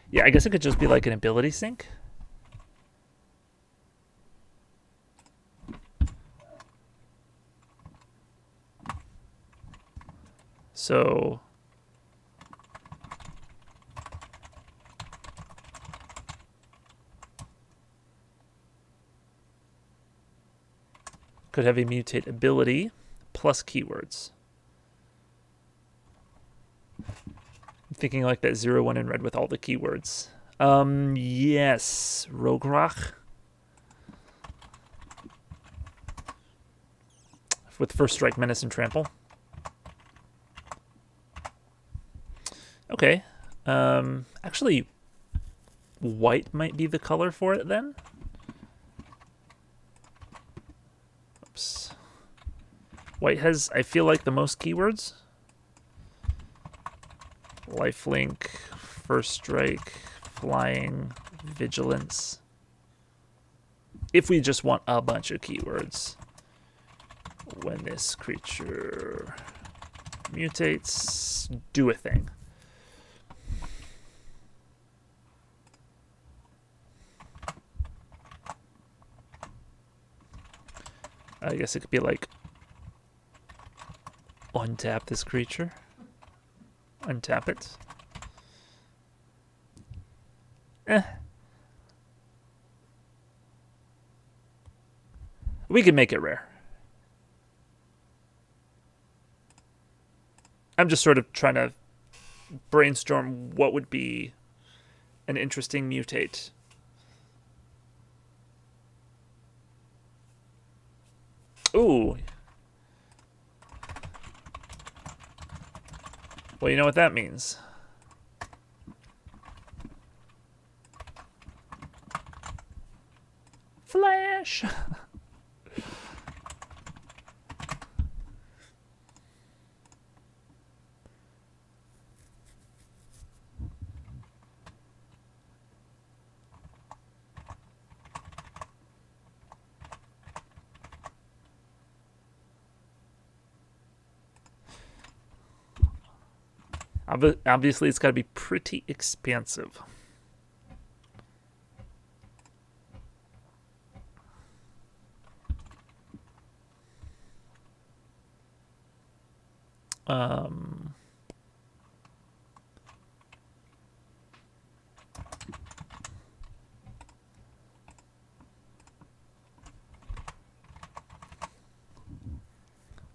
Yeah, I guess it could just be like an ability sync. So could have a mutate ability plus keywords. Thinking like that 0/1 in red with all the keywords. Yes, Rograch. With First Strike, Menace, and Trample. Okay. Actually, white might be the color for it then. Oops. White has, I feel like, the most keywords. Lifelink, First Strike, Flying, Vigilance. If we just want a bunch of keywords. When this creature mutates, do a thing. I guess it could be like untap this creature. Untap it. We can make it rare. I'm just sort of trying to brainstorm what would be an interesting mutate. Ooh. Well, you know what that means. Flash! Obviously, it's got to be pretty expansive.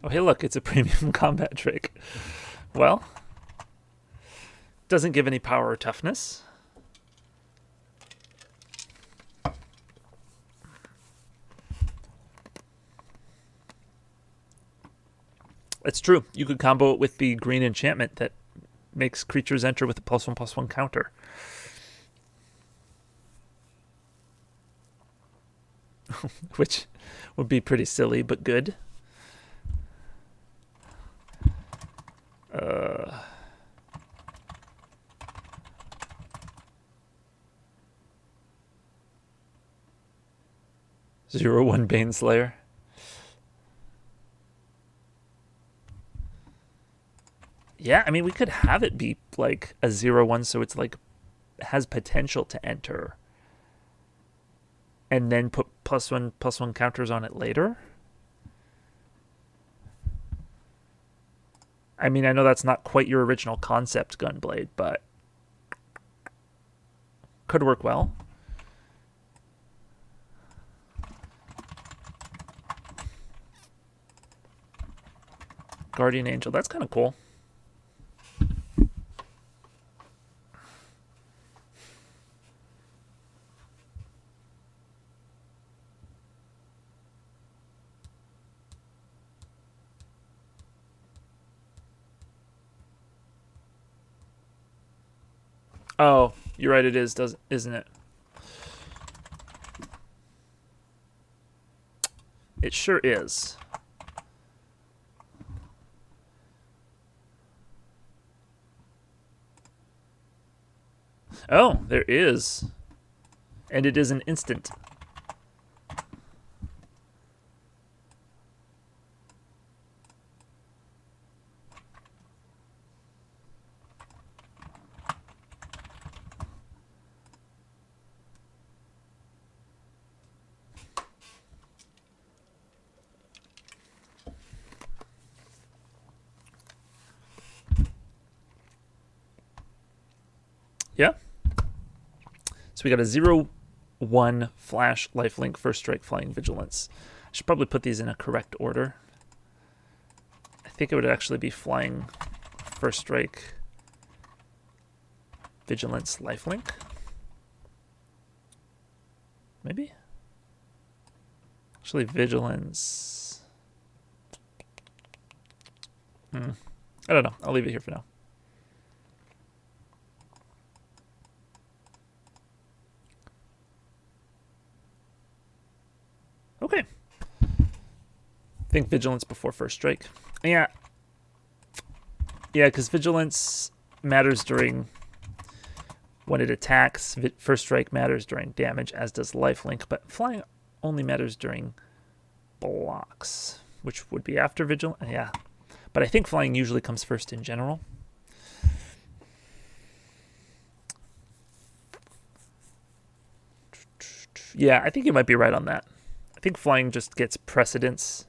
Oh, hey, look, it's a premium combat trick. Well, doesn't give any power or toughness. It's true. You could combo it with the green enchantment that makes creatures enter with a +1/+1 counter. Which would be pretty silly, but good. 0/1 Baneslayer. Yeah, I mean, we could have it be like a 0/1, so it's like has potential to enter, and then put +1/+1 counters on it later. I mean, I know that's not quite your original concept, Gunblade, but could work well. Guardian Angel, that's kind of cool. Oh, you're right, it is, isn't it? It sure is. Oh, there is. And it is an instant. Yeah. So we got a 0/1 flash, lifelink, first strike, flying, vigilance. I should probably put these in a correct order. I think it would actually be flying, first strike, vigilance, lifelink. Maybe? Actually, vigilance. I don't know. I'll leave it here for now. Okay. Think vigilance before first strike. Yeah. Yeah, because vigilance matters during when it attacks. First strike matters during damage, as does lifelink. But flying only matters during blocks, which would be after vigilance. Yeah. But I think flying usually comes first in general. Yeah, I think you might be right on that. I I think flying just gets precedence.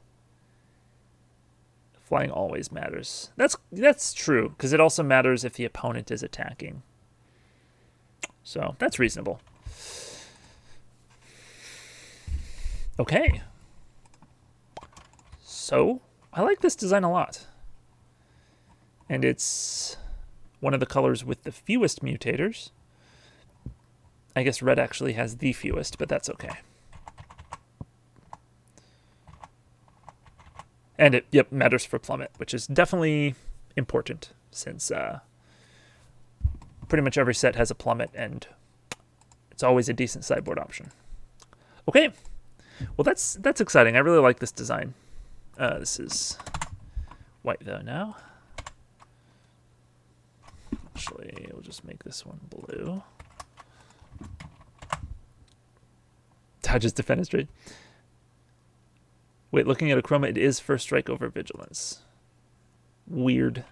Flying always matters. That's true, because it also matters if the opponent is attacking. So that's reasonable. Okay. So I like this design a lot. And it's one of the colors with the fewest mutators. I guess red actually has the fewest, but that's okay. And it matters for plummet, which is definitely important since pretty much every set has a plummet, and it's always a decent sideboard option. Okay, well that's exciting. I really like this design. This is white though now. Actually, we'll just make this one blue. Dodges defenestrate. Wait, looking at a chroma, it is first strike over vigilance. Weird.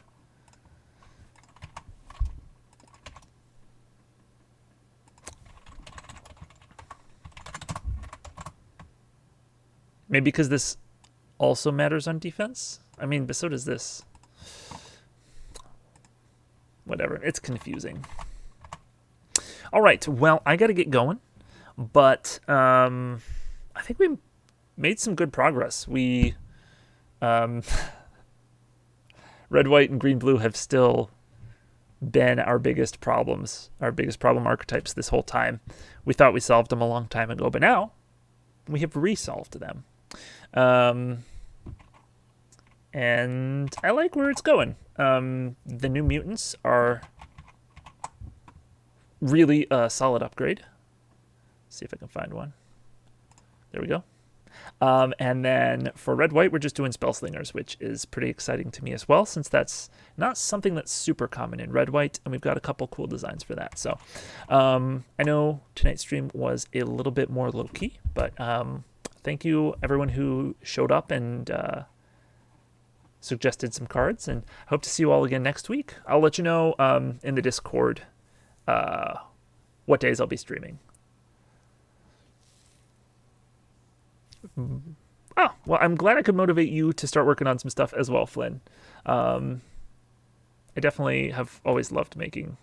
Maybe because this also matters on defense? I mean, but so does this. Whatever, it's confusing. All right, well, I got to get going. But I think we made some good progress. We, red, white, and green, blue have still been our biggest problems, our biggest problem archetypes this whole time. We thought we solved them a long time ago, but now we have resolved them. And I like where it's going. The new mutants are really a solid upgrade. See if I can find one. There we go. And then for red white, we're just doing spell slingers, which is pretty exciting to me as well, since that's not something that's super common in red white, and we've got a couple cool designs for that. So I know tonight's stream was a little bit more low key, but thank you everyone who showed up and suggested some cards, and hope to see you all again next week. I'll let you know in the Discord what days I'll be streaming. Oh, well, I'm glad I could motivate you to start working on some stuff as well, Flynn. I definitely have always loved making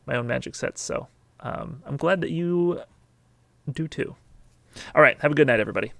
my own Magic sets, so I'm glad that you do too. All right, have a good night, everybody.